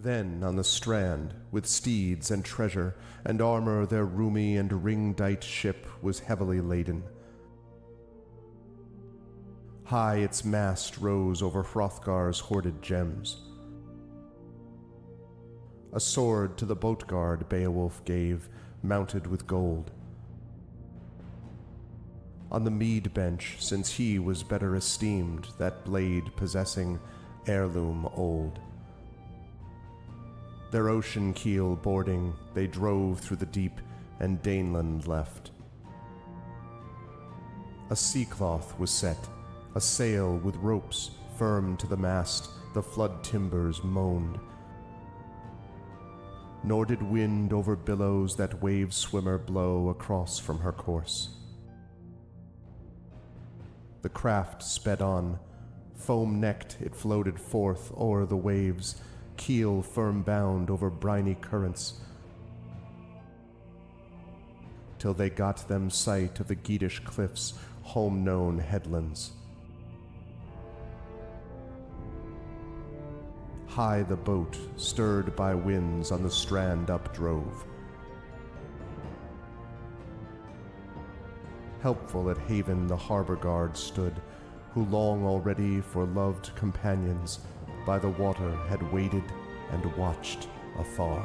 Then on the strand, with steeds and treasure and armor, their roomy and ring-dight ship was heavily laden. High its mast rose over Hrothgar's hoarded gems. A sword to the boat guard Beowulf gave, mounted with gold. On the mead bench, since he was better esteemed, that blade possessing heirloom old. Their ocean keel boarding, they drove through the deep, and Daneland left. A sea-cloth was set, a sail with ropes firm to the mast, the flood timbers moaned. Nor did wind over billows that wave-swimmer blow across from her course. The craft sped on, foam-necked it floated forth o'er the waves, keel firm-bound over briny currents, till they got them sight of the Geatish cliffs, home-known headlands. High the boat, stirred by winds, on the strand updrove. Helpful at haven the harbor guard stood, who long already for loved companions by the water had waited and watched afar.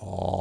Oh,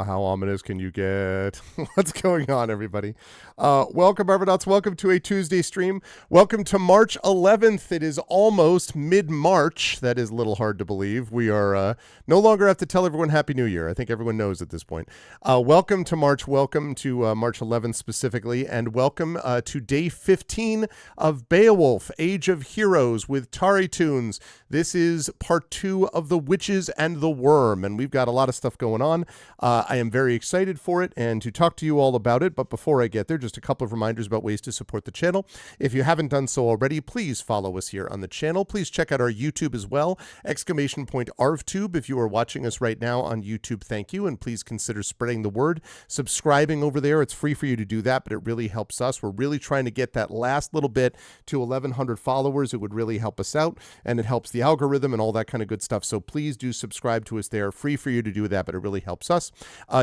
how ominous can you get? What's going on, everybody? Welcome, Argonauts. Welcome to a Tuesday stream. Welcome to March 11th. It is almost mid-March. That is a little hard to believe. We are no longer have to tell everyone Happy New Year. I think everyone knows at this point. Welcome to March. Welcome to March 11th specifically, and welcome to day 15 of Beowulf, Age of Heroes with TariToons. This is part 2 of The Witches and the Wyrm, and we've got a lot of stuff going on. I am very excited for it and to talk to you all about it, but before I get there, just a couple of reminders about ways to support the channel. If you haven't done so already, please follow us here on the channel. Please check out our YouTube as well, !ArvTube. If you are watching us right now on YouTube, thank you, and please consider spreading the word, subscribing over there. It's free for you to do that, but it really helps us. We're really trying to get that last little bit to 1,100 followers. It would really help us out, and it helps the algorithm and all that kind of good stuff. So please do subscribe to us there. Free for you to do that, but it really helps us.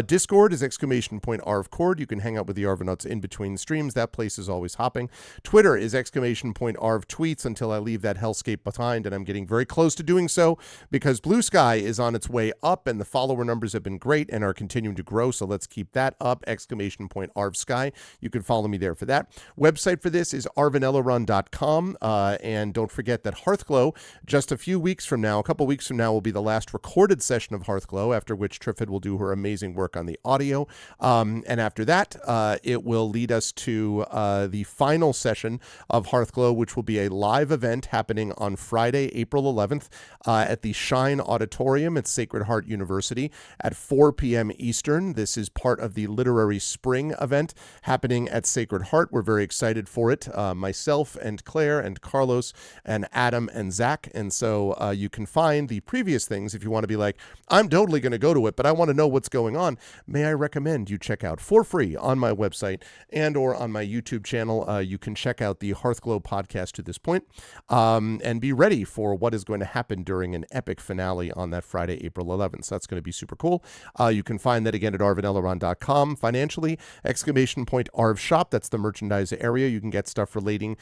Discord is !ArvCord. You can hang out with the Argonauts in between streams. That place is always hopping. Twitter is !ArvTweets until I leave that hellscape behind, and I'm getting very close to doing so because Blue Sky is on its way up, and the follower numbers have been great and are continuing to grow, so let's keep that up. !ArvSky. You can follow me there for that. Website for this is arvanelleron.com, and don't forget that Hearthglow, just a few weeks from now, a couple weeks from now, will be the last recorded session of Hearthglow, after which Triffid will do her amazing work on the audio. And after that, it will lead us to the final session of Hearthglow, which will be a live event happening on Friday, April 11th, at the Shine Auditorium at Sacred Heart University at 4 p.m. Eastern. This is part of the Literary Spring event happening at Sacred Heart. We're very excited for it. Myself and Claire and Carlos and Adam and Zach. And so you can find the previous things if you want to be like, I'm totally going to go to it, but I want to know what's going on. May I recommend you check out for free on my website and or on my YouTube channel. You can check out the Hearthglow podcast to this point, and be ready for what is going to happen during an epic finale on that Friday, April 11th. So that's going to be super cool. You can find that again at arvanelleron.com. Financially, !ArvShop. That's the merchandise area. You can get stuff relating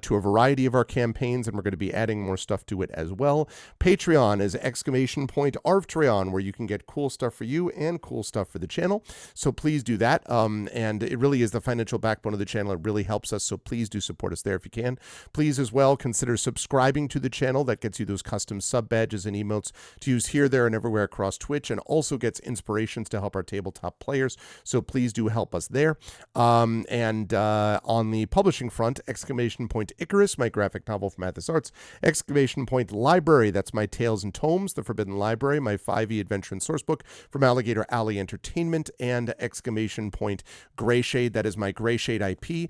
to a variety of our campaigns, and we're going to be adding more stuff to it as well. Patreon is !ArvTreon, where you can get cool stuff for you and cool stuff for the channel. So please do that. And it really is the financial backbone of the channel. It really helps us. So please do support us there if you can. Please as well consider subscribing to the channel. That gets you those custom sub badges and emotes to use here, there, and everywhere across Twitch, and also gets inspirations to help our tabletop players. So please do help us there. And on the publishing front, !Icarus, my graphic novel from Mathis Arts. !Library, that's my Tales and Tomes, The Forbidden Library, my 5e adventure and sourcebook from Alligator Alley Entertainment. Entertainment, and exclamation point Greyshade. That is my Greyshade IP.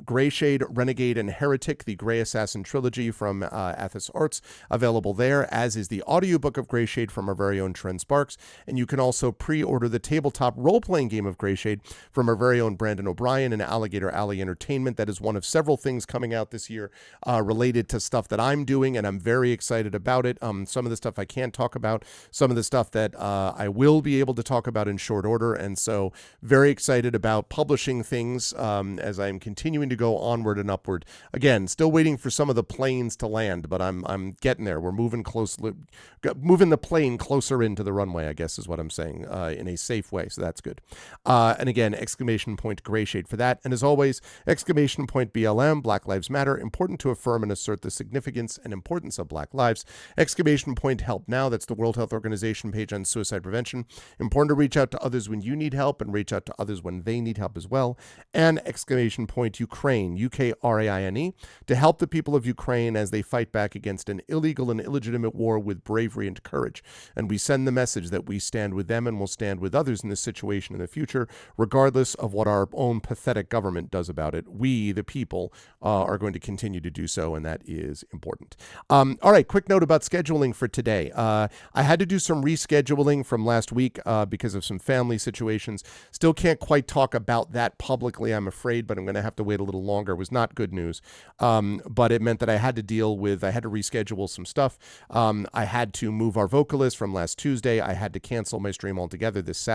Greyshade, Renegade, and Heretic, the Grey Assassin trilogy from Athos Arts, available there, as is the audiobook of Greyshade from our very own Trent Sparks. And you can also pre-order the tabletop role-playing game of Greyshade from our very own Brandon O'Brien and Alligator Alley Entertainment. That is one of several things coming out this year related to stuff that I'm doing, and I'm very excited about it. Some of the stuff I can't talk about, some of the stuff that I will be able to talk about in short order, and so very excited about publishing things as I'm continuing to go onward and upward. Again, still waiting for some of the planes to land, but I'm getting there. We're moving the plane closer into the runway, I guess is what I'm saying, in a safe way, so that's good. And again, exclamation point Greyshade for that. And as always, exclamation point BLM, Black Lives Matter, important to affirm and assert the significance and importance of Black lives. Exclamation point Help Now, that's the World Health Organization page on suicide prevention. Important to reach out to others when you need help and reach out to others when they need help as well. And exclamation point Ukraine, UKRAINE, to help the people of Ukraine as they fight back against an illegal and illegitimate war with bravery and courage. And we send the message that we stand with them and will stand with others in this situation in the future, regardless of what our own pathetic government does about it. We, the people, are going to continue to do so, and that is important. All right, quick note about scheduling for today. I had to do some rescheduling from last week because of some family situations. Still can't quite talk about that publicly, I'm afraid, but I'm going to have to wait a little longer. It was not good news, but it meant that I had to reschedule some stuff. I had to move our vocalist from last Tuesday. I had to cancel my stream altogether this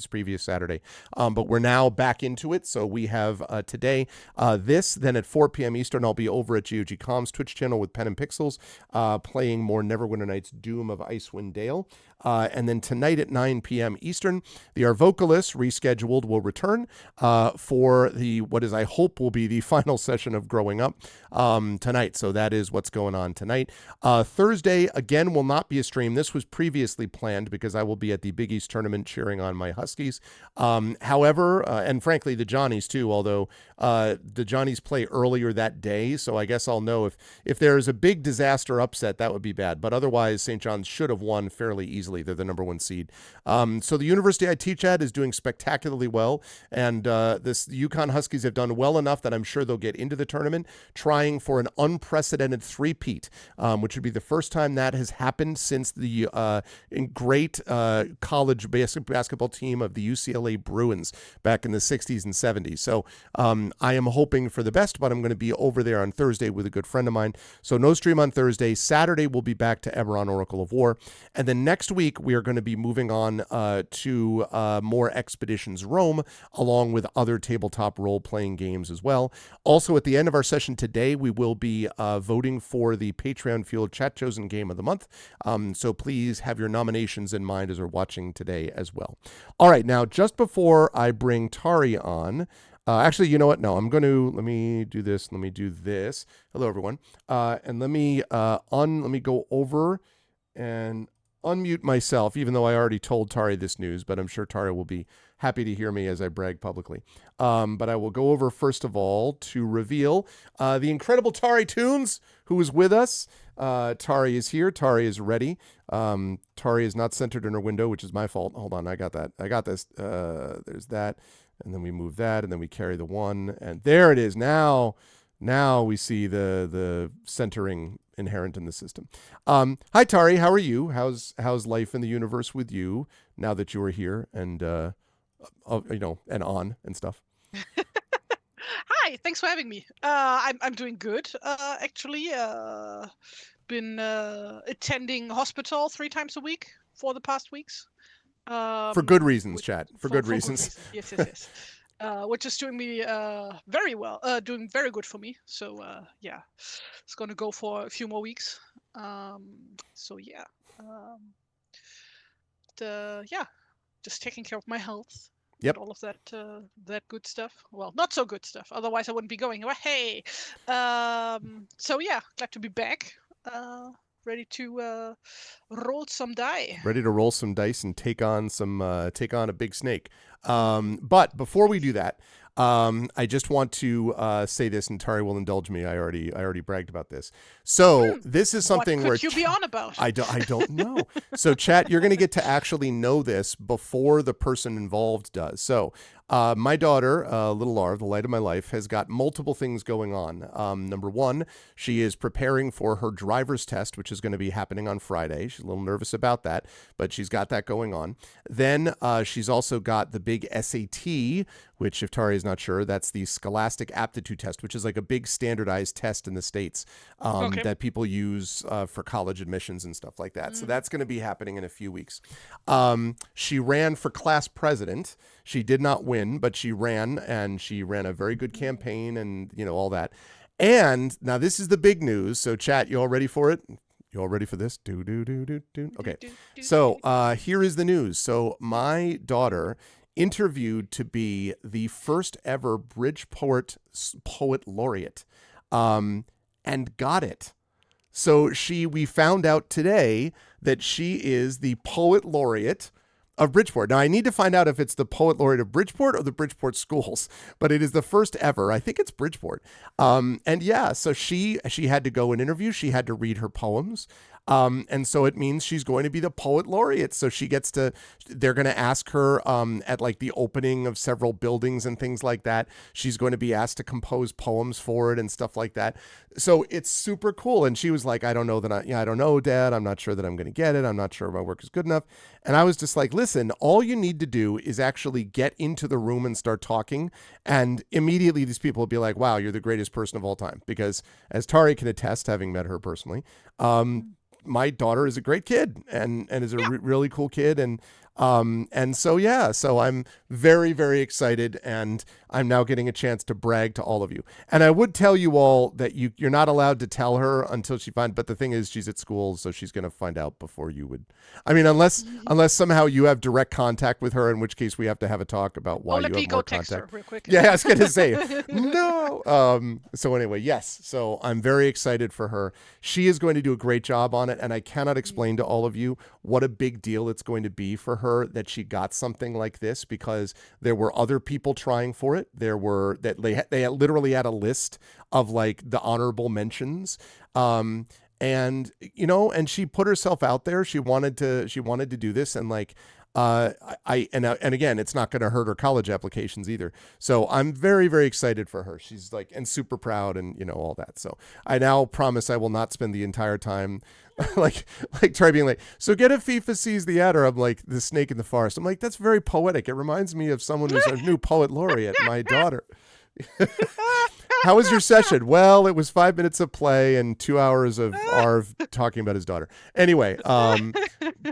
previous Saturday, but we're now back into it. So we have today then at 4 p.m. Eastern, I'll be over at GOG.com's Twitch channel with Pen and Pixels, playing more Neverwinter Nights Doom of Icewind Dale. And then tonight at 9 p.m. Eastern, the Our Vocalist rescheduled will return for what I hope will be the final session of Growing Up tonight. So that is what's going on tonight. Thursday, again, will not be a stream. This was previously planned because I will be at the Big East tournament cheering on my Huskies. However, and frankly, the Johnnies too, although the Johnnies play earlier that day. So I guess I'll know if there is a big disaster upset, that would be bad. But otherwise, St. John's should have won fairly easily. They're the number one seed. So the university I teach at is doing spectacularly well. And the UConn Huskies have done well enough that I'm sure they'll get into the tournament, trying for an unprecedented three-peat, which would be the first time that has happened since the great college basketball team of the UCLA Bruins back in the 60s and 70s. So I am hoping for the best, but I'm going to be over there on Thursday with a good friend of mine. So no stream on Thursday. Saturday, we'll be back to Eberron Oracle of War. And then next week, we are going to be moving on to more Expeditions Rome, along with other tabletop role-playing games as well. Also, at the end of our session today, we will be voting for the Patreon-fueled Chat Chosen Game of the Month. So please have your nominations in mind as we're watching today as well. All right, now, just before I bring Tari on, actually, you know what? No, let me do this. Let me do this. Hello, everyone. And let me go over and unmute myself, even though I already told Tari this news, but I'm sure Tari will be happy to hear me as I brag publicly. But I will go over, first of all, to reveal the incredible TariToons, who is with us. Tari is here. Tari is ready. Tari is not centered in her window, which is my fault. Hold on, I got that. I got this. There's that. And then we move that, and then we carry the one. And there it is. Now we see the centering inherent in the system. Hi, Tari. How are you? How's life in the universe with you now that you are here and and on and stuff? Hi, thanks for having me. I'm doing good. Actually, been attending hospital 3 times a week for the past weeks. For good reasons, chat. For good reasons. Yes. Which is doing me very well, doing very good for me. So yeah, it's going to go for a few more weeks. So yeah, just taking care of my health. Yep. All of that good stuff. Well, not so good stuff. Otherwise, I wouldn't be going. Well, hey. So yeah, glad to be back. Ready to roll some die. Ready to roll some dice and take on a big snake. But before we do that, I just want to say this, and Tari will indulge me. I already bragged about this. So this is something what where could you be on about? I don't know. So chat, you're going to get to actually know this before the person involved does. So my daughter, little Laura, the light of my life, has got multiple things going on. Number one, she is preparing for her driver's test, which is going to be happening on Friday. She's a little nervous about that, but she's got that going on. Then she's also got the big SAT, which, if Tari is not sure, that's the Scholastic Aptitude Test, which is like a big standardized test in the States that people use for college admissions and stuff like that. So that's going to be happening in a few weeks. She ran for class president. She did not win, but she ran, and she ran a very good campaign and, all that. And now this is the big news. So chat, you all ready for it? You all ready for this? Okay. So here is the news. So my daughter interviewed to be the first ever Bridgeport Poet Laureate and got it. So we found out today that she is the Poet Laureate of Bridgeport. Now, I need to find out if it's the Poet Laureate of Bridgeport or the Bridgeport schools, but it is the first ever. I think it's Bridgeport. And yeah, so she had to go and interview. She had to read her poems. And so it means she's going to be the Poet Laureate. So they're going to ask her at like the opening of several buildings and things like that. She's going to be asked to compose poems for it and stuff like that. So it's super cool. And she was like, I don't know, Dad. I'm not sure that I'm going to get it. I'm not sure my work is good enough. And I was just like, listen, all you need to do is actually get into the room and start talking. And immediately these people will be like, wow, you're the greatest person of all time. Because as Tari can attest, having met her personally, my daughter is a great kid and is a really cool kid. And so I'm very, very excited, and I'm now getting a chance to brag to all of you. And I would tell you all that you're not allowed to tell her until but the thing is, she's at school, so she's going to find out before you would. I mean, unless somehow you have direct contact with her, in which case we have to have a talk about why you have more text contact. her real quick. Yeah, I was going to say, no. So anyway, yes. So I'm very excited for her. She is going to do a great job on it, and I cannot explain to all of you what a big deal it's going to be for her that she got something like this, because there were other people trying for it. They literally had a list of like the honorable mentions. And she put herself out there. She wanted to do this, and like, and again, it's not going to hurt her college applications either. So I'm very, very excited for her. She's like, and super proud, and all that. So I now promise I will not spend the entire time like Try being like, so get a FIFA sees the adder. I'm like, the snake in the forest. I'm like, that's very poetic. It reminds me of someone who's a new poet laureate, my daughter. How was your session? Well, it was 5 minutes of play and 2 hours of Arv talking about his daughter. Anyway,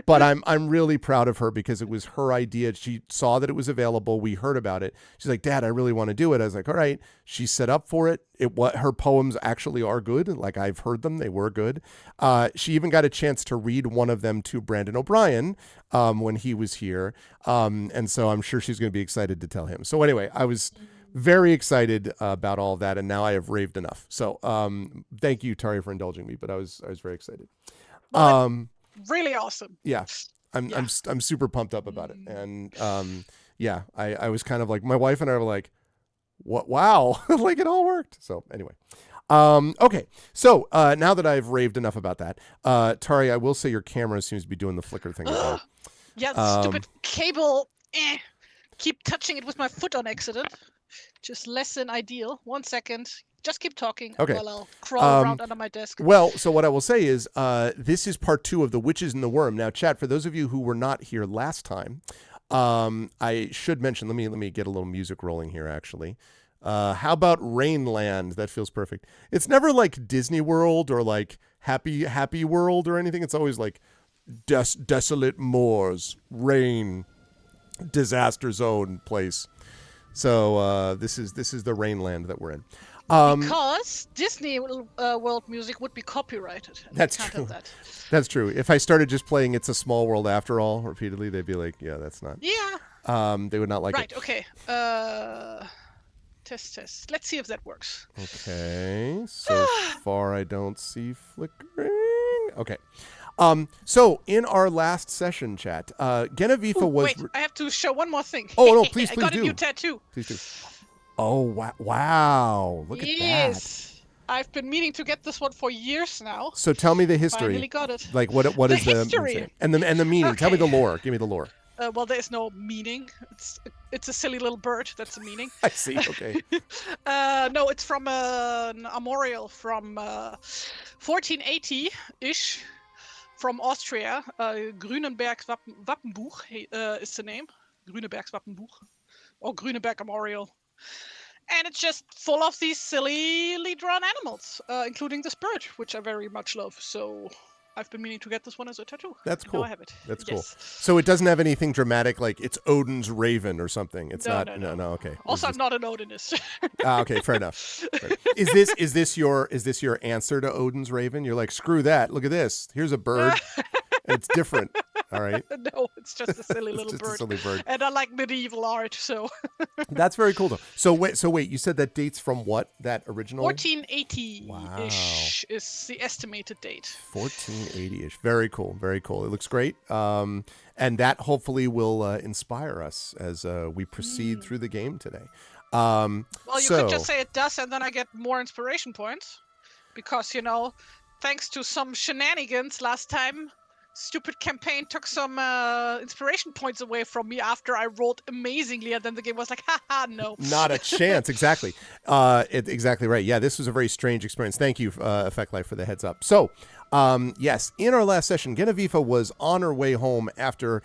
but I'm really proud of her because it was her idea. She saw that it was available. We heard about it. She's like, Dad, I really want to do it. I was like, all right. She set up for it. Her poems actually are good. Like, I've heard them. They were good. She even got a chance to read one of them to Brandon O'Brien when he was here. And so I'm sure she's going to be excited to tell him. So anyway, I was very excited about all of that, and now I have raved enough. So thank you, Tari, for indulging me, but I was very excited. Really awesome. Yeah. I'm super pumped up about it. And I was kind of like, my wife and I were like, what? Wow. Like, it all worked. So anyway. Okay. So now that I've raved enough about that, Tari, I will say your camera seems to be doing the flicker thing again. Yeah, the stupid cable. Keep touching it with my foot on accident. Just less than ideal. 1 second. Just keep talking while I'll crawl around under my desk. Well, so what I will say is this is part 2 of The Witches and the Wyrm. Now, chat, for those of you who were not here last time, I should mention, let me get a little music rolling here, actually. How about Rainland? That feels perfect. It's never like Disney World or like Happy World or anything. It's always like desolate moors, rain, disaster zone place. So this is the Rainland that we're in. Because Disney World music would be copyrighted. That's true. That's true. If I started just playing "It's a Small World After All" repeatedly, they'd be like, "Yeah, that's not." Yeah. They would not like it. Right. Okay. Test. Let's see if that works. Okay. So far, I don't see flickering. Okay. So in our last session, chat, Genevieve was. Wait, I have to show one more thing. Oh no! Please, I please got do. a new tattoo. Please do. Oh wow! Look at that. Yes, I've been meaning to get this one for years now. So tell me the history. Finally got it. Like what The is the history. and the meaning? Tell me Okay. the lore. Give me the lore. Well, there's no meaning. It's a silly little bird. That's the meaning. I see. Okay. No, it's from an armorial from 1480-ish from Austria. Grünenberg Wappenbuch is the name. Grüneberg's Wappenbuch. Or Grüneberg Armorial. And it's just full of these silly drawn animals, including this bird, which I very much love. So I've been meaning to get this one as a tattoo. That's cool. Now I have it. That's yes. cool. So it doesn't have anything dramatic, like it's Odin's raven or something. It's No, not. no. Okay. Also, I'm not an Odinist. Okay, fair enough. Fair enough. Is this your answer to Odin's raven? You're like, screw that. Look at this. Here's a bird. And it's different. All right. No, it's just a silly It's little just bird. a silly bird. And I like medieval art, so That's very cool though. So wait. You said that dates from what? That original? 1480-ish is the estimated date. 1480-ish. Very cool. Very cool. It looks great. And that hopefully will inspire us as we proceed through the game today. Well, you could just say it does, and then I get more inspiration points. Because, thanks to some shenanigans last time, stupid campaign took some inspiration points away from me after I rolled amazingly, and then the game was like, haha, no. Not a chance. Exactly. Exactly right. Yeah, this was a very strange experience. Thank you, Effect Life, for the heads up. So, yes, in our last session, Genevieve was on her way home after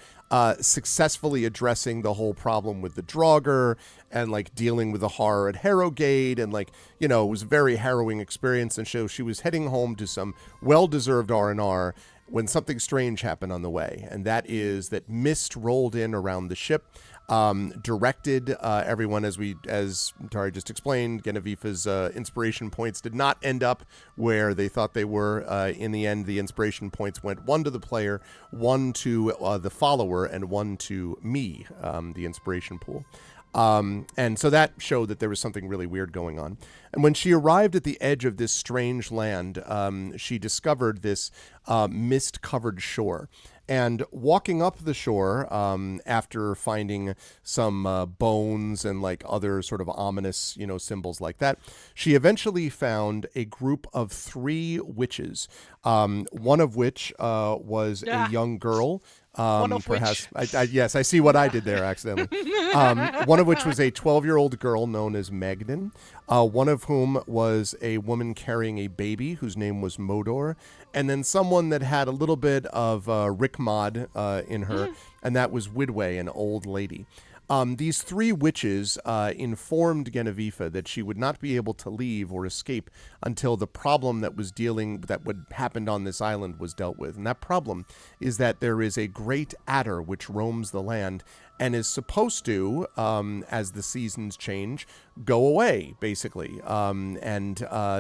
successfully addressing the whole problem with the Draugr and like dealing with the horror at Harrogate, and it was a very harrowing experience. And so she was heading home to some well-deserved R&R when something strange happened on the way, and that is that mist rolled in around the ship, directed everyone, as Tari just explained. Genevieve's inspiration points did not end up where they thought they were. In the end, the inspiration points went one to the player, one to the follower, and one to me, the inspiration pool. And so that showed that there was something really weird going on. And when she arrived at the edge of this strange land, she discovered this mist-covered shore. And walking up the shore, after finding some bones and like other sort of ominous, symbols like that, she eventually found a group of 3 witches, one of which was a young girl. One of Perhaps, yes, I see what I did there accidentally. One of which was a 12-year-old girl known as Magdan, one of whom was a woman carrying a baby whose name was Modor, and then someone that had a little bit of Rickmod in her, and that was Widway, an old lady. These 3 witches informed Genevieve that she would not be able to leave or escape until the problem that would happened on this island was dealt with. And that problem is that there is a great adder which roams the land and is supposed to, as the seasons change, go away, basically, and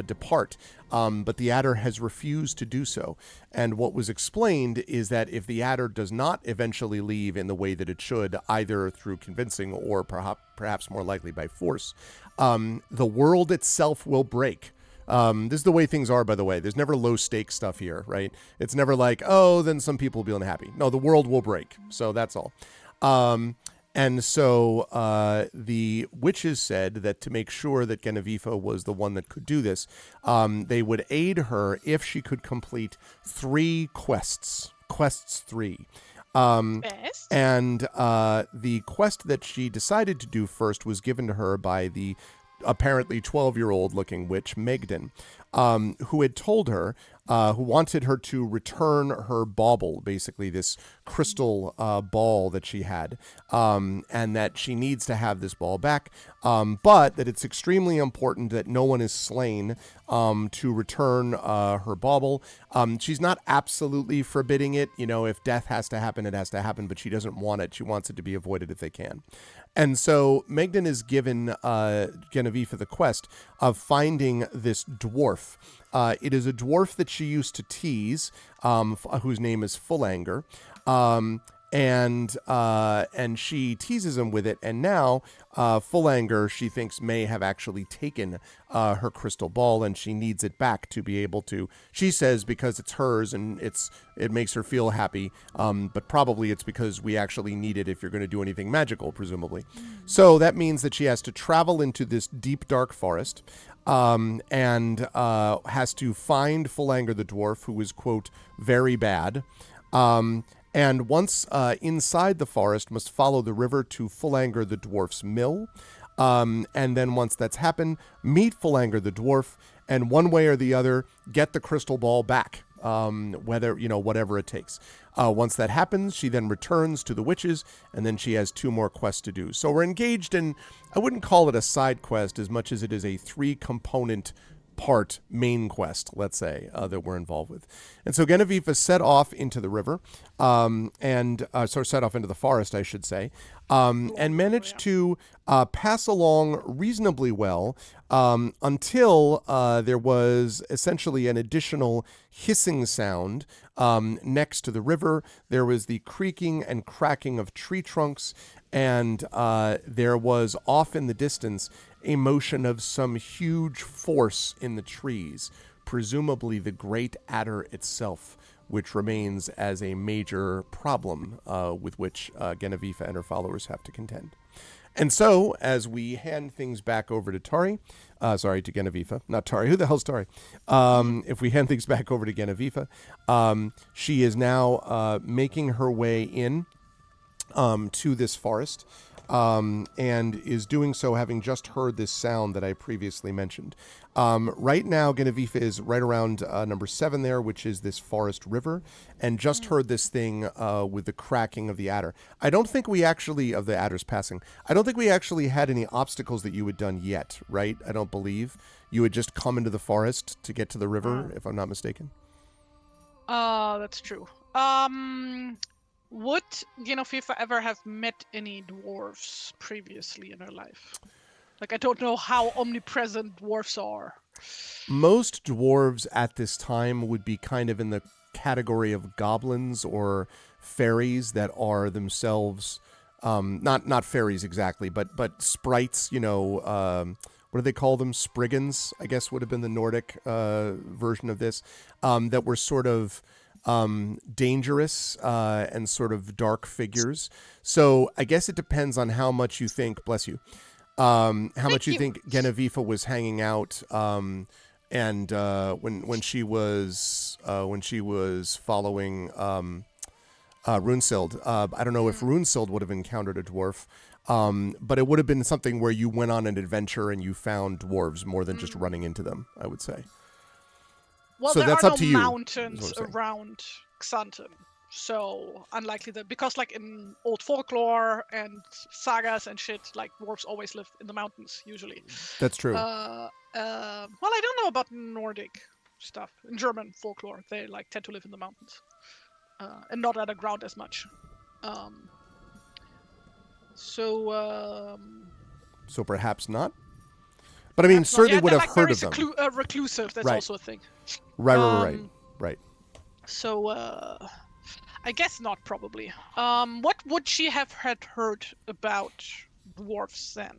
depart. But the adder has refused to do so. And what was explained is that if the adder does not eventually leave in the way that it should, either through convincing or perhaps more likely by force, the world itself will break. This is the way things are, by the way. There's never low stakes stuff here, right? It's never like, oh, then some people will be unhappy. No, the world will break. So that's all. And so the witches said that to make sure that Genevieve was the one that could do this, they would aid her if she could complete 3 quests. Quests 3. And the quest that she decided to do first was given to her by the apparently 12-year-old looking witch, Magdan, who had told her, who wanted her to return her bauble, basically this crystal ball that she had, and that she needs to have this ball back, but that it's extremely important that no one is slain to return her bauble. She's not absolutely forbidding it. If death has to happen, it has to happen, but she doesn't want it. She wants it to be avoided if they can. And so Magdan is given Genevieve the quest of finding this dwarf. It is a dwarf that she used to tease, whose name is Full Anger. and she teases him with it. And now, full anger, she thinks May have actually taken her crystal ball, and she needs it back to be able to. She says because it's hers and it makes her feel happy. But probably it's because we actually need it if you're going to do anything magical, presumably. So that means that she has to travel into this deep, dark forest. And has to find Full Anger the dwarf, who is, quote, very bad. And once inside the forest, must follow the river to Full Anger the dwarf's mill. And then once that's happened, meet Full Anger the dwarf, and one way or the other, get the crystal ball back. Whatever it takes. Once that happens, she then returns to the witches, and then she has 2 more quests to do. So we're engaged in, I wouldn't call it a side quest as much as it is a 3-component part main quest, let's say, that we're involved with. And so Genevieve set off into the river, set off into the forest, I should say, and managed to pass along reasonably well until there was essentially an additional hissing sound next to the river. There was the creaking and cracking of tree trunks, and there was off in the distance a motion of some huge force in the trees, presumably the great adder itself, which remains as a major problem with which Genevieve and her followers have to contend. And so, as we hand things back over to to Genevieve, not Tari, who the hell's Tari? If we hand things back over to Genevieve, she is now making her way in to this forest, and is doing so having just heard this sound that I previously mentioned. Right now, Genevieve is right around number 7 there, which is this forest river, and just heard this thing with the cracking of the adder. I don't think we actually, of the adder's passing, I don't think we actually had any obstacles that you had done yet, right? I don't believe. You had just come into the forest to get to the river, if I'm not mistaken. That's true. Would Genevieve ever have met any dwarves previously in her life? Like, I don't know how omnipresent dwarves are. Most dwarves at this time would be kind of in the category of goblins or fairies that are themselves, not fairies exactly, but sprites, what do they call them? Spriggans, I guess would have been the Nordic version of this, that were sort of dangerous and sort of dark figures. So I guess it depends on how much you think, bless you, much you think Genevieve was hanging out and when she was following Runesild. I don't know if Runesild would have encountered a dwarf, but it would have been something where you went on an adventure and you found dwarves more than just running into them, I would say. Well, so there that's are up to no you, mountains around Xanten, so unlikely that, because like in old folklore and sagas and shit, like dwarves always live in the mountains usually. That's true. Well, I don't know about Nordic stuff. In German folklore, they like tend to live in the mountains and not underground as much. So perhaps not. But I mean, certainly would have heard of them. Reclusive, that's right. Also a thing. Right. So, I guess not, probably. What would she have had heard about dwarves then?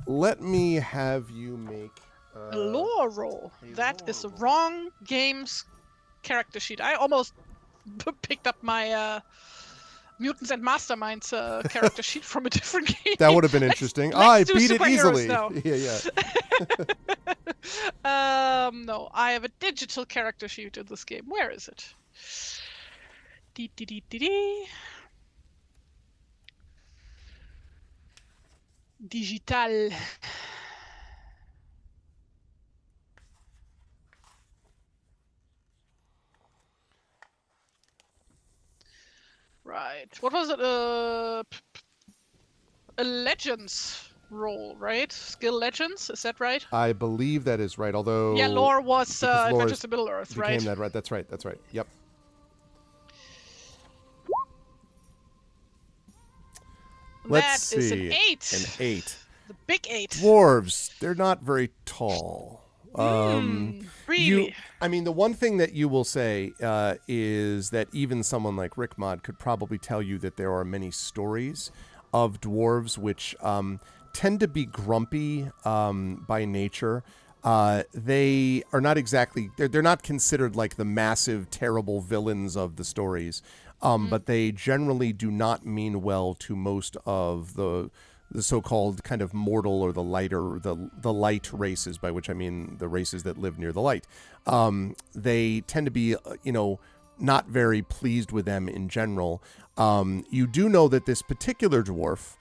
Let me have you make a lore roll. That is the wrong game's character sheet. I almost picked up my Mutants and Masterminds character sheet from a different game. That would have been interesting. I beat it easily. Yeah. No, I have a digital character sheet in this game. Where is it? Digital. Right. What was it? A Legends roll, right? Skill Legends, is that right? I believe that is right, although... Yeah, lore was Adventures to Middle-earth, right? That right. That's right. Yep. Let's see. That is an 8. An 8. The big 8. Dwarves, they're not very tall. Really? I mean, the one thing that you will say is that even someone like Rick Mod could probably tell you that there are many stories of dwarves which tend to be grumpy by nature. They are not exactly, they're not considered like the massive, terrible villains of the stories, but they generally do not mean well to most of the so-called kind of mortal or the light races, by which I mean the races that live near the light. They tend to be, not very pleased with them in general. You do know that this particular dwarf,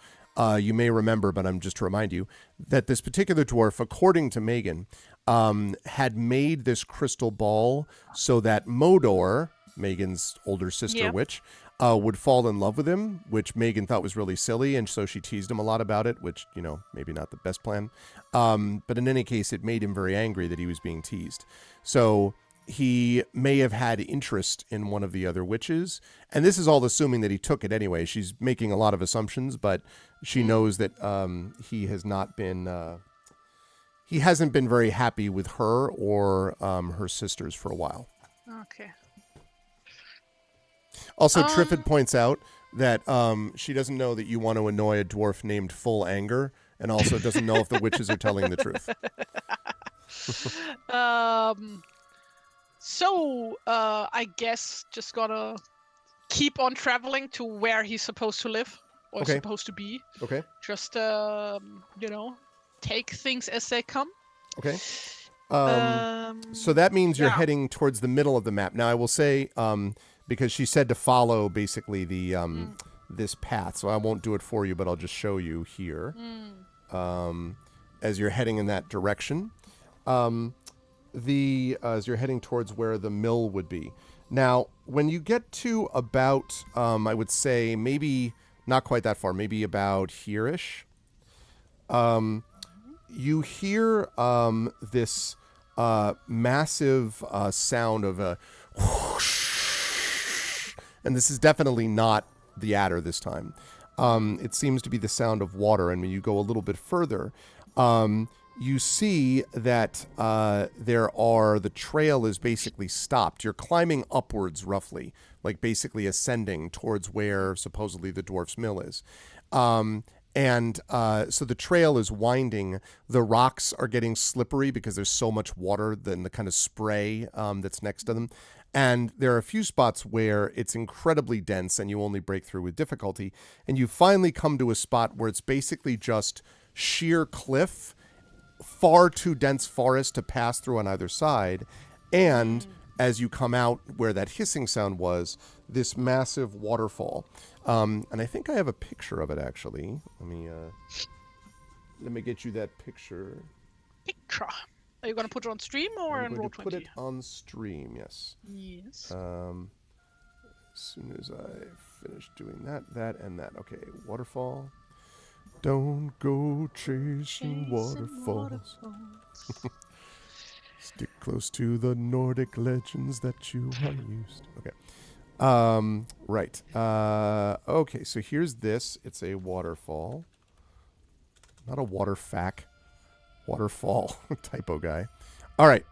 you may remember, but I'm just to remind you, that this particular dwarf, according to Megan, had made this crystal ball so that Modor, Megan's older sister witch, would fall in love with him, which Megan thought was really silly, and so she teased him a lot about it, which, maybe not the best plan. But in any case, it made him very angry that he was being teased. So he may have had interest in one of the other witches, and this is all assuming that he took it anyway. She's making a lot of assumptions, but she knows that he hasn't been very happy with her or her sisters for a while. Okay. Also, Triffid points out that she doesn't know that you want to annoy a dwarf named Full Anger, and also doesn't know if the witches are telling the truth. So, I guess just gotta keep on traveling to where he's supposed to live, or supposed to be. Okay. Just, take things as they come. Okay. So that means you're heading towards the middle of the map. Now, I will say, because she said to follow basically the this path, so I won't do it for you, but I'll just show you here as you're heading in that direction. As you're heading towards where the mill would be. Now, when you get to about, I would say maybe not quite that far, maybe about here-ish, you hear this massive sound of a whoosh. And this is definitely not the adder this time. It seems to be the sound of water. And when you go a little bit further, you see that the trail is basically stopped. You're climbing upwards roughly, like basically ascending towards where supposedly the dwarf's mill is. So the trail is winding. The rocks are getting slippery because there's so much water and the kind of spray that's next to them. And there are a few spots where it's incredibly dense and you only break through with difficulty. And you finally come to a spot where it's basically just sheer cliff, far too dense forest to pass through on either side. And as you come out where that hissing sound was, this massive waterfall. And I think I have a picture of it, actually. Let me get you that picture. Picture. Are you going to put it on stream or I'm in going to Roll20? put it on stream, yes. Yes. As soon as I finish doing that and that. Okay, waterfall. Don't go chasing waterfalls. Stick close to the Nordic legends that you are used. Okay. Right. Okay, so here's this. It's a waterfall. Not a waterfack. Waterfall. Typo guy. All right.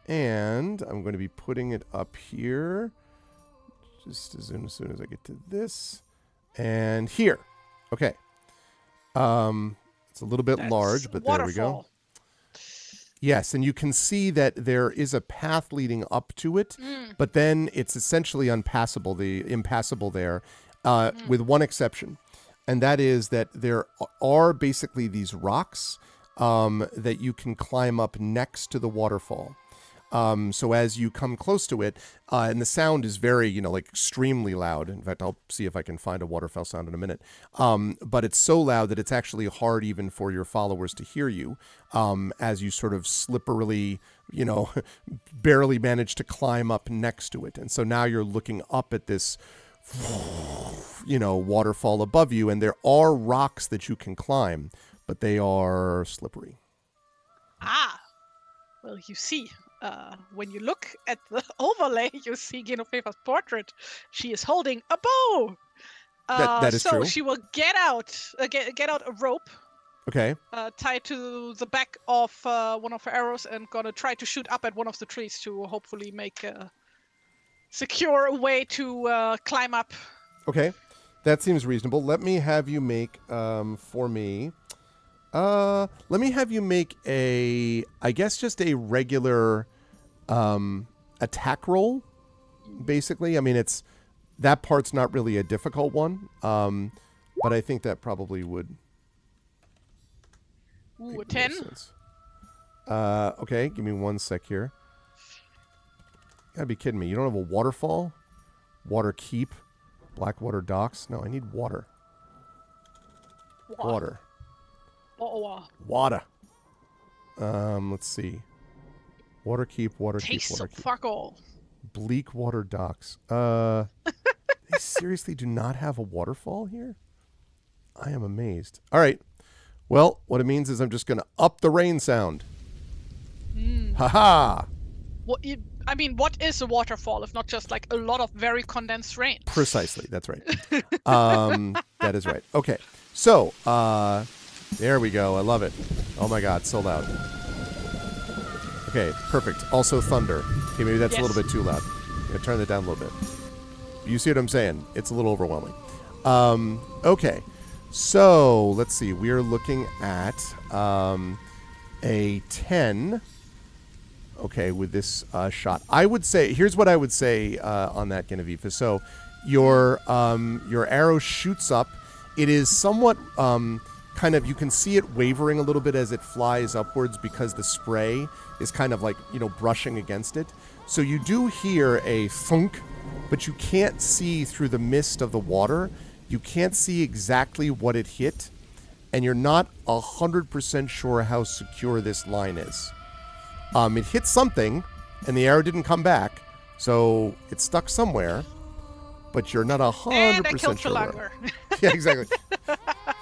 And I'm going to be putting it up here. Just as soon as I get to this. And here. Okay. It's a little bit large, but there we go. Yes, and you can see that there is a path leading up to it, but then it's essentially impassable there, with one exception. And that is that there are basically these rocks that you can climb up next to the waterfall. So as you come close to it, and the sound is very, like extremely loud. In fact, I'll see if I can find a waterfowl sound in a minute. But it's so loud that it's actually hard even for your followers to hear you, as you sort of slipperily, barely manage to climb up next to it. And so now you're looking up at this, waterfall above you, and there are rocks that you can climb, but they are slippery. Well, you see, when you look at the overlay, you see Genofeva's portrait. She is holding a bow. That is so true. she will get out a rope. Okay. Tied to the back of one of her arrows and gonna try to shoot up at one of the trees to hopefully make a secure way to climb up. Okay. That seems reasonable. Let me have you make for me. Let me have you make I guess just a regular attack roll. Basically, I mean that part's not really a difficult one, but I think that probably would. Ooh, a 10. Okay, give me 1 sec here. You gotta be kidding me. You don't have a waterfall? Water keep? Blackwater docks? No, I need water. Water. Water. Let's see. Water keep, water keep, Taste water of keep. fuck all. Bleak water docks. They seriously do not have a waterfall here? I am amazed. All right. Well, what it means is I'm just going to up the rain sound. Ha-ha! I mean, what is a waterfall if not just like a lot of very condensed rain? Precisely. That's right. That is right. Okay. So, there we go. I love it. Oh my God. So loud. Okay. Perfect. Also thunder. Okay. Maybe that's a little bit too loud. I'm going to turn that down a little bit. You see what I'm saying? It's a little overwhelming. Okay. So, let's see. We are looking at a 10. Okay, with this shot. I would say, here's what I would say on that, Genevieve. So, your arrow shoots up. It is somewhat kind of, you can see it wavering a little bit as it flies upwards because the spray is kind of like, brushing against it. So you do hear a thunk, but you can't see through the mist of the water. You can't see exactly what it hit, and you're not 100% sure how secure this line is. It hit something, and the arrow didn't come back, so it stuck somewhere, but you're not 100% sure where. Yeah, exactly.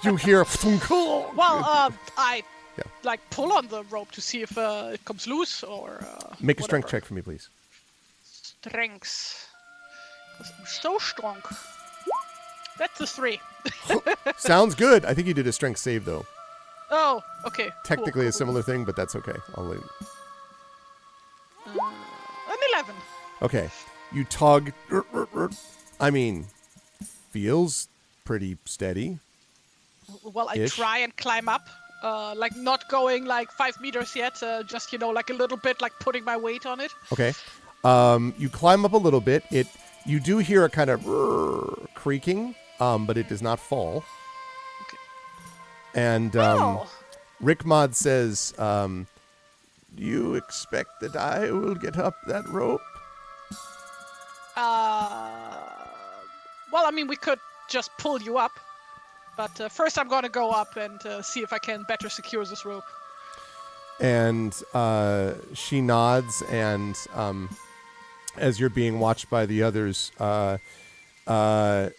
You hear... Well, I pull on the rope to see if it comes loose or... Make a strength check for me, please. Strengths. 'Cause I'm so strong. That's a 3. Sounds good. I think you did a strength save, though. Oh, okay. Technically a similar thing, but that's okay. I'll leave. An 11. Okay. You tug. I mean, feels pretty steady. Well, I try and climb up. Like not going like 5 meters yet. Just, like a little bit, like putting my weight on it. Okay. You climb up a little bit. You do hear a kind of creaking, but it does not fall. Okay. And Rick Mod says, do you expect that I will get up that rope? Well, I mean, we could just pull you up. But first I'm going to go up and see if I can better secure this rope. And she nods, and as you're being watched by the others, Guy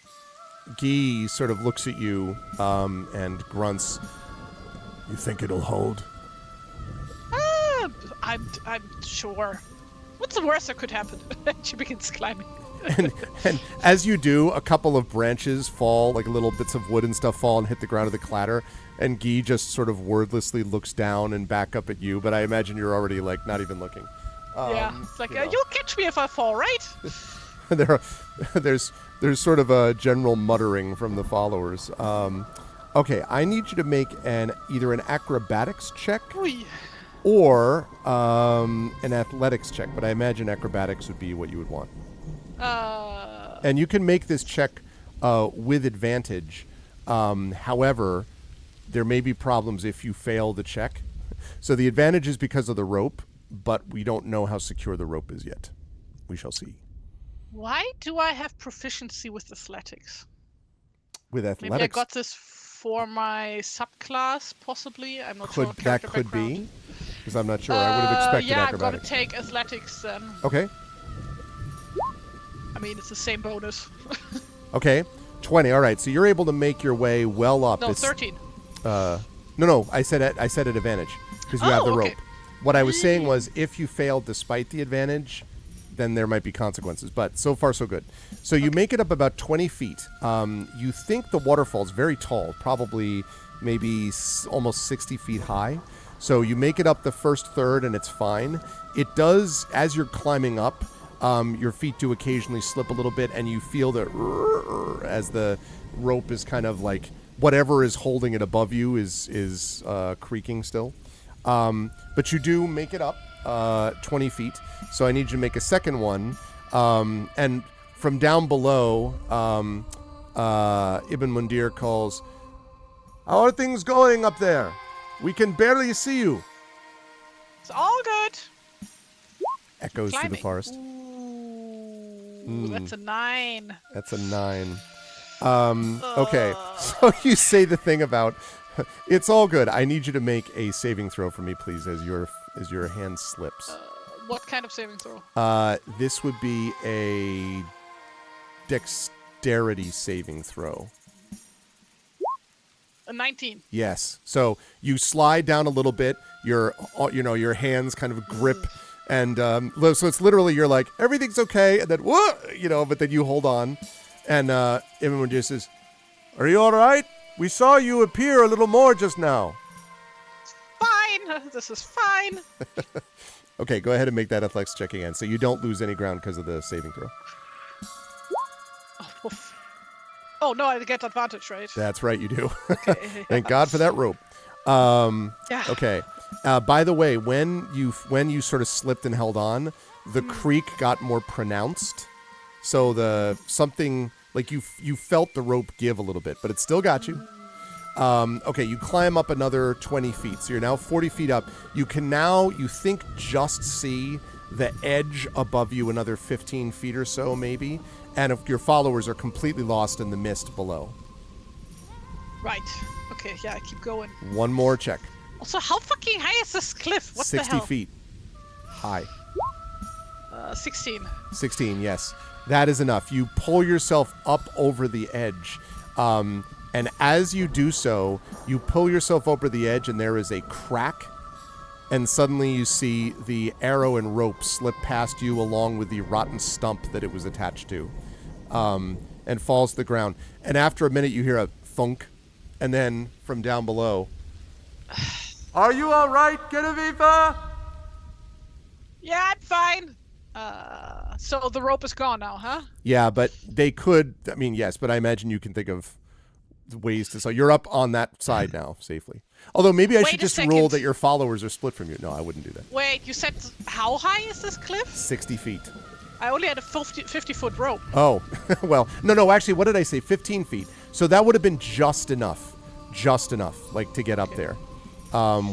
sort of looks at you and grunts. You think it'll hold? I'm sure. What's the worst that could happen? She begins climbing. and as you do, a couple of branches fall, like little bits of wood and stuff fall and hit the ground with a clatter. And Guy just sort of wordlessly looks down and back up at you. But I imagine you're already like not even looking. Yeah, it's like you'll catch me if I fall, right? There's sort of a general muttering from the followers. Okay, I need you to make either an acrobatics check or an athletics check. But I imagine acrobatics would be what you would want. And you can make this check with advantage. However, there may be problems if you fail the check. So the advantage is because of the rope, but we don't know how secure the rope is yet. We shall see. Why do I have proficiency with athletics? With athletics? Maybe I got this for my subclass, possibly. I'm not sure. That could be, because I'm not sure. I would have expected acrobatics. Yeah, I'm going to take athletics then. Okay. I mean, it's the same bonus. Okay. 20. All right. So you're able to make your way well up. No, 13. No. I said at advantage because you have the rope. What I was saying was if you failed despite the advantage, then there might be consequences. But so far, so good. So you make it up about 20 feet. You think the waterfall is very tall, probably maybe almost 60 feet high. So you make it up the first third, and it's fine. It does, as you're climbing up, your feet do occasionally slip a little bit, and you feel that as the rope is kind of like whatever is holding it above you is creaking still. But you do make it up 20 feet. So I need you to make a second one. And from down below, Ibn Mundir calls, "How are things going up there? We can barely see you." It's all good. Echoes through the Climbing. forest. Ooh, that's a 9. That's a 9. Okay, so you say the thing about, it's all good. I need you to make a saving throw for me, please, as your hand slips. What kind of saving throw? This would be a dexterity saving throw. A 19. Yes. So you slide down a little bit. Your hands kind of grip, and so it's literally you're like everything's okay, and then whoa, but then you hold on, and everyone just says, "Are you all right? We saw you appear a little more just now." Fine. This is fine. Okay, go ahead and make that athletics check again, so you don't lose any ground because of the saving throw. Oh, oof. Oh no, I get advantage, right? That's right, you do. Okay. Thank God for that rope. Yeah. Okay. By the way, when you sort of slipped and held on, the creak got more pronounced. So something like you felt the rope give a little bit, but it still got you. Okay, you climb up another 20 feet. So you're now 40 feet up. You can now, you think, just see the edge above you another 15 feet or so, maybe. And if your followers are completely lost in the mist below. Right. Okay, yeah, I keep going. One more check. Also, how fucking high is this cliff? What the 60 hell? feet. High. 16. 16, yes. That is enough. You pull yourself up over the edge. And as you do so, you pull yourself over the edge, and there is a crack. And suddenly you see the arrow and rope slip past you along with the rotten stump that it was attached to, and falls to the ground. And after a minute, you hear a thunk. And then from down below, "Are you all right, Genevieve?" Yeah, I'm fine. So the rope is gone now, huh? Yeah, but they could. I mean, yes, but I imagine you can think of ways to. So you're up on that side now safely. Although maybe I Wait should a just second. rule that your followers are split from you. No, I wouldn't do that. Wait, you said how high is this cliff? 60 feet. I only had a 50-foot rope. Oh, well, no. Actually, what did I say? 15 feet. So that would have been just enough, like to get up there.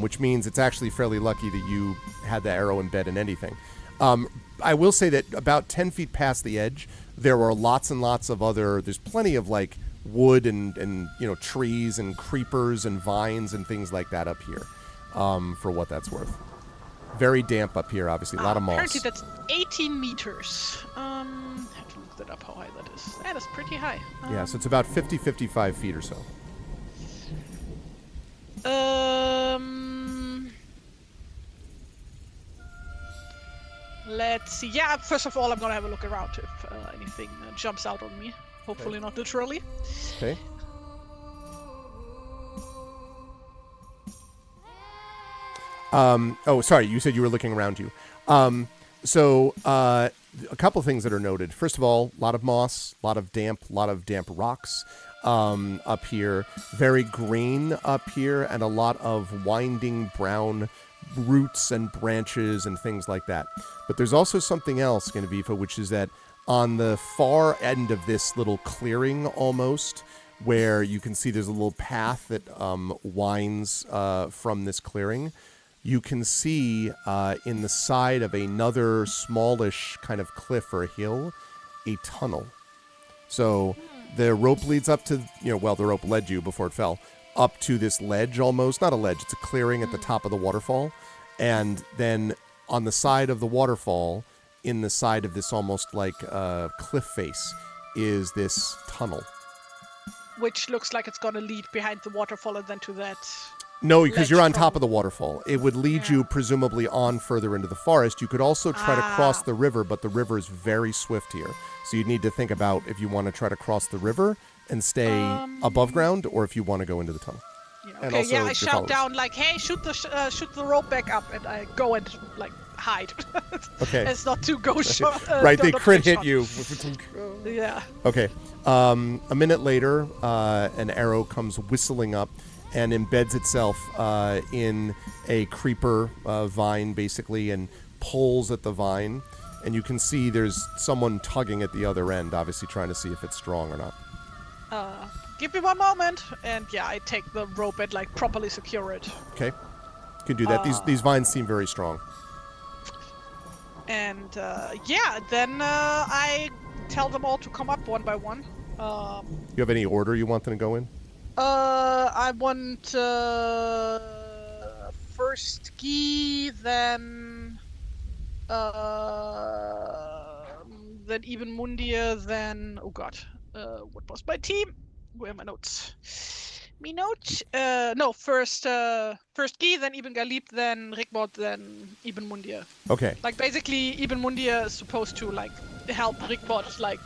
Which means it's actually fairly lucky that you had the arrow embed in anything. I will say that about 10 feet past the edge, there were lots and lots of there's plenty of like wood and trees and creepers and vines and things like that up here, for what that's worth. Very damp up here, obviously. A lot of moss. Apparently that's 18 meters. I have to look that up how high that is. That is pretty high. Yeah, so it's about 55 feet or so. Let's see. Yeah, first of all, I'm gonna have a look around if anything jumps out on me. Hopefully not literally. Okay. Oh, sorry. You said you were looking around you. So a couple things that are noted. First of all, a lot of moss, a lot of damp rocks up here. Very green up here, and a lot of winding brown roots and branches and things like that. But there's also something else, Genevieve, which is that on the far end of this little clearing almost, where you can see there's a little path that winds from this clearing, you can see in the side of another smallish kind of cliff or hill, a tunnel. So the rope leads up to, the rope led you before it fell, up to this ledge almost. Not a ledge, it's a clearing at the top of the waterfall. And then on the side of the waterfall, in the side of this almost like cliff face, is this tunnel. which looks like it's gonna lead behind the waterfall and then to that. No, because you're ledge on top from- of the waterfall. It would lead you presumably on further into the forest. You could also try to cross the river, but the river is very swift here. So you'd need to think about if you want to try to cross the river and stay above ground, or if you want to go into the tunnel. Yeah, And okay, also yeah, I your shout followers. down like, "Hey, shoot the rope back up," and I go and like hide. Okay. It's not to go shot. Right, they not to crit get hit shot. you. Yeah. Okay. A minute later, an arrow comes whistling up and embeds itself in a creeper vine, basically, and pulls at the vine. And you can see there's someone tugging at the other end, obviously trying to see if it's strong or not. Give me one moment, and yeah, I take the rope and like properly secure it. Okay. You can do that. These vines seem very strong. And yeah, then I tell them all to come up one by one. You have any order you want them to go in? I want first Guy, then even Mundir, then oh god, what was my team? Where are my notes? Me notes? No, first Guy, then Ibn Galib, then Rickbot, then Ibn Mundir. Okay. Like basically, Ibn Mundir is supposed to like help Rickbot, like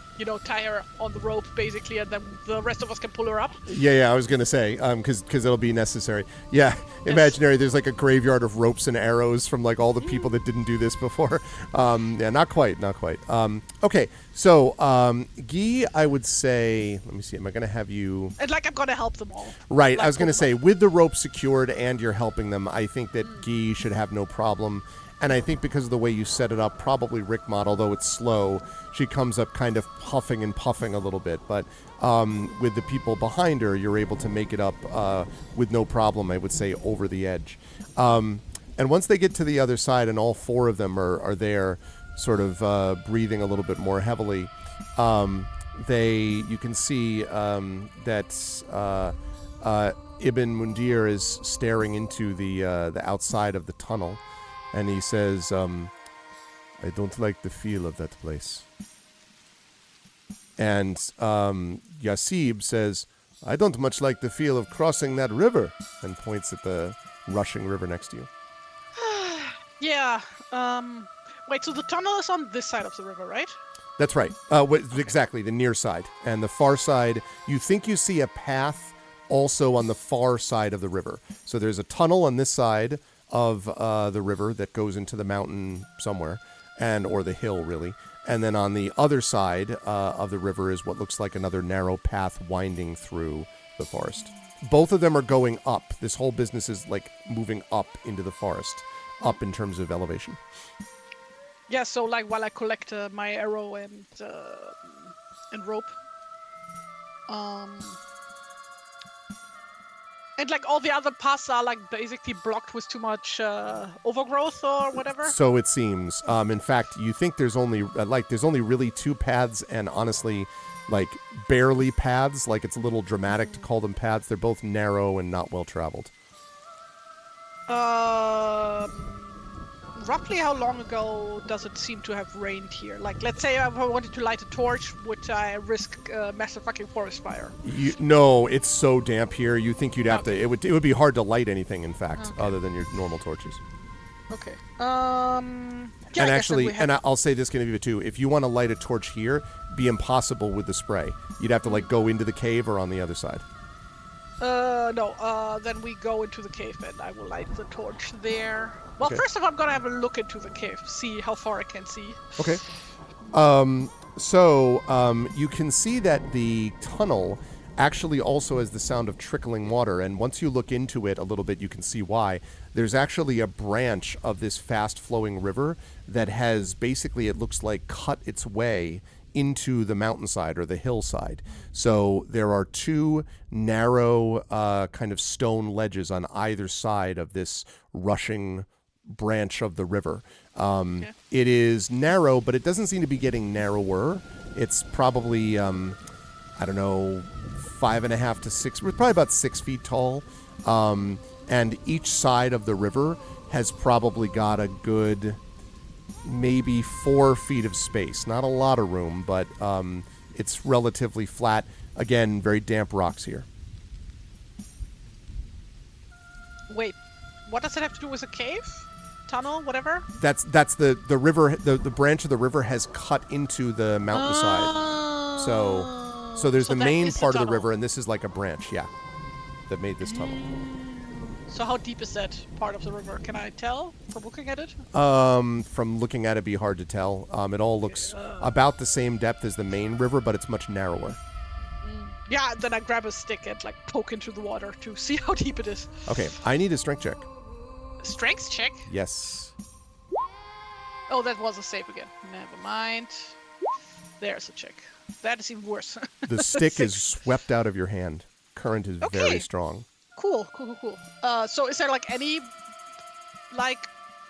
tie her on the rope basically, and then the rest of us can pull her up. Yeah, I was gonna say, because it'll be necessary. Yeah, imaginary. There's like a graveyard of ropes and arrows from like all the people that didn't do this before. Yeah, not quite. Okay, so Guy, I would say, let me see. Am I gonna have you? And like I'm gonna help them all. Right. Like, I was gonna say, with the rope secured and you're helping them, I think that Guy should have no problem. And I think because of the way you set it up, probably Rickmot, although it's slow, she comes up kind of huffing and puffing a little bit. But with the people behind her, you're able to make it up with no problem, I would say, over the edge. And once they get to the other side and all four of them are there, sort of breathing a little bit more heavily, you can see that Ibn Mundir is staring into the outside of the tunnel. And he says, I don't like the feel of that place. And Yasib says, I don't much like the feel of crossing that river, and points at the rushing river next to you. Yeah. Wait, so the tunnel is on this side of the river, right? That's right. Exactly, the near side. And the far side, you think you see a path also on the far side of the river. So there's a tunnel on this side of the river that goes into the mountain somewhere, or the hill, really. And then on the other side of the river is what looks like another narrow path winding through the forest. Both of them are going up. This whole business is like moving up into the forest, up in terms of elevation. Yeah, so like while I collect my arrow and rope, and like all the other paths are like basically blocked with too much overgrowth or whatever. So it seems. In fact, you think there's only really two paths, and honestly, like barely paths. Like it's a little dramatic to call them paths. They're both narrow and not well traveled. Roughly how long ago does it seem to have rained here? Like, let's say I wanted to light a torch, would I risk a massive fucking forest fire? No, it's so damp here. You think you'd have to? It would be hard to light anything, in fact, other than your normal torches. Okay. And actually, I'll say this, Genevieve, too. If you want to light a torch here, be impossible with the spray. You'd have to like go into the cave or on the other side. No. Then we go into the cave, and I will light the torch there. Well, first of all, I'm gonna have a look into the cave, see how far I can see. Okay. So you can see that the tunnel actually also has the sound of trickling water, and once you look into it a little bit, you can see why. There's actually a branch of this fast-flowing river that has basically, it looks like, cut its way into the mountainside or the hillside. So there are two narrow kind of stone ledges on either side of this rushing branch of the river. It is narrow, but it doesn't seem to be getting narrower. It's probably, I don't know, 5.5 to 6, we're probably about 6 feet tall. And each side of the river has probably got a good maybe 4 feet of space. Not a lot of room, but it's relatively flat. Again, very damp rocks here. Wait, what does it have to do with a cave? Tunnel, whatever? That's the river. The branch of the river has cut into the mountainside. So there's the that main is part of the tunnel. river, and this is like a branch, yeah, that made this tunnel. So how deep is that part of the river? Can I tell from looking at it? From looking at it, it'd be hard to tell. It all looks about the same depth as the main river, but it's much narrower. Yeah, then I grab a stick and like poke into the water to see how deep it is. Okay, I need a strength check. Strength check? Yes. Oh, that was a save again. Never mind. There's a check. That is even worse. The stick is swept out of your hand. Current is very strong. Cool. So is there like any like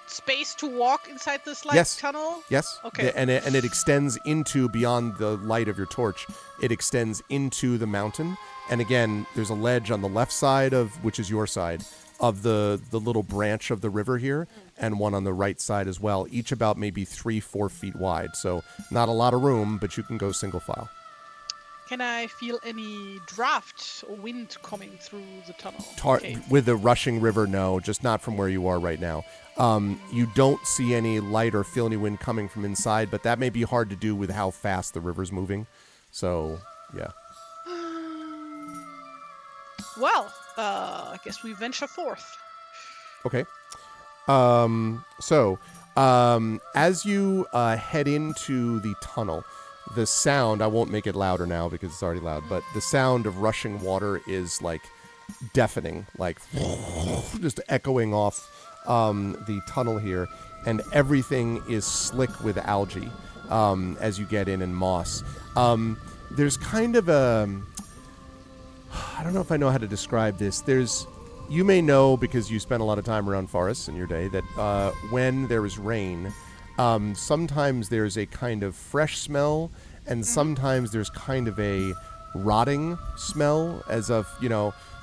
space to walk inside this like tunnel? Yes. Okay. And it extends into beyond the light of your torch. It extends into the mountain. And again, there's a ledge on the left side of which is your side of the little branch of the river here, and one on the right side as well. Each about maybe 3-4 feet wide. So not a lot of room, but you can go single file. Can I feel any draft or wind coming through the tunnel? With the rushing river, no, just not from where you are right now. You don't see any light or feel any wind coming from inside, but that may be hard to do with how fast the river's moving. So, yeah. Well, I guess we venture forth. Okay. As you head into the tunnel, the sound, I won't make it louder now because it's already loud, but the sound of rushing water is like deafening, like just echoing off the tunnel here, and everything is slick with algae as you get in and moss. There's kind of I don't know if I know how to describe this. You may know, because you spent a lot of time around forests in your day, that when there is rain, sometimes there's a kind of fresh smell, and sometimes there's kind of a rotting smell, as of,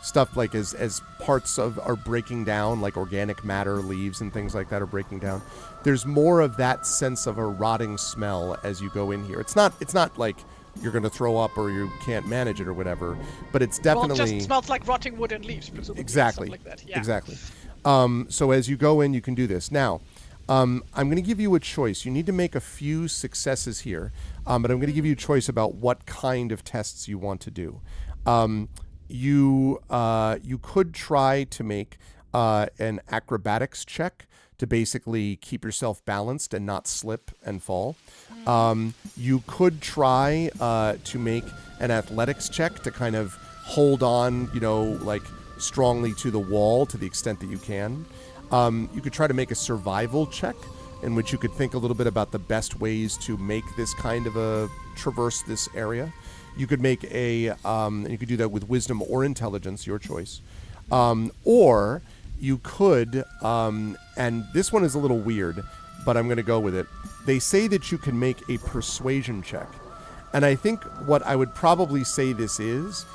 stuff like as parts are breaking down, like organic matter, leaves and things like that are breaking down. There's more of that sense of a rotting smell as you go in here. It's not like you're going to throw up or you can't manage it or whatever, but it's definitely... Well, it just smells like rotting wood and leaves, presumably. Exactly. Like that. Yeah. Exactly. So as you go in, you can do this. Now, I'm going to give you a choice. You need to make a few successes here, but I'm going to give you a choice about what kind of tests you want to do. You could try to make an acrobatics check to basically keep yourself balanced and not slip and fall. You could try to make an athletics check to kind of hold on, like strongly to the wall to the extent that you can. You could try to make a survival check in which you could think a little bit about the best ways to make this kind of traverse this area. You could make you could do that with wisdom or intelligence, your choice. Or you could, and this one is a little weird, but I'm going to go with it. They say that you can make a persuasion check. And I think what I would probably say this is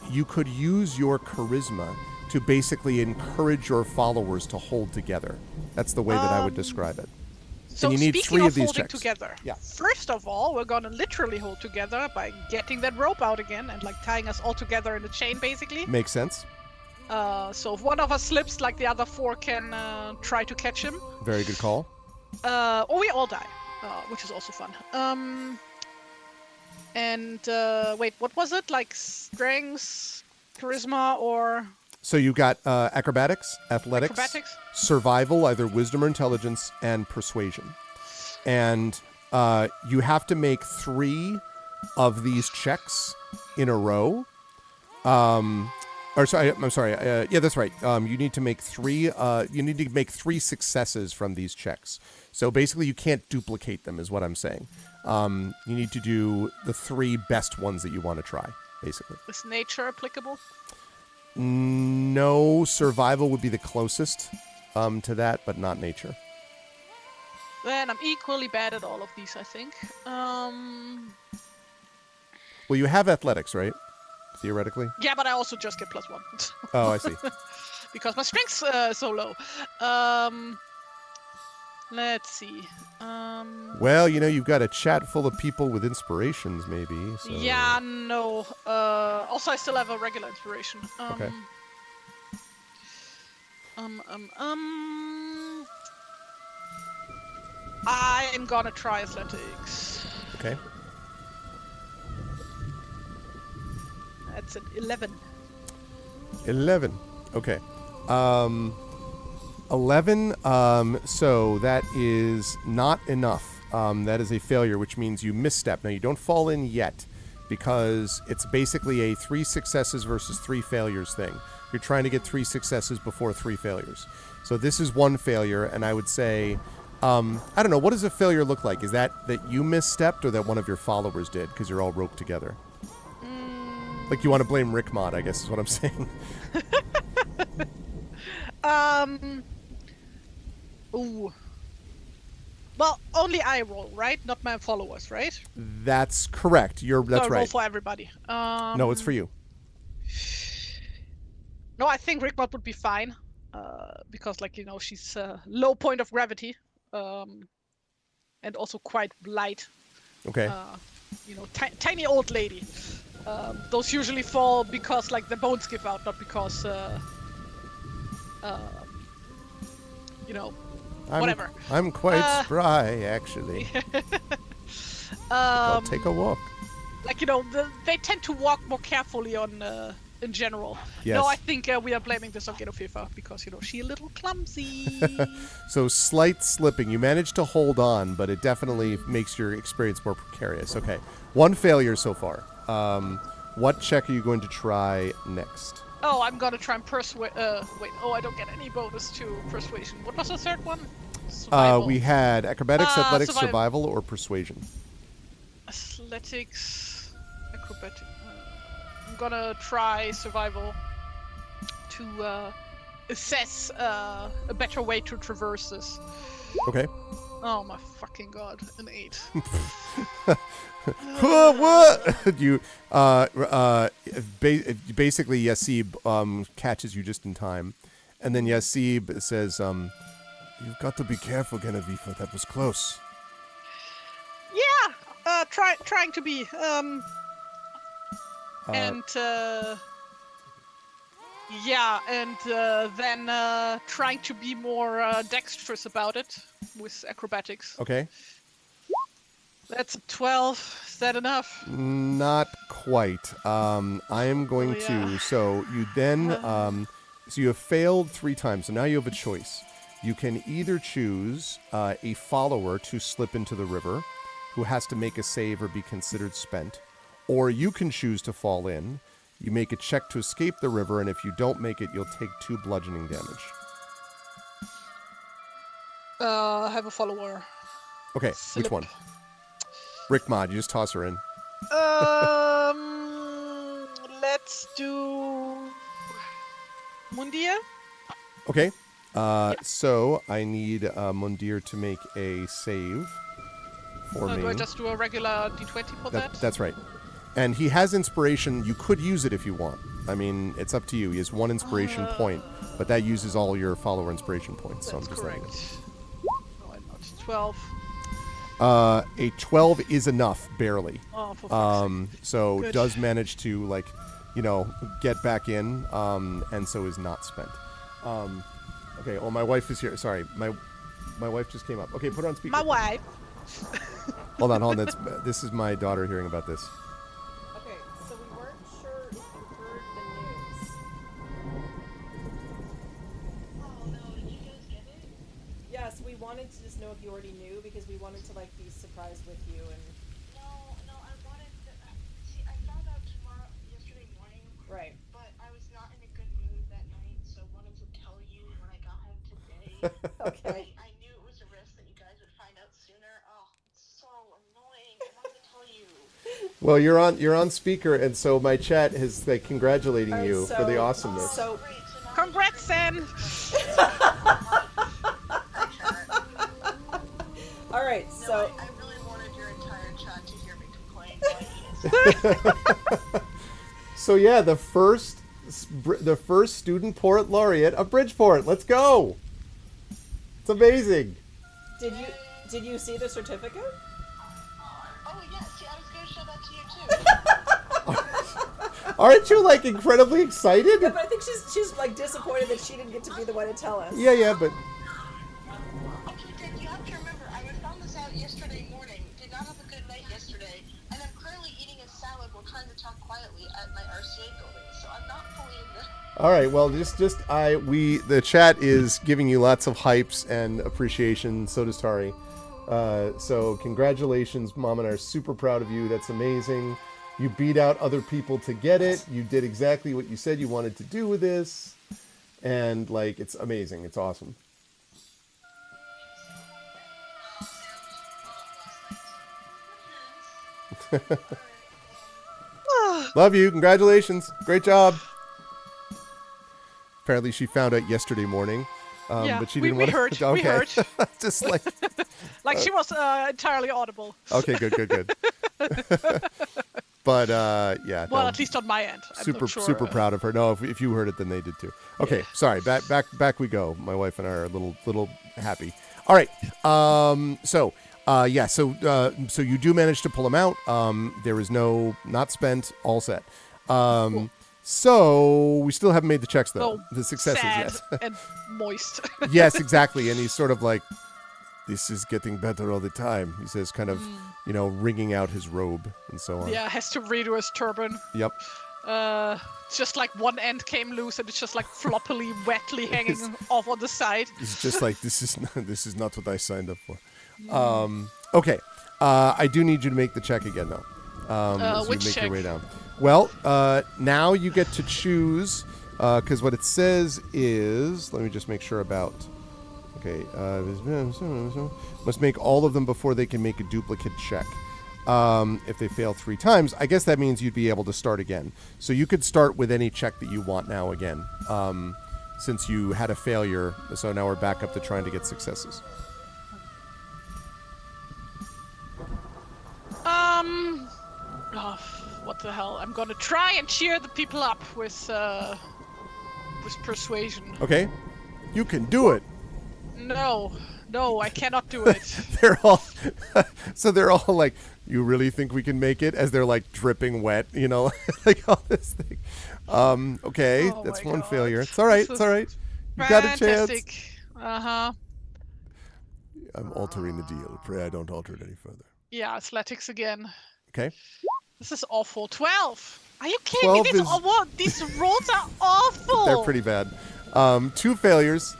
you could use your charisma to basically encourage your followers to hold together. That's the way that I would describe it. So and you need speaking 3 of of these holding checks. together, Yeah. first of all, we're going to literally hold together by getting that rope out again and like tying us all together in a chain, basically. Makes sense. So if one of us slips, like the other 4 can try to catch him. Very good call. Or we all die, which is also fun. Wait, what was it? Like strength, charisma, or... So you got acrobatics, athletics, survival, either wisdom or intelligence, and persuasion. And you have to make 3 of these checks in a row. I'm sorry. Yeah, that's right. You need to make 3. You need to make 3 successes from these checks. So basically, you can't duplicate them, is what I'm saying. You need to do the 3 best ones that you want to try, basically. Is nature applicable? No, survival would be the closest to that, but not nature. Then I'm equally bad at all of these, I think. Well, you have athletics, right? Theoretically. Yeah, but I also just get +1. Oh, I see. Because my strength's so low. Let's see. Well, you've got a chat full of people with inspirations, maybe. So. Yeah, no. Also, I still have a regular inspiration. Okay. I am gonna try athletics. Okay. That's an 11. 11. Okay. 11. So that is not enough. That is a failure, which means you misstep. Now, you don't fall in yet because it's basically a 3 successes versus 3 failures thing. You're trying to get 3 successes before 3 failures. So this is 1 failure, and I would say, I don't know, what does a failure look like? Is that you misstepped or that one of your followers did because you're all roped together? Like you want to blame Rick Mod, I guess is what I'm saying. Ooh. Well, only I roll, right? Not my followers, right? That's correct. That's I right. roll for everybody. No, it's for you. No, I think Rickmod would be fine. Because, she's low point of gravity. And also quite light. Okay. Tiny old lady. Those usually fall because, the bones give out, not because, whatever. I'm quite spry, actually. I'll take a walk. They tend to walk more carefully in general. Yes. No, I think we are blaming this on Genofifa because, she's a little clumsy. So slight slipping. You managed to hold on, but it definitely makes your experience more precarious. Okay. 1 failure so far. What check are you going to try next? Oh, I'm gonna try and persuade. Wait. Oh, I don't get any bonus to persuasion. What was the third one? Survival. We had acrobatics, athletics, survival. survival, or persuasion. Athletics, acrobatic. I'm gonna try survival to assess a better way to traverse this. Okay. Oh my fucking god, an 8. What? You basically Yasib catches you just in time, and then Yasib says, "You've got to be careful, Genevieve. That was close." Yeah, trying to be and then trying to be more dexterous about it with acrobatics. Okay. That's a 12. Is that enough? Not quite. I am going to. So you then. So you have failed 3 times. So now you have a choice. You can either choose a follower to slip into the river, who has to make a save or be considered spent, or you can choose to fall in. You make a check to escape the river, and if you don't make it, you'll take 2 bludgeoning damage. I have a follower. Okay, Slip. which one? Rick Mod, you just toss her in. Let's do Mundir. Okay. So I need Mundir to make a save for me. Do I just do a regular d20 for that? That's right. And he has inspiration. You could use it if you want. I mean, it's up to you. He has 1 inspiration point, but that uses all your follower inspiration points. That's so I'm just correct. No, I'm not. 12. A 12 is enough, barely. Oh, for fuck's sake. So Good. does manage to, get back in, and so is not spent. Okay, well, my wife is here. Sorry, my wife just came up. Okay, put her on speaker. My wife. Hold on. This is my daughter hearing about this. Okay, so we weren't sure if you heard the news. Oh no, did you guys get it? Yes, we wanted to just know if you already knew because we wanted to be surprised with you and No, I wanted to, see, I found out yesterday morning. right. But I was not in a good mood that night, so I wanted to tell you when I got home today. Okay. I knew it was a risk that you guys would find out sooner. Oh, it's so annoying. I wanted to tell you. Well, you're on speaker, and so my chat is congratulating All right, you for the so- awesomeness. So Great, so now Congrats, Sen. all right, No, so I really wanted your entire chat to hear me complain. So yeah, the first student poet laureate of Bridgeport. Let's go. It's amazing. did Did you see the certificate? Oh, yeah, see, I was going to show that to you, too. Aren't you like incredibly excited? Yeah, but I think she's like disappointed that she didn't get to be the one to tell us. Yeah, but Okay, Dick, you have to remember, I found this out yesterday morning. Did not have a good night yesterday, and I'm currently eating a salad while trying to talk quietly at my RCA building, so I'm not fully in the... all right. Well, the chat is giving you lots of hypes and appreciation. So does Tari. So congratulations, Mom and I are super proud of you. That's amazing. You beat out other people to get it. You did exactly what you said you wanted to do with this, and like it's amazing. It's awesome. Love you. Congratulations. Great job. Apparently she found out yesterday morning. Yeah, but she we didn't want heard. to. Okay. We heard. Just like. Like she was entirely audible. Okay. Good. But yeah. Well, no, at least on my end. I'm not sure, super proud of her. No, if you heard it, then they did too. Okay. Yeah. Sorry. Back we go. My wife and I are a little happy. All right. So you do manage to pull them out. There is not spent, all set. Cool. So we still haven't made the checks though. Oh, The successes, sad yes. and moist. Yes, exactly. And he's sort of like, this is getting better all the time. He says, kind of, wringing out his robe and so on. Yeah, has to redo his turban. Yep. It's just like one end came loose and it's just like floppily, wetly hanging off on the side. It's just like, this is not what I signed up for. Okay. I do need you to make the check again though. As which you make check? your way down. Well, now you get to choose, because what it says is, let me just make sure about, okay, must make all of them before they can make a duplicate check. If they fail 3 times, I guess that means you'd be able to start again. So you could start with any check that you want now again, since you had a failure, so now we're back up to trying to get successes. Oh, what the hell? I'm gonna try and cheer the people up with persuasion. Okay, you can do it. No, I cannot do it. They're all like, you really think we can make it? As they're like dripping wet, like all this thing. Okay, Oh that's my one God. failure. It's all right. This It's all right. You got a chance. Fantastic. I'm altering the deal. Pray I don't alter it any further. Yeah, athletics again. Okay. This is awful. 12. Are you kidding me? 12 These rolls are awful. They're pretty bad. 2 failures.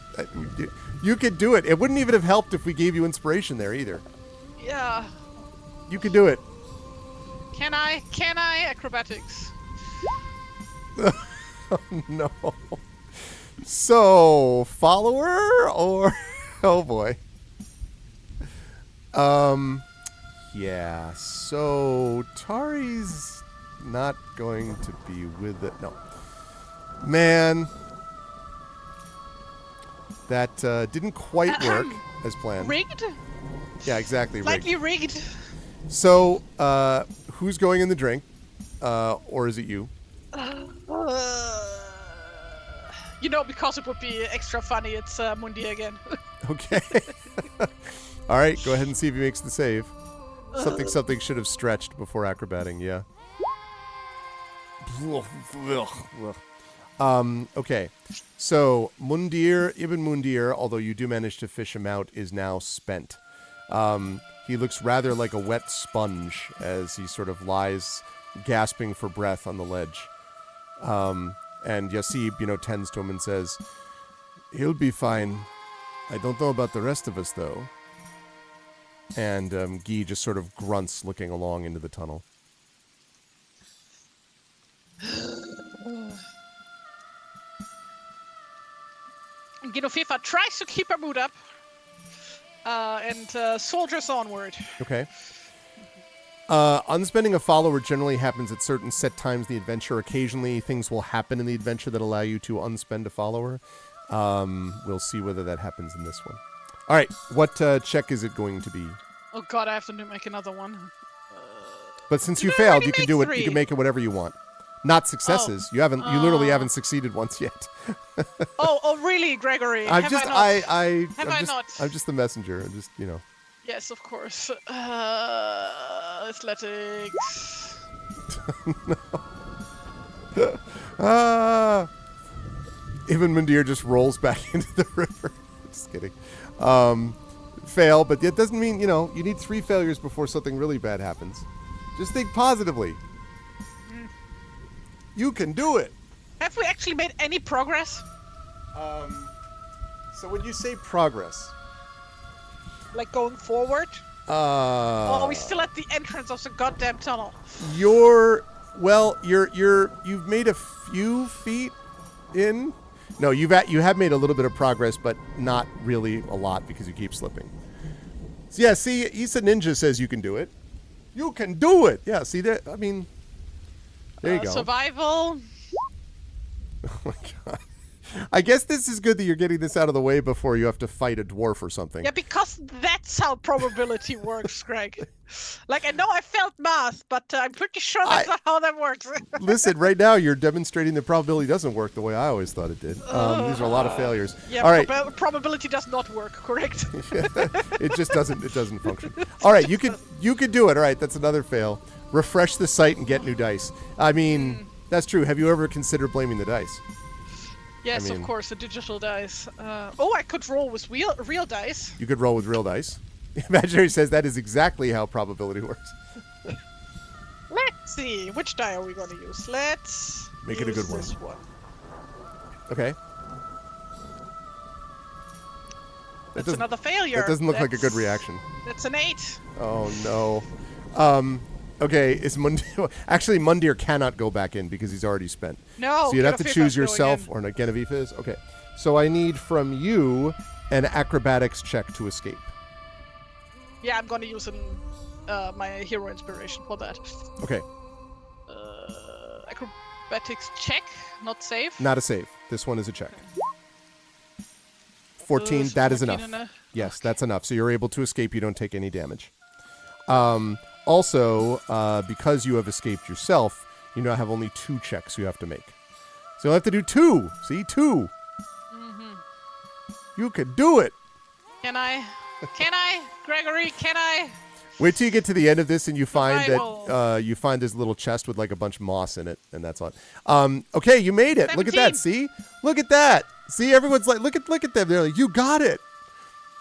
You could do it. It wouldn't even have helped if we gave you inspiration there either. Yeah. You could do it. Can I? Acrobatics. Oh, no. So, follower or... Oh, boy. Yeah, so Tari's not going to be with it. No. Man. That didn't quite work as planned. Rigged? Yeah, exactly. Slightly rigged. So, who's going in the drink? Or is it you? Because it would be extra funny, it's Mundi again. Okay. All right, go ahead and see if he makes the save. Something should have stretched before acrobating, yeah. Okay. So, Ibn Mundir, although you do manage to fish him out, is now spent. He looks rather like a wet sponge as he sort of lies gasping for breath on the ledge. And Yasib, tends to him and says, "He'll be fine. I don't know about the rest of us, though." And Guy just sort of grunts looking along into the tunnel. Genovefa tries to keep her mood up and soldiers onward. Okay. Unspending a follower generally happens at certain set times in the adventure. Occasionally, things will happen in the adventure that allow you to unspend a follower. We'll see whether that happens in this one. All right, what check is it going to be? Oh god, I have to make another one. But since you I failed, already you can made do it. 3. You can make it whatever you want. Not successes. You literally haven't succeeded once yet. Oh, really, Gregory? I'm Have just I not? I'm Have I just, not? I'm just the messenger. I'm just Yes, of course. Athletics. Ah. Even Mundir just rolls back into the river. Just kidding. Fail, but it doesn't mean, you need 3 failures before something really bad happens. Just think positively. You can do it. Have we actually made any progress? So when you say progress, Like going forward? Or are we still at the entrance of the goddamn tunnel? you've made a few feet in. No, you have made a little bit of progress, but not really a lot because you keep slipping. So yeah, see, Issa Ninja says you can do it. You can do it. Yeah, see that? I mean, there you go. Survival. Oh my god. I guess this is good that you're getting this out of the way before you have to fight a dwarf or something. Yeah, because that's how probability works, Greg. Like, I know I failed math, but I'm pretty sure that's not how that works. Listen, right now you're demonstrating the probability doesn't work the way I always thought it did. These are a lot of failures. Yeah, all right. Probability does not work, correct? It just doesn't. It doesn't function. All right, you can do it. All right, that's another fail. Refresh the site and get new dice. I mean, that's true. Have you ever considered blaming the dice? Yes, of course, the digital dice. I could roll with real dice. You could roll with real dice. Imaginary says that is exactly how probability works. Let's see, which die are we going to use? Let's make it a good one. This one. Okay. That's another failure. That doesn't look like a good reaction. That's an 8. Oh no. Okay, is Mundir... Actually, Mundir cannot go back in because he's already spent. No. So you'd have to choose yourself, or no, Genevieve is? Okay. So I need from you an acrobatics check to escape. Yeah, I'm going to use my hero inspiration for that. Okay. Acrobatics check, not save. Not a save. This one is a check. 14, that is enough. Yes, that's enough. So you're able to escape. You don't take any damage. Also, because you have escaped yourself, you now have only 2 checks you have to make. So you'll have to do 2. See? 2. Mm-hmm. You can do it. Can I? Gregory, can I? Wait till you get to the end of this and you find that you find this little chest with like a bunch of moss in it, and that's all. Okay, you made it. 17. Look at that. See? Look at that. See, everyone's like, look at them. They're like, you got it.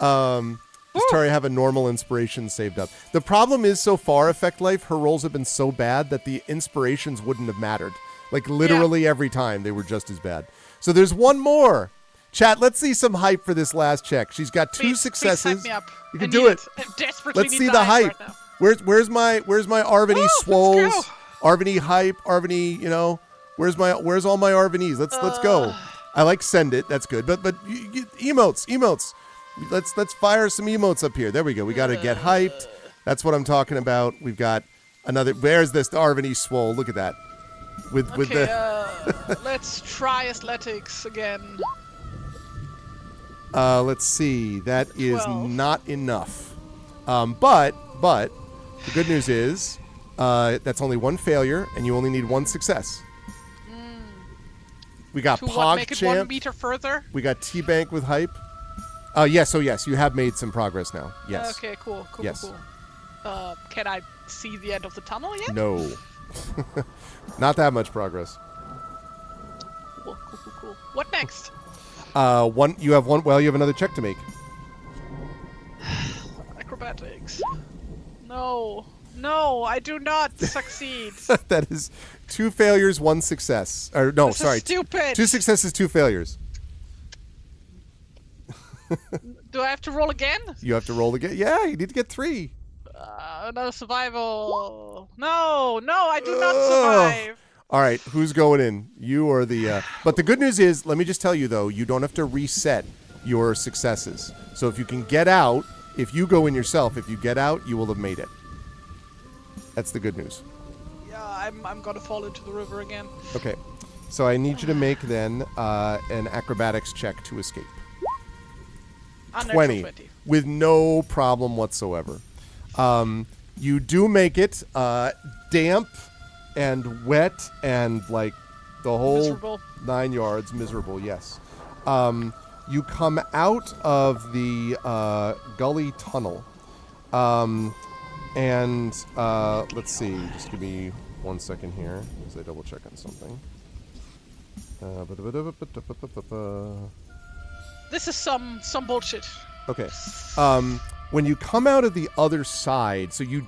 Does Tari have a normal inspiration saved up? The problem is, so far, Effect Life, her rolls have been so bad that the inspirations wouldn't have mattered. Like, literally every time, they were just as bad. So there's one more. Chat, let's see some hype for this last check. She's got 2 successes. Please hype me up. You can do it. I desperately Let's need see the hype. right now. Where's my Arvany Swolls? Let's go. Arvany hype, Arvany, where's all my Arvanys? Let's go. I like send it. That's good. But emotes. Let's fire some emotes up here. There we go. We got to get hyped. That's what I'm talking about. We've got another. Where's this Arvany Swole? Look at that. With the. Let's try athletics again. Let's see. That is 12. not enough. But the good news is that's only 1 failure, and you only need 1 success. We got Pog make it Champ. 1 meter further. We got T-Bank with hype. Yes, you have made some progress now. Yes. Okay, cool. Yes. Cool. Can I see the end of the tunnel yet? No. Not that much progress. Cool. What next? You have another check to make. Acrobatics. No, I do not succeed. That is 2 failures, 1 success. Or no, This is sorry. stupid. 2 successes, 2 failures. Do I have to roll again? You have to roll again. Yeah, you need to get 3. No survival. No, I do not survive. All right, who's going in? You or the... But the good news is, let me just tell you, though, you don't have to reset your successes. So if you can get out, if you go in yourself, if you get out, you will have made it. That's the good news. Yeah, I'm gonna fall into the river again. Okay, so I need you to make, then, an acrobatics check to escape. 20. With no problem whatsoever. You do make it damp and wet and like the whole Miserable. 9 yards. Miserable, yes. You come out of the gully tunnel And let's see. Just give me 1 second here as I double check on something. This is some bullshit. Okay. When you come out of the other side, so you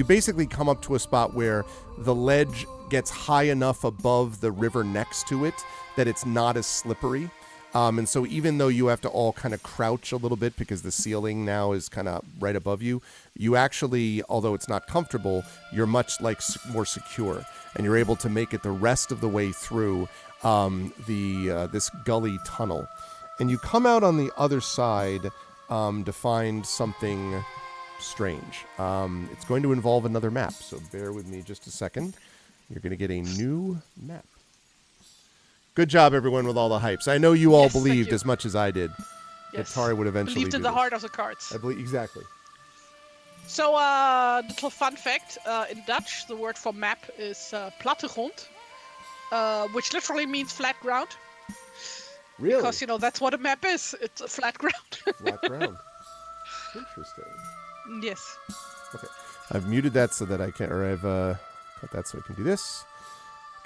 basically come up to a spot where the ledge gets high enough above the river next to it that it's not as slippery. And so even though you have to all kind of crouch a little bit because the ceiling now is kind of right above you, you actually, although it's not comfortable, you're much more secure, and you're able to make it the rest of the way through this gully tunnel. And you come out on the other side to find something strange. It's going to involve another map, so bear with me just a second. You're going to get a new map. Good job, everyone, with all the hypes. I know you all Yes, thank believed you. as much as I did that Tari would eventually Believed in do the this. heart of the cards. I believe exactly. So, little fun fact: in Dutch, the word for map is plattegrond, which literally means flat ground. Really? Because that's what a map is. It's a flat ground. Flat ground. Interesting. Yes. Okay. I've muted that so that I can, or I've cut that so I can do this.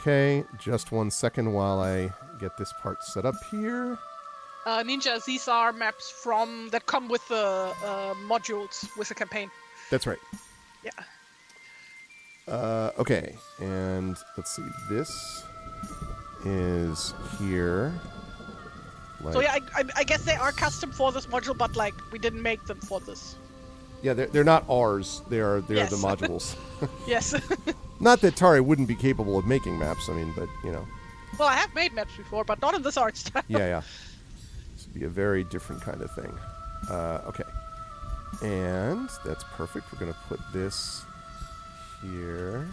Okay, just 1 second while I get this part set up here. Ninja, these are maps that come with the modules with the campaign. That's right. Yeah. Okay, and let's see. This is here. So yeah, I guess they are custom for this module, but we didn't make them for this. Yeah, they're not ours. They're Yes. the modules. Yes. Not that Tari wouldn't be capable of making maps. I mean, but Well, I have made maps before, but not in this art style. Yeah. This would be a very different kind of thing. Okay, and that's perfect. We're gonna put this here.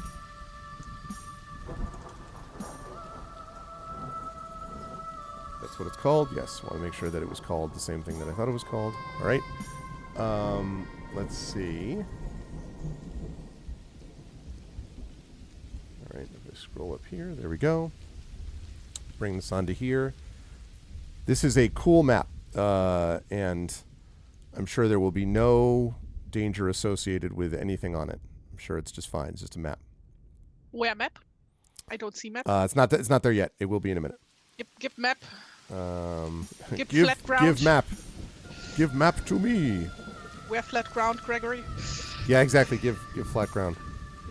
That's what it's called. Yes, want to make sure that it was called the same thing that I thought it was called. All right. Let's see. All right, if I scroll up here, there we go. Bring this onto here. This is a cool map, and I'm sure there will be no danger associated with anything on it. I'm sure it's just fine. It's just a map. Where map? I don't see map. It's not there yet. It will be in a minute. Give map. Give Give flat ground. Give map. Give map to me. Where flat ground, Gregory? Yeah, exactly. Give flat ground.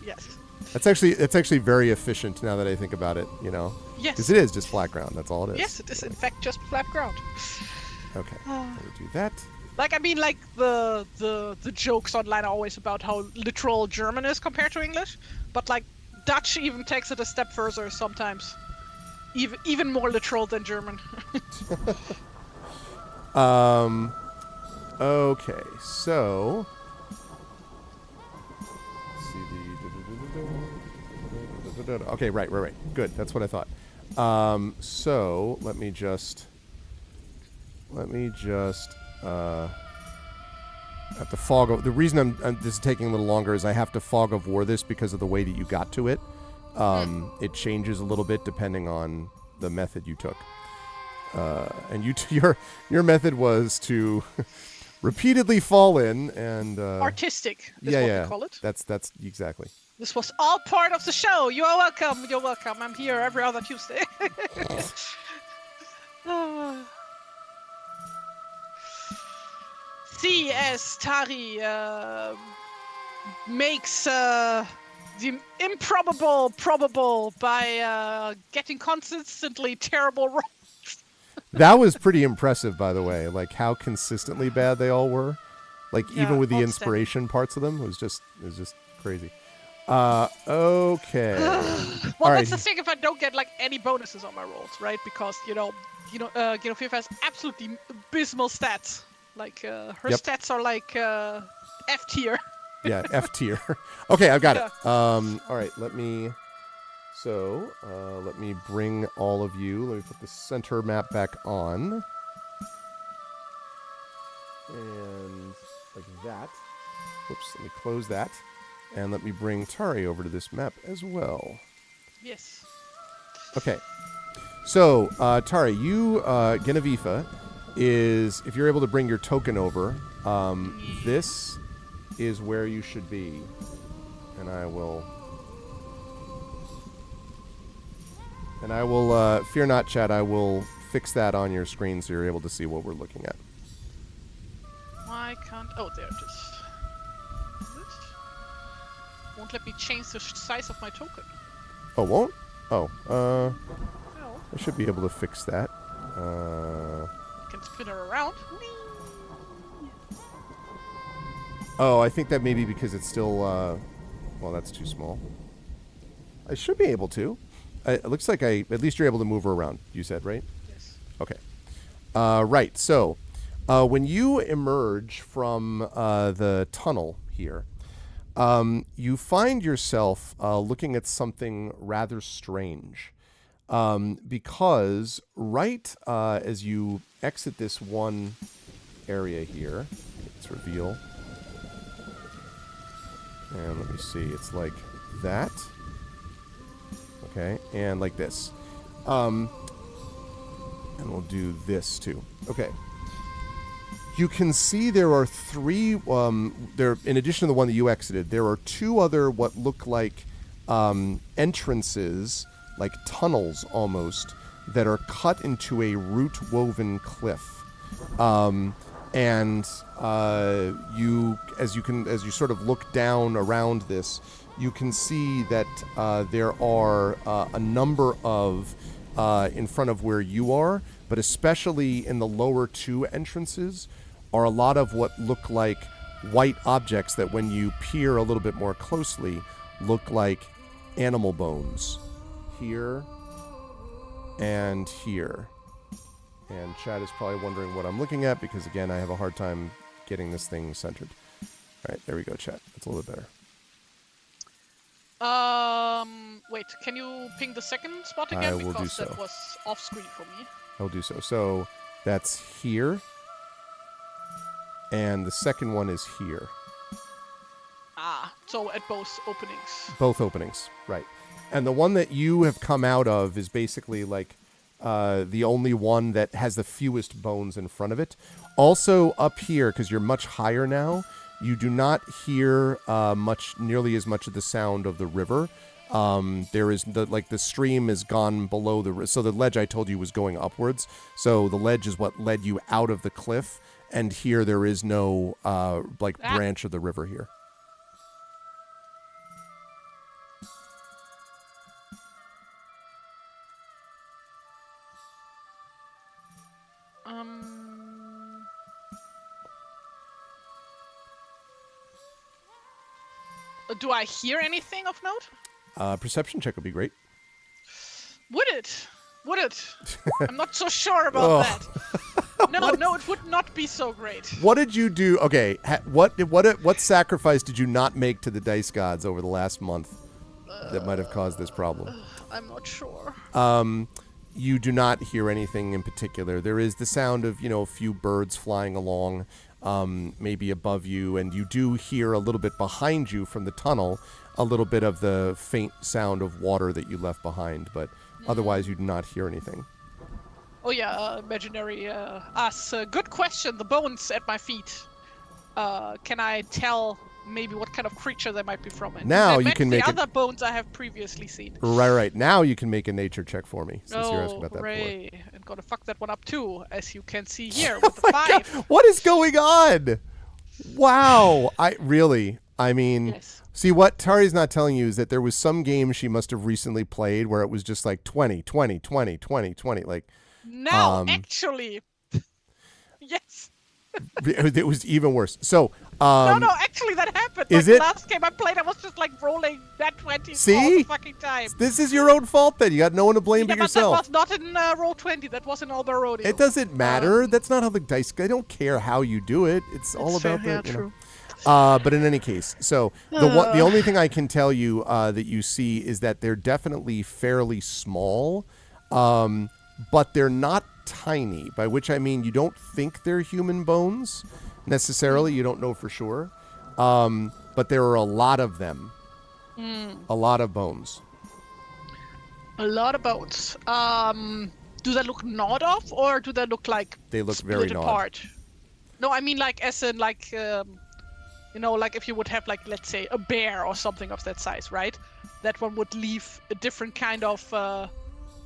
Yes. That's actually very efficient now that I think about it. Yes. Because it is just flat ground. That's all it is. Yes, it is in fact just flat ground. Okay. Let me do that. The jokes online are always about how literal German is compared to English, but Dutch even takes it a step further sometimes. Even more literal than German. Okay, so let's see the okay, right. Good, that's what I thought. So let me just have to fog of the reason this is taking a little longer is I have to fog of war this because of the way that you got to it. It changes a little bit depending on the method you took. And your method was to repeatedly fall in and Artistic is what we call it. That's exactly. This was all part of the show. You are welcome. You're welcome. I'm here every other Tuesday. See as Tari makes the improbable probable by getting consistently terrible rolls. That was pretty impressive, by the way. Like how consistently bad they all were. Like even with the inspiration parts of them, it was just crazy. Okay. Well, that's the thing. If I don't get any bonuses on my rolls, right? Because Genevieve has absolutely abysmal stats. Her stats are F tier. Yeah, F tier. Okay, I've got it. All right, let me bring all of you. Let me put the center map back on. And like that. Whoops, let me close that. And let me bring Tari over to this map as well. Yes. Okay. So, Tari, you, Genevieve, is, if you're able to bring your token over, this is where you should be. And I will... fear not, chat, I will fix that on your screen so you're able to see what we're looking at. Why can't... Oh, there it is. Won't let me change the size of my token. Oh, won't? Oh, No. I should be able to fix that. Can spin her around. Whee! Oh, I think that may be because it's still, well, that's too small. I should be able to. It looks like at least you're able to move her around, you said, right? Yes. Okay. Right, so when you emerge from the tunnel here, you find yourself looking at something rather strange. Because right as you exit this one area here, let's reveal. And let me see, it's like that. Okay, and like this. And we'll do this too. Okay. You can see there are three, in addition to the one that you exited, there are two other what look like entrances, like tunnels almost, that are cut into a root-woven cliff. And you sort of look down around this, you can see that there are a number of, in front of where you are, but especially in the lower two entrances, are a lot of what look like white objects that when you peer a little bit more closely, look like animal bones. Here and here. And Chad is probably wondering what I'm looking at because, again, I have a hard time getting this thing centered. All right, there we go, Chad. That's a little bit better. Wait, can you ping the second spot again? I will do because so. That was off screen for me. I'll do so. So that's here. And the second one is here. Ah, so at both openings. Both openings, right. And the one that you have come out of is basically like the only one that has the fewest bones in front of it. Also up here, because you're much higher now, you do not hear nearly as much of the sound of the river. There is the stream is gone below so the ledge I told you was going upwards. So the ledge is what led you out of the cliff, and here there is no branch of the river here. Do I hear anything of note? Perception check would be great. Would it? Would it? I'm not so sure about that. No, it would not be so great. What did you do? Okay, what sacrifice did you not make to the dice gods over the last month that might have caused this problem? I'm not sure. You do not hear anything in particular. There is the sound of, a few birds flying along, maybe above you, and you do hear a little bit behind you from the tunnel, a little bit of the faint sound of water that you left behind, but otherwise you do not hear anything. Oh yeah, imaginary us. Good question. The bones at my feet. Can I tell maybe what kind of creature they might be from? And now you can make the other bones I have previously seen. Right. Now you can make a nature check for me, since you're asking about that hooray. before. And gonna fuck that one up too, as you can see here with the 5. God, what is going on? Wow. Yes. See, what Tari's not telling you is that there was some game she must have recently played where it was just like 20, 20, 20, 20, 20. Like, now, actually. Yes. it was even worse. So, no, actually that happened. Is like, it? The last game I played, I was just like rolling that 20 all See? the fucking time. This is your own fault then. You got no one to blame but yourself. That was not in roll 20. That was in Alberodeo. It doesn't matter. That's not how the dice. I don't care how you do it. It's all about fair, the. true. But in any case, so the only thing I can tell you that you see is that they're definitely fairly small, but they're not tiny. By which I mean you don't think they're human bones necessarily. You don't know for sure, but there are a lot of them. A lot of bones. A lot of bones. Do they look gnawed off, or do they look like They look split very gnawed. apart? No, I mean like as in like You know, like if you would have like, let's say, a bear or something of that size, right? That one would leave a different kind of,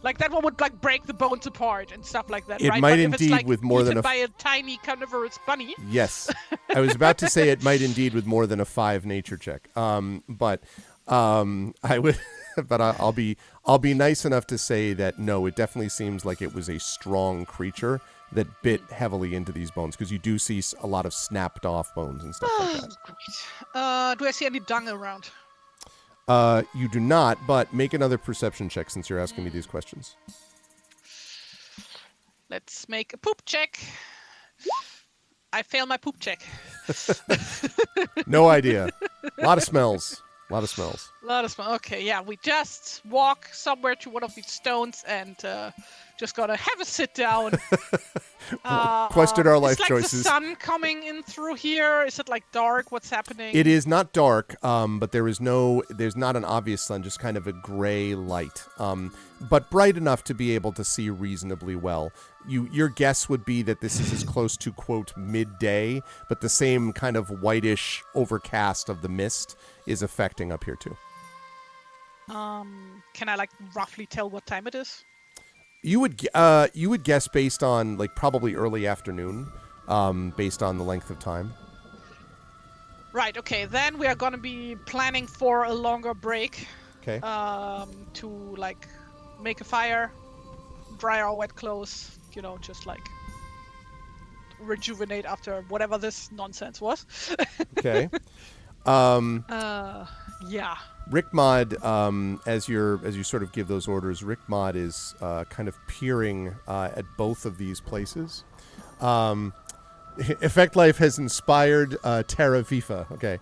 like that one would like break the bones apart and stuff like that, It right? might But if it's indeed like with more than eaten a by a tiny carnivorous bunny. Yes, I was about to say it might indeed with more than a 5 nature check. But I would, but I'll be nice enough to say that no, it definitely seems like it was a strong creature that bit heavily into these bones, because you do see a lot of snapped off bones and stuff like that. Great. Do I see any dung around? You do not, but make another perception check since you're asking me these questions. Let's make a poop check. I fail my poop check. No idea. A lot of smells. A lot of smells. Okay, yeah, we just walk somewhere to one of these stones and just gotta have a sit down. Questioned our life is like choices. The sun coming in through here? Is it like dark? What's happening? It is not dark, but there's not an obvious sun, just kind of a gray light, but bright enough to be able to see reasonably well. Your guess would be that this is as close to, quote, midday, but the same kind of whitish overcast of the mist is affecting up here too. Can I like roughly tell what time it is? You would guess based on like probably early afternoon, based on the length of time. Right. Okay. Then we are gonna be planning for a longer break. Okay. To like make a fire, dry our wet clothes. You know, just like rejuvenate after whatever this nonsense was. Okay. Yeah. Rickmod, as you sort of give those orders, Rickmod is kind of peering at both of these places. Effect Life has inspired Terra Vifa. Okay,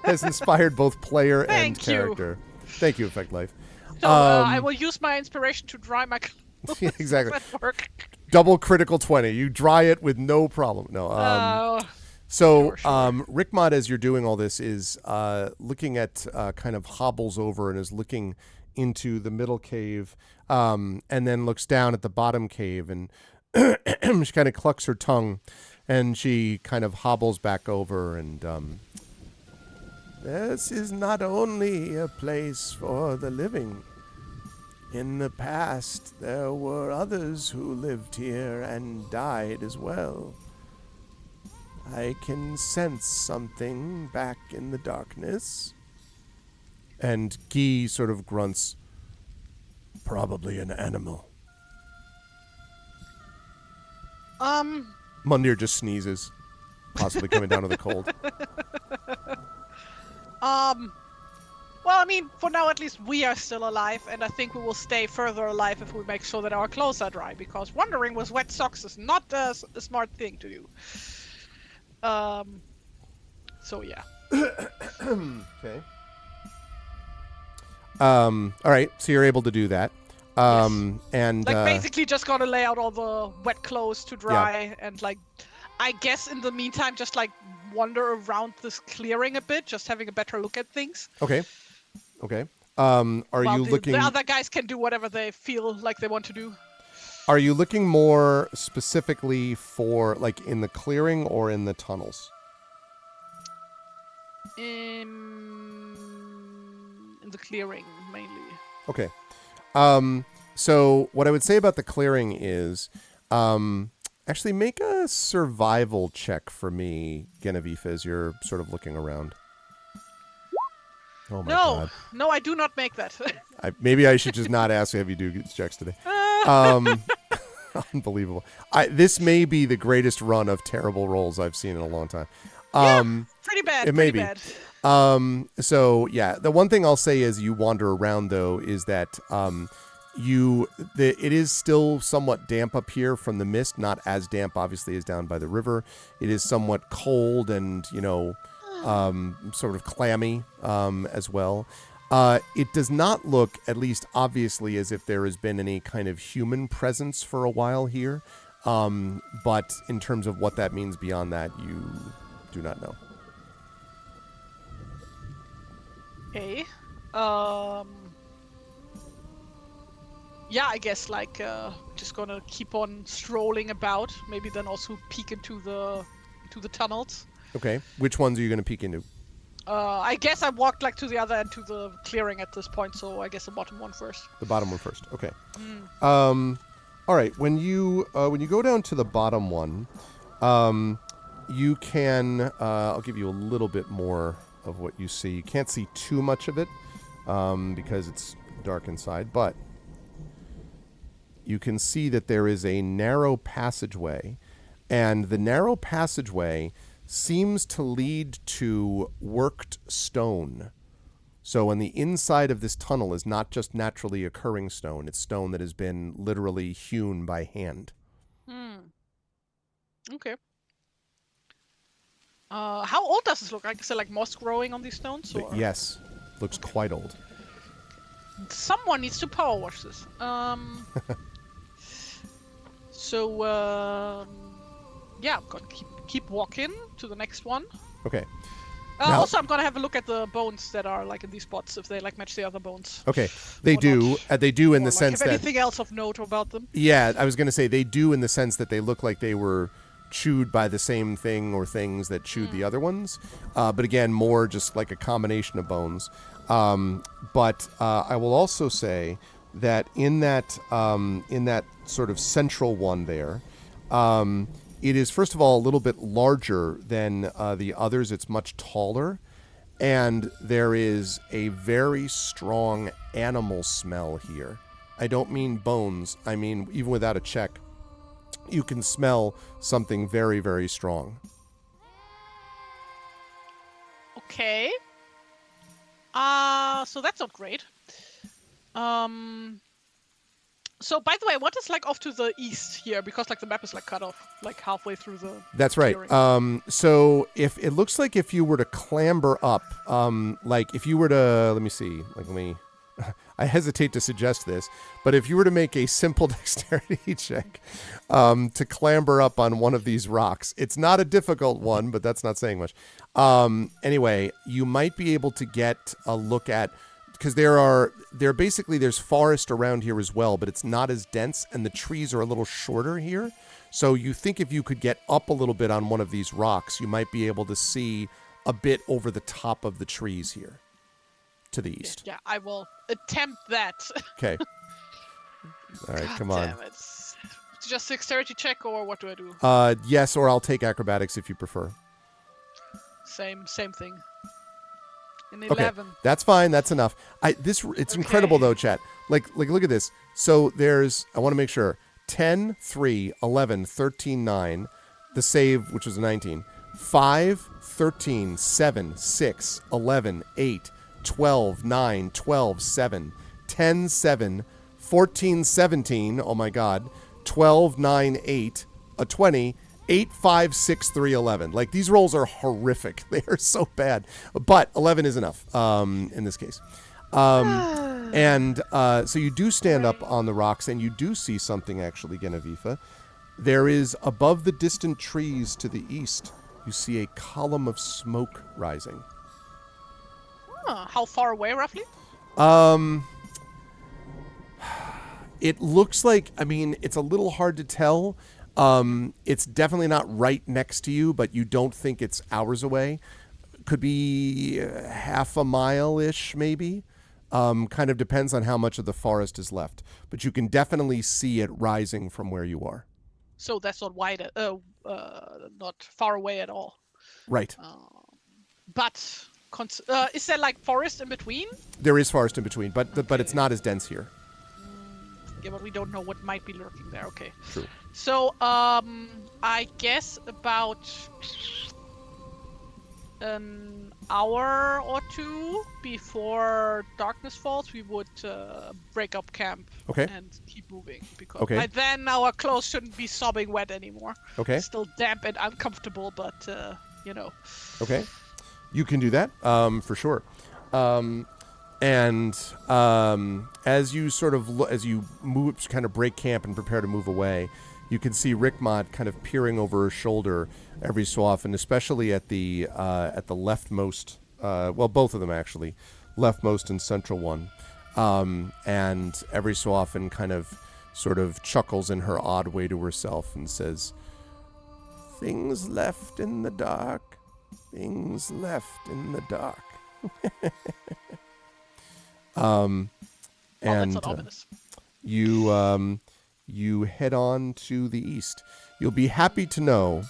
has inspired both player and character. Thank you, Effect Life. So I will use my inspiration to dry my clothes. Yeah, exactly. Does that work? Double critical 20. You dry it with no problem. No. So, Sure. Rickmod, as you're doing all this, is looking at kind of hobbles over and is looking into the middle cave, and then looks down at the bottom cave, and she kind of clucks her tongue, and she kind of hobbles back over, and this is not only a place for the living. In the past, there were others who lived here and died as well. I can sense something back in the darkness. And Guy sort of grunts, probably an animal. Mundir just sneezes, possibly coming down with a cold. Well, I mean, for now at least we are still alive, and I think we will stay further alive if we make sure that our clothes are dry, because wandering with wet socks is not a smart thing to do. So yeah. Okay. All right, so you're able to do that. Yes. And like basically just gotta lay out all the wet clothes to dry, and like, I guess in the meantime just like wander around this clearing a bit, just having a better look at things. Okay. Are you looking? The other guys can do whatever they feel like they want to do. Are you looking more specifically for like in the clearing or in the tunnels? In the clearing mainly. Okay. So what I would say about the clearing is, actually make a survival check for me, Genevieve, as you're sort of looking around. Oh my God. No, I do not make that. Maybe I should just not ask to have you do checks today. Unbelievable. This may be the greatest run of terrible rolls I've seen in a long time. Pretty bad. It may be. So yeah, the one thing I'll say as you wander around though is that it is still somewhat damp up here from the mist, not as damp obviously as down by the river. It is somewhat cold and sort of clammy as well. It does not look, at least obviously, as if there has been any kind of human presence for a while here. But in terms of what that means beyond that, you do not know. Okay. Yeah, I guess like just gonna keep on strolling about. Maybe then also peek into the tunnels. Okay. Which ones are you going to peek into? I guess I walked like to the other end to the clearing at this point, so I guess the bottom one first. The bottom one first. Okay. All right. When you go down to the bottom one, you can. I'll give you a little bit more of what you see. You can't see too much of it because it's dark inside, but you can see that there is a narrow passageway, and the narrow passageway seems to lead to worked stone. So on the inside of this tunnel is not just naturally occurring stone, it's stone that has been literally hewn by hand. Okay. How old does this look like? Is there like moss growing on these stones? Or? Yes, looks quite old. Someone needs to power wash this. Yeah, I'm gonna keep walking to the next one. Okay. Now, also, I'm gonna have a look at the bones that are like in these spots, if they like match the other bones. Okay, they do. They do in the sense that. that. Anything else of note about them? Yeah, I was gonna say they do in the sense that they look like they were chewed by the same thing or things that chewed the other ones. But again, more just like a combination of bones. But I will also say that in that sort of central one there. It is, first of all, a little bit larger than the others. It's much taller. And there is a very strong animal smell here. I don't mean bones. I mean, even without a check, you can smell something very, very strong. Okay. So that's not great. So, by the way, what is like off to the east here? Because like the map is like cut off, like halfway through the. That's right. So if it looks like if you were to clamber up, like if you were to, let me see, like I hesitate to suggest this, but if you were to make a simple dexterity check to clamber up on one of these rocks, it's not a difficult one, but that's not saying much. Anyway, you might be able to get a look at. Because there's forest around here as well, but it's not as dense, and the trees are a little shorter here. So you think if you could get up a little bit on one of these rocks, you might be able to see a bit over the top of the trees here to the east. Yeah, I will attempt that. Okay. All right, come on. Damn it. It's just dexterity check, or what do I do? Yes, or I'll take acrobatics if you prefer. Same thing. An 11. Okay, that's fine. That's enough. It's incredible though, chat. Like look at this. So I want to make sure 10, 3, 11, 13, 9. The save, which was a 19. 5, 13, 7, 6, 11, 8, 12, 9, 12, 7, 10, 7, 14, 17. Oh my God. 12, 9, 8, a 20. 8, 5, 6, 3, 11. Like, these rolls are horrific. They are so bad. But 11 is enough in this case. So you do stand up on the rocks, and you do see something, actually, Genevieve. There is, above the distant trees to the east, you see a column of smoke rising. How far away, roughly? It looks like, it's a little hard to tell. It's definitely not right next to you, but you don't think it's hours away. Could be half a mile-ish, maybe. Kind of depends on how much of the forest is left. But you can definitely see it rising from where you are. So that's not not far away at all. Right. But is there like forest in between? There is forest in between, but it's not as dense here. Yeah, but we don't know what might be lurking there. Okay. True. So, I guess about an hour or two before darkness falls, we would break up camp and keep moving. Because by then our clothes shouldn't be sobbing wet anymore. Okay. It's still damp and uncomfortable, but, Okay. You can do that, for sure. And as you sort of as you move, kind of break camp and prepare to move away, you can see Rickmod kind of peering over her shoulder every so often, especially at the leftmost. Both of them actually, leftmost and central one, and every so often kind of sort of chuckles in her odd way to herself and says, "Things left in the dark Things left in the dark. That's And not ominous. you head on to the east. You'll be happy to know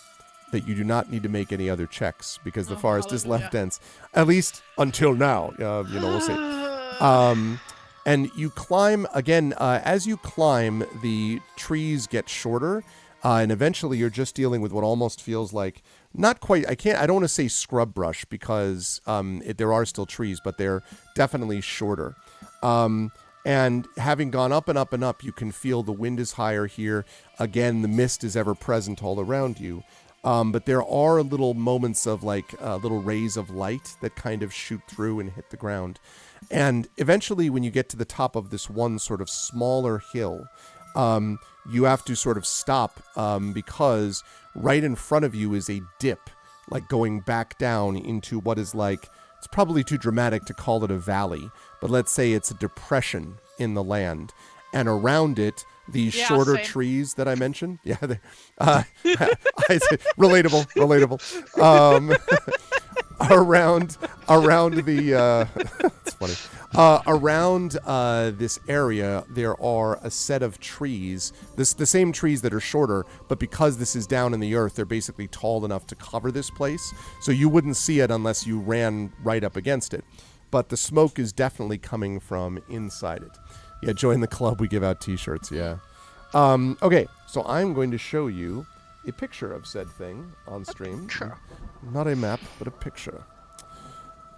that you do not need to make any other checks because the forest is left dense, at least until now. We'll see. And you climb again. As you climb, the trees get shorter, and eventually you're just dealing with what almost feels like not quite. I don't want to say scrub brush because there are still trees, but they're definitely shorter. And having gone up and up and up, you can feel the wind is higher here. Again, the mist is ever present all around you. But there are little moments of little rays of light that kind of shoot through and hit the ground. And eventually when you get to the top of this one sort of smaller hill, you have to sort of stop because right in front of you is a dip, like going back down into what is like, it's probably too dramatic to call it a valley, but let's say it's a depression in the land. And around it, these shorter trees that I mentioned. Yeah, relatable. Around the, it's funny. Around this area, there are a set of trees, the same trees that are shorter, but because this is down in the earth, they're basically tall enough to cover this place. So you wouldn't see it unless you ran right up against it. But the smoke is definitely coming from inside it. Yeah, join the club. We give out T-shirts. Yeah. Okay, so I'm going to show you a picture of said thing on stream. Not a map, but a picture.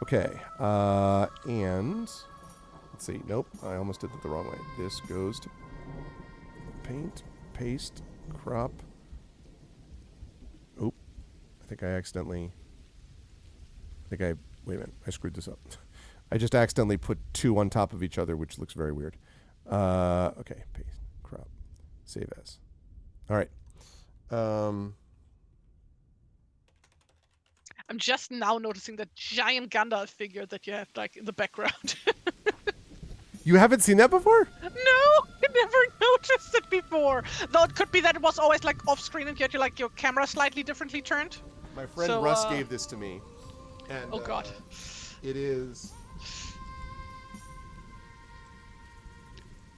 Okay, and let's see. Nope, I almost did it the wrong way. This goes to paint, paste, crop. Oop, I think I accidentally. Wait a minute, I screwed this up. I just accidentally put two on top of each other, which looks very weird. Okay, paste, crop, save as. All right. I'm just now noticing that giant Gandalf figure that you have like in the background. You haven't seen that before? No, I never noticed it before. Though it could be that it was always like off screen and you had your camera slightly differently turned. My friend Russ gave this to me. And, oh God. It is.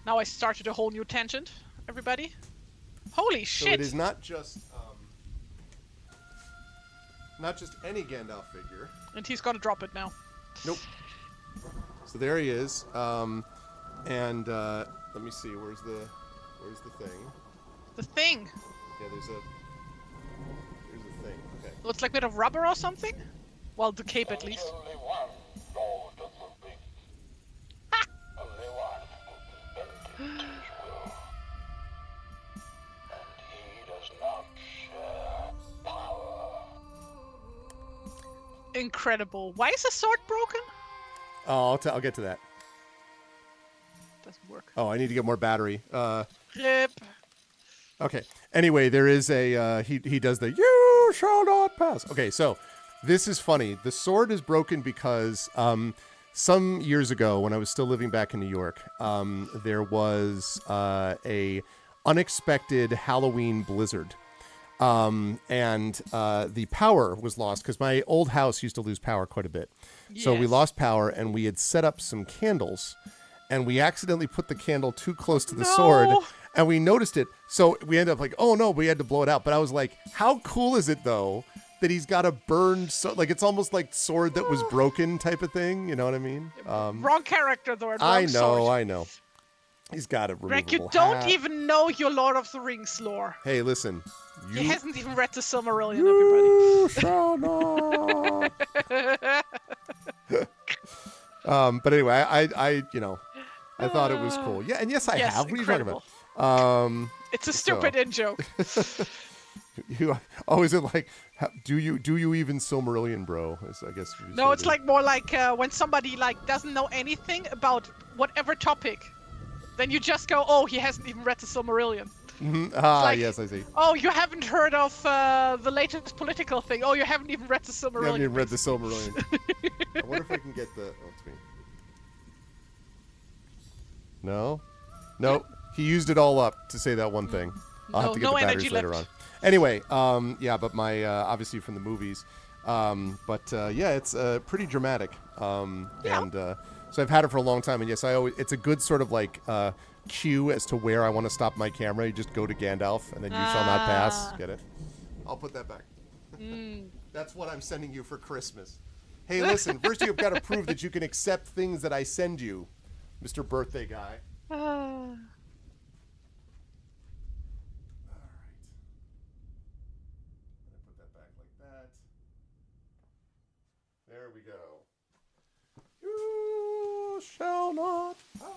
Now I started a whole new tangent, everybody. Holy shit! So it is not just any Gandalf figure. And he's gonna drop it now. Nope. So there he is. And let me see. Where's the thing? The thing. Yeah, there's a thing. Okay. Well, it's like made of rubber or something. Well, the cape at least. Incredible. Why is the sword broken? Oh, I'll get to that. Doesn't work. Oh, I need to get more battery. Rip. Okay. Anyway, there is a he does the "You shall not pass." Okay, so this is funny. The sword is broken because some years ago, when I was still living back in New York, there was a unexpected Halloween blizzard. And the power was lost because my old house used to lose power quite a bit. Yes. So we lost power and we had set up some candles and we accidentally put the candle too close to the sword and we noticed it. So we ended up like, oh no, we had to blow it out. But I was like, how cool is it though that he's got a burned like it's almost like sword that was broken type of thing. You know what I mean? Wrong character though. I know. He's got a removable Greg, you don't even know your Lord of the Rings lore. Hey, listen. He hasn't even read the Silmarillion, you shall not. But anyway, I thought it was cool. Yeah, and yes, I have. What are you talking about? It's a stupid in-joke. You always are like, do you even Silmarillion, bro? I guess. No, it's like more like when somebody like doesn't know anything about whatever topic. Then you just go, oh, he hasn't even read the Silmarillion. Mm-hmm. Yes, I see. Oh, you haven't heard of the latest political thing. Oh, you haven't even read the Silmarillion. You haven't even read the Silmarillion. I wonder if I can get the... Oh, it's me. No? No. He used it all up to say that one thing. I'll have to get the batteries later on. Anyway, yeah, but my, obviously from the movies, Yeah, it's pretty dramatic. Yeah. And so I've had it for a long time, and yes, it's a good sort of like cue as to where I want to stop my camera. You just go to Gandalf, and then you shall not pass. Get it? I'll put that back. That's what I'm sending you for Christmas. Hey, listen, first you've got to prove that you can accept things that I send you, Mr. Birthday Guy. All right. Put that back like that. There we go. You shall not pass.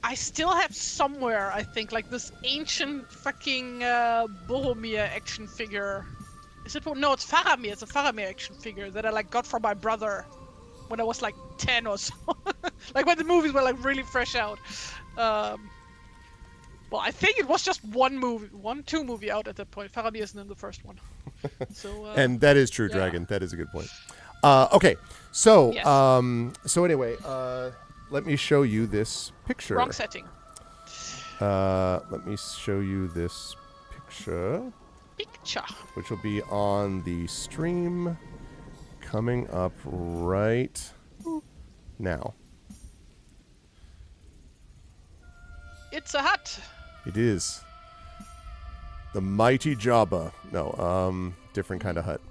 I still have somewhere, I think, like this ancient fucking Boromir action figure. Is it? No, it's Faramir. It's a Faramir action figure that I like got from my brother when I was like 10 or so. Like when the movies were like really fresh out. Well, I think it was just two movie out at that point. Faramir isn't in the first one. So. And that is true, yeah. Dragon. That is a good point. Okay, so Yes. so anyway, let me show you this picture. Wrong setting. Let me show you this picture, which will be on the stream coming up right now. It's a hut. It is the mighty Jabba. No, different kind of hut.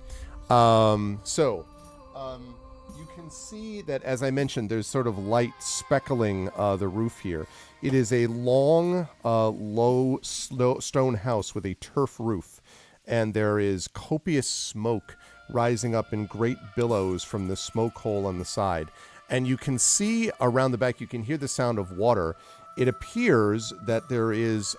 You can see that, as I mentioned, there's sort of light speckling the roof here. It is a long, low stone house with a turf roof, and there is copious smoke rising up in great billows from the smoke hole on the side. And you can see around the back, you can hear the sound of water. It appears that there is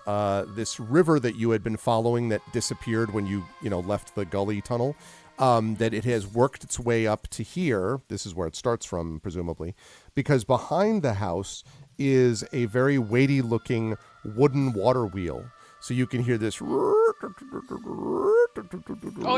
this river that you had been following that disappeared when you left the gully tunnel. That it has worked its way up to here. This is where it starts from, presumably, because behind the house is a very weighty-looking wooden water wheel. So you can hear this. Oh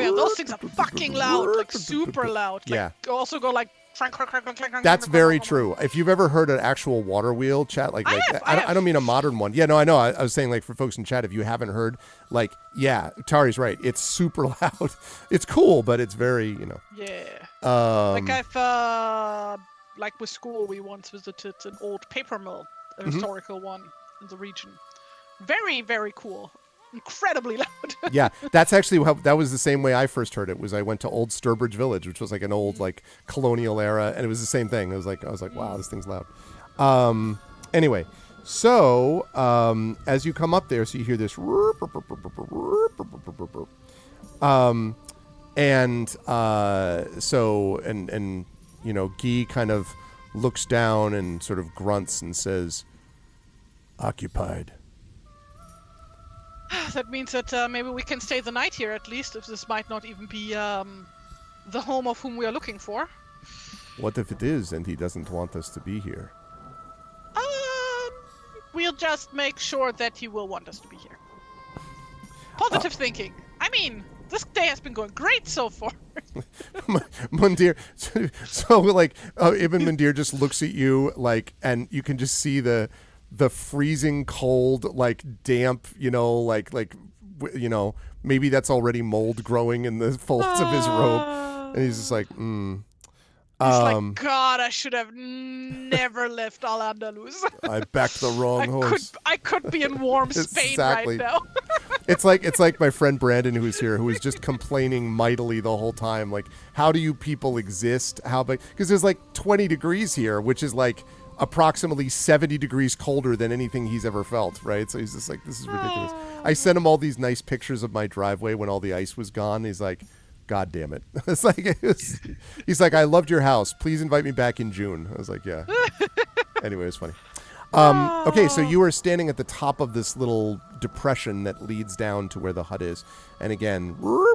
yeah, those things are fucking loud, like super loud. Like, Yeah. Also go like. Clank, clank, clank, clank, clank, That's clank, very clank, true. If you've ever heard an actual water wheel, chat, like I have. don't mean a modern one. Yeah, no, I know. I was saying, like, for folks in chat, if you haven't heard, like, yeah, Tari's right. It's super loud. It's cool, but it's very, Yeah. Um, Like I've like with school, we once visited an old paper mill, a historical one in the region. Very, very cool. Incredibly loud. Yeah, that's actually that was the same way I first heard it. Was I went to Old Sturbridge Village, which was like an old like colonial era, and it was the same thing. I was like, wow, this thing's loud. Anyway, so as you come up there, so you hear this, and Guy kind of looks down and sort of grunts and says, "Occupied." That means that maybe we can stay the night here at least, if this might not even be the home of whom we are looking for. What if it is and he doesn't want us to be here? We'll just make sure that he will want us to be here. Positive thinking. I mean, this day has been going great so far. Mundir, so like Ibn Mundir just looks at you like, and you can just see the freezing cold, like damp, maybe that's already mold growing in the folds of his robe, and he's just like, He's like, God, I should have never left Al-Andalus. I backed the wrong horse. I could be in warm Spain Exactly. right now. It's like my friend Brandon, who's here, who is just complaining mightily the whole time. Like, how do you people exist? Because there's like 20 degrees here, which is like approximately 70 degrees colder than anything he's ever felt, right? So he's just like, this is ridiculous. I sent him all these nice pictures of my driveway when all the ice was gone. He's like, God damn it. He's like, I loved your house. Please invite me back in June. I was like, yeah. Anyway, it was funny. Okay, so you are standing at the top of this little depression that leads down to where the hut is. And again, yeah,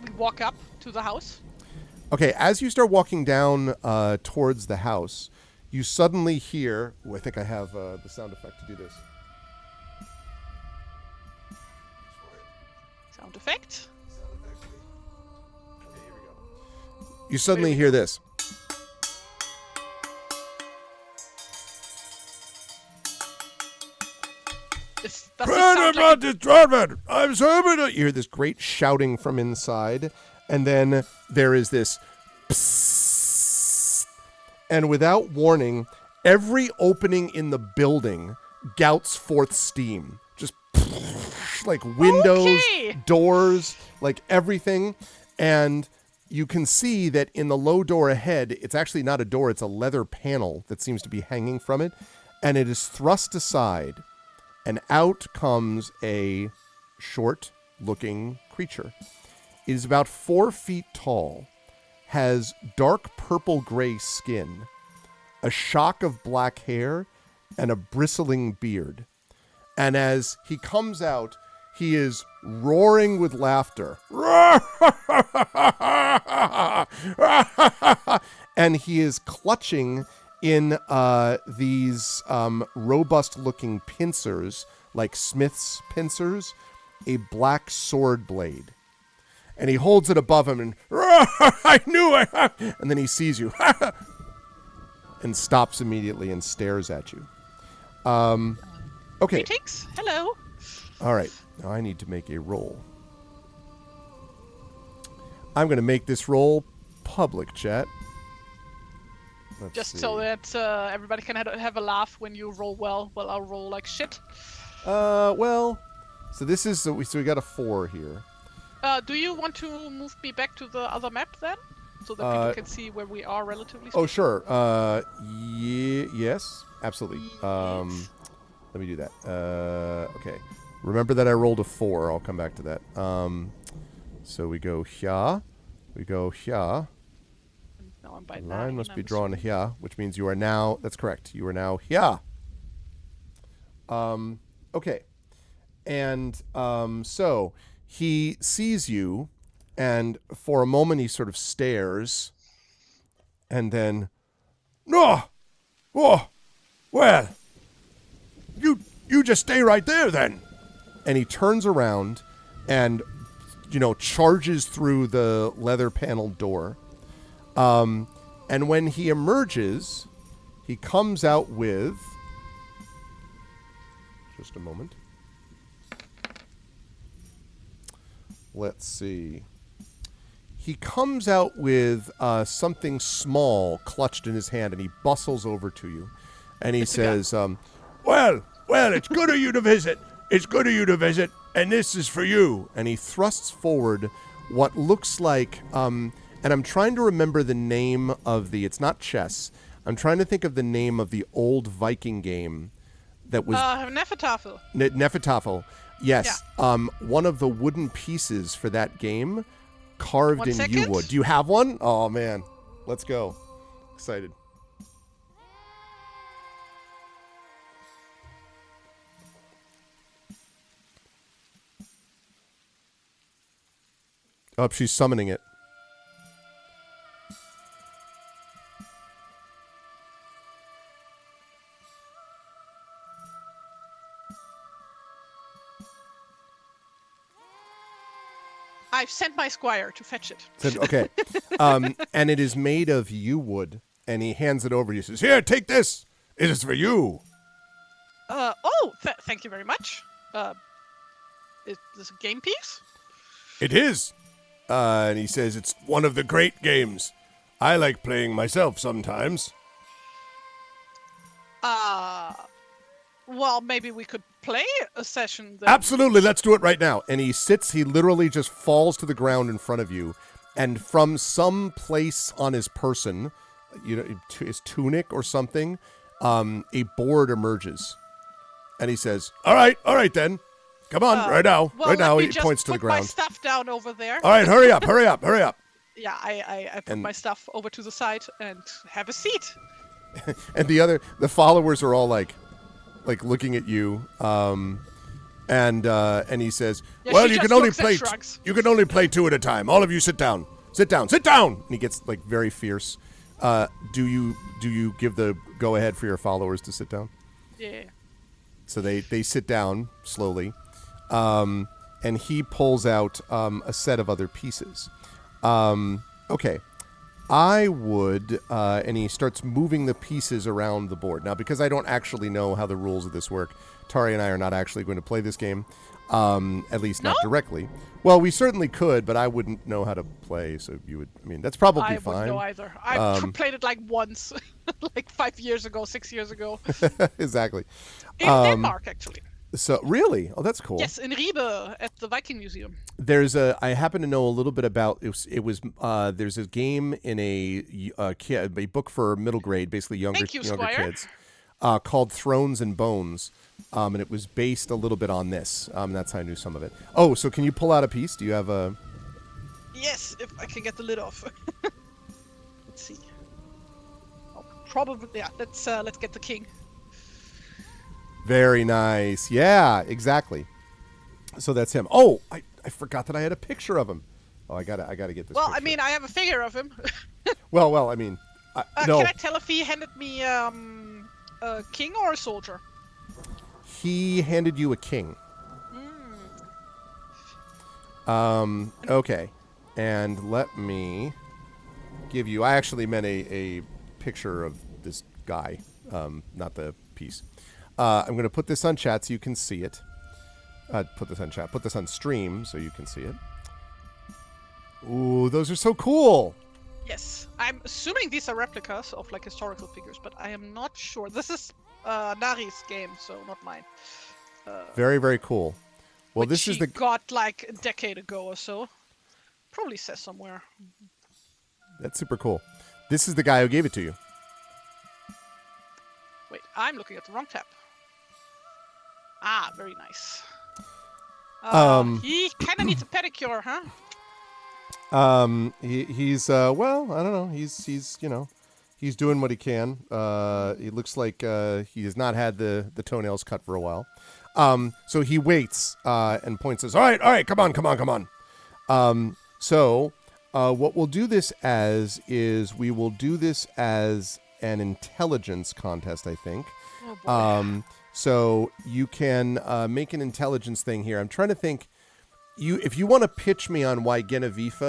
we walk up to the house. okay, as you start walking down towards the house, you suddenly hear, I think I have the sound effect to do this. Sound effect. Okay, here we go. You suddenly hear this. Does this sound like I'm sorry. You hear this great shouting from inside, and then there is this psst, and without warning, every opening in the building gouts forth steam. Just like windows, doors, like everything. And you can see that in the low door ahead, it's actually not a door, it's a leather panel that seems to be hanging from it. And it is thrust aside, and out comes a short-looking creature. It is about 4 feet tall, has dark purple-gray skin, a shock of black hair, and a bristling beard. And as he comes out, he is roaring with laughter. And he is clutching in these robust-looking pincers, like Smith's pincers, a black sword blade. And he holds it above him and, I knew it! And then he sees you and stops immediately and stares at you. Okay. Greetings. Hello. All right. Now I need to make a roll. I'm going to make this roll public, chat. Let's Just see. so that everybody can have a laugh when you roll well. Well, I'll roll like shit. Well, so this is, so we got a 4 here. Do you want to move me back to the other map then? So that people can see where we are relatively Oh, speaking? sure. Yes, absolutely. Let me do that. Okay. Remember that I rolled a 4. I'll come back to that. So we go here. We go here. No, I'm by The line 9, must be I'm drawn assuming. here, which means you are now, that's correct. You are now here. Okay. And so he sees you, and for a moment he sort of stares, and then, no! Oh! Well, you just stay right there then. And he turns around and, charges through the leather paneled door. And when he emerges, he comes out with, just a moment. Let's see. He comes out with something small clutched in his hand, and he bustles over to you. And he says, well, it's good of you to visit. It's good of you to visit, and this is for you. And he thrusts forward what looks like, and I'm trying to remember the name of the, it's not chess. I'm trying to think of the name of the old Viking game that was... Nefertafel. Nefertafel. Yes. Yeah. One of the wooden pieces for that game carved 1 in second. yew wood. Do you have one? Oh, man. Let's go. Excited. Oh, she's summoning it. I've sent my squire to fetch it. Okay. And it is made of yew wood, and he hands it over. He says, here, take this. It is for you. Thank you very much. Is this a game piece? It is. And he says, it's one of the great games. I like playing myself sometimes. Well, maybe we could play a session then. Absolutely, let's do it right now. And he literally just falls to the ground in front of you. And from some place on his person, his tunic or something, a board emerges. And he says, all right then. Come on, right now. Well, right now, let me he just points to the put my ground. stuff down over there. All right, hurry up. Yeah, I put my stuff over to the side and have a seat. And the followers are all like looking at you. And he says, Yeah, well, she you just can only looks and play shrugs. you can only play 2 at a time. All of you sit down. Sit down. And he gets like very fierce. Do you give the go ahead for your followers to sit down? Yeah. So they sit down slowly. And he pulls out a set of other pieces. Okay. I would, and he starts moving the pieces around the board. Now, because I don't actually know how the rules of this work, Tari and I are not actually going to play this game, at least not directly. Well, we certainly could, but I wouldn't know how to play, so you would, I mean, that's probably I fine. wouldn't know either. I played it like once, like 5 years ago, 6 years ago. Exactly. In Denmark, actually. So, really? Oh, that's cool. Yes, in Ribe at the Viking Museum. There's I happen to know a little bit about there's a game in a book for middle grade, basically younger kids, called Thrones and Bones, and it was based a little bit on this. That's how I knew some of it. Oh, so can you pull out a piece? Do you have a? Yes, if I can get the lid off. Let's see. Oh, probably, yeah. Let's get the king. Very nice. Yeah, exactly. So that's him. Oh, I forgot that I had a picture of him. Oh, I gotta get this. Well, picture. I mean, I have a figure of him. well, I mean, no. Can I tell if he handed me a king or a soldier? He handed you a king. Okay, and let me give you. I actually meant a picture of this guy, not the piece. I'm going to put this on chat so you can see it. Put this on chat. Put this on stream so you can see it. Ooh, those are so cool. Yes. I'm assuming these are replicas of like historical figures, but I am not sure. This is Nari's game, so not mine. Very, very cool. Well, this is the got like a decade ago or so. Probably says somewhere. That's super cool. This is the guy who gave it to you. Wait, I'm looking at the wrong tab. Ah, very nice. He kind of needs a pedicure, huh? He's well, I don't know. He's he's doing what he can. He looks like he has not had the toenails cut for a while. So he waits and points says, "All right, come on." So what we'll do this as is we will do this as an intelligence contest, I think. Oh boy. So you can make an intelligence thing here. I'm trying to think. If you want to pitch me on why Genevieve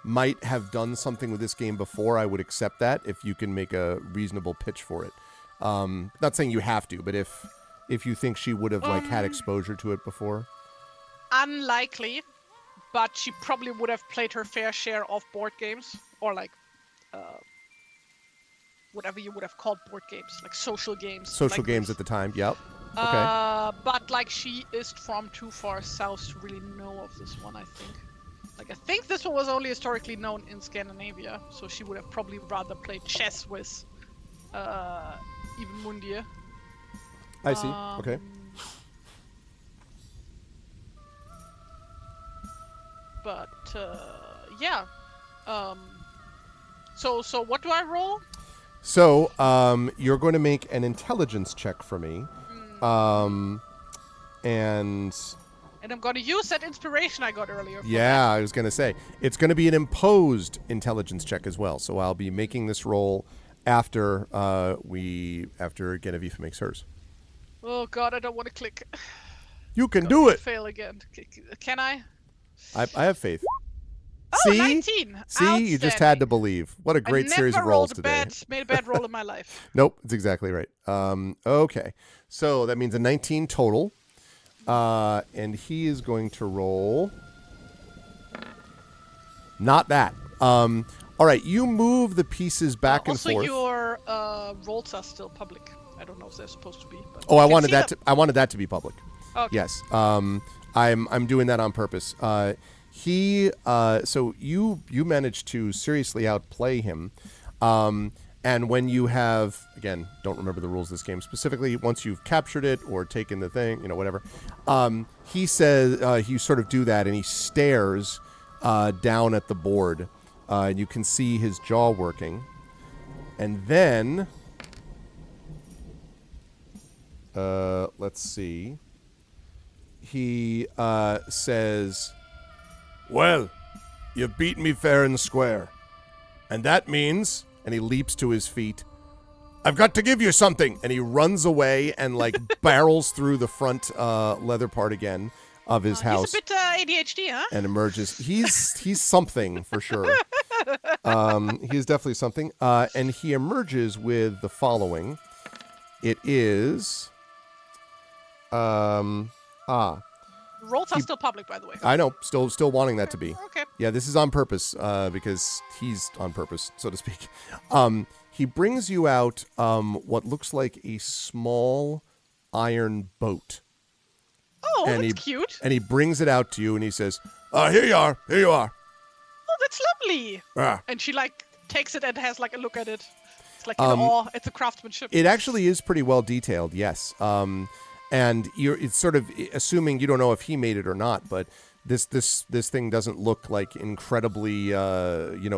might have done something with this game before, I would accept that if you can make a reasonable pitch for it. Not saying you have to, but if you think she would have had exposure to it before. Unlikely, but she probably would have played her fair share of board games or whatever you would have called board games, like social games. Social like games this. at the time, yep. Okay. But like she is from too far south to really know of this one, I think. Like I think this one was only historically known in Scandinavia, so she would have probably rather played chess with even Mundir. I see. Okay. But yeah. So what do I roll? So, you're going to make an intelligence check for me. And I'm going to use that inspiration I got earlier. Yeah, I was going to say. It's going to be an imposed intelligence check as well. So I'll be making this roll after Genevieve makes hers. Oh god, I don't want to click. You can do it! Fail again. Can I? I have faith. Oh, See? 19. See, you just had to believe. What a great series of rolls today. Made a bad roll in my life. Nope, it's exactly right. Okay, so that means a 19 total. And he is going to roll. Not that. All right, you move the pieces back and forth. Also, your rolls are still public. I don't know if they're supposed to be. But I wanted that. I wanted that to be public. Okay. Yes. I'm doing that on purpose. So you managed to seriously outplay him. And when you have, again, don't remember the rules of this game specifically, once you've captured it or taken the thing, whatever, he says, you sort of do that and he stares down at the board. And you can see his jaw working. And then, let's see, he says, "Well, you've beaten me fair and square. And that means," and he leaps to his feet, "I've got to give you something." And he runs away and barrels through the front leather part again of his house. He's a bit ADHD, huh? And emerges. He's something for sure. He is definitely something. And he emerges with the following. It is... Rolls are still public, by the way. I know, still wanting that to be. Okay. Yeah, this is on purpose, because he's on purpose, so to speak. He brings you out what looks like a small iron boat. Oh, And that's cute. And he brings it out to you, and he says, here you are. Oh, that's lovely. Ah. And she like takes it and has like a look at it. It's like it's a craftsmanship. It actually is pretty well detailed, yes. And it's sort of assuming you don't know if he made it or not, but this thing doesn't look like incredibly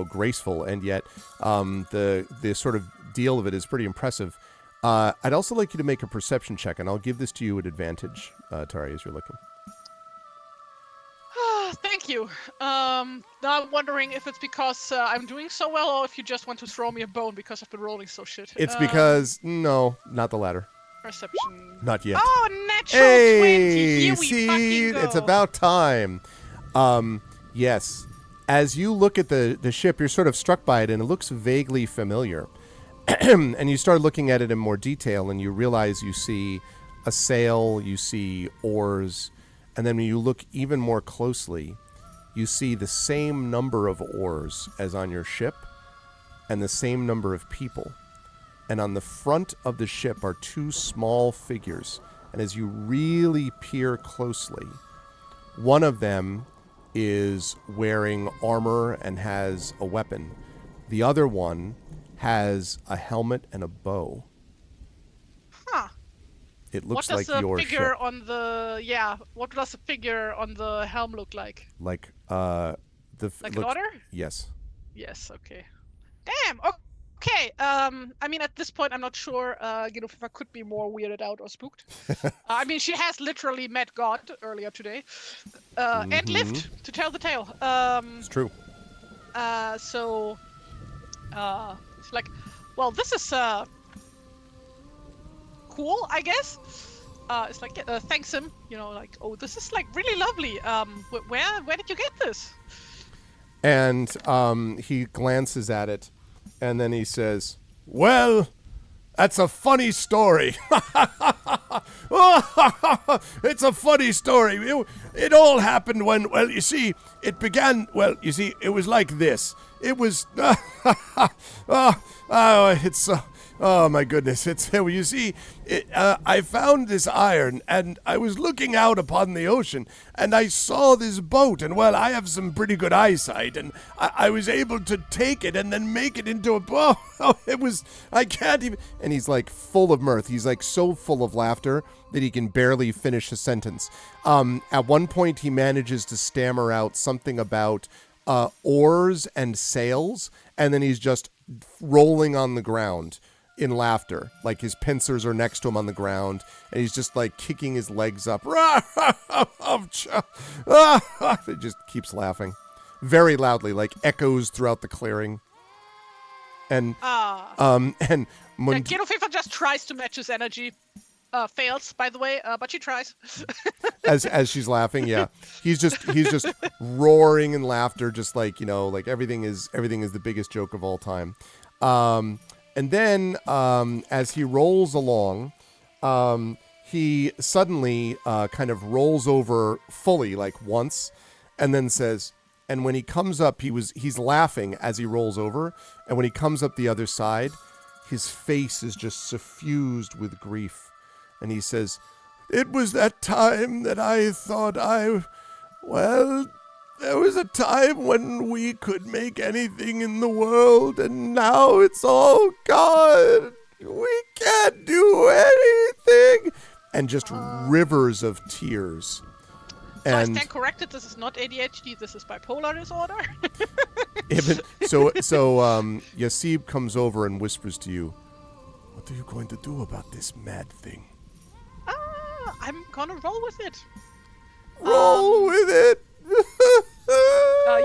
graceful, and yet the sort of deal of it is pretty impressive. I'd also like you to make a perception check, and I'll give this to you at advantage, Tari, as you're looking. Thank you. Now I'm wondering if it's because I'm doing so well, or if you just want to throw me a bone because I've been rolling so shit. It's because no, not the latter. Perception. Not yet. Oh, natural 20. Hey, Here we see, fucking go. it's about time. Yes. As you look at the ship, you're sort of struck by it, and it looks vaguely familiar. And you start looking at it in more detail, and you realize you see a sail, you see oars, and then when you look even more closely, you see the same number of oars as on your ship, and the same number of people. And on the front of the ship are two small figures. And as you really peer closely, one of them is wearing armor and has a weapon. The other one has a helmet and a bow. Huh. It looks What like does the your figure ship. on the what does the figure on the helm look like? Like Like an otter? Yes. Yes. Okay. Damn. Okay. I mean, at this point, I'm not sure. If I could be more weirded out or spooked. I mean, she has literally met God earlier today, and lived to tell the tale. It's true. So, it's like, well, this is cool, I guess. It's like, thanks him. Like, oh, this is like really lovely. Where did you get this? And he glances at it, and then he says, "Well, that's a funny story." It's a funny story. It all happened when, well, you see, it began, well, you see, it was like this. It was, oh my goodness. You see, I found this iron, and I was looking out upon the ocean, and I saw this boat, and well, I have some pretty good eyesight, and I was able to take it and then make it into a boat. I can't even, and he's like full of mirth. He's like so full of laughter that he can barely finish a sentence. At one point, he manages to stammer out something about oars and sails, and then he's just rolling on the ground in laughter. Like his pincers are next to him on the ground, and he's just like kicking his legs up. It just keeps laughing very loudly, like echoes throughout the clearing. And Gerofifa just tries to match his energy. Fails, by the way, but she tries. as she's laughing, yeah, he's just roaring in laughter, just like like everything is the biggest joke of all time. And then as he rolls along, he suddenly kind of rolls over fully, like once, and then says, and when he comes up, he's laughing as he rolls over, and when he comes up the other side, his face is just suffused with grief. And he says, "It was that time that I thought there was a time when we could make anything in the world, and now it's all gone. We can't do anything." And just rivers of tears. So I stand corrected, this is not ADHD, this is bipolar disorder. So Yasib comes over and whispers to you, "What are you going to do about this mad thing?" I'm gonna roll with it. Roll with it.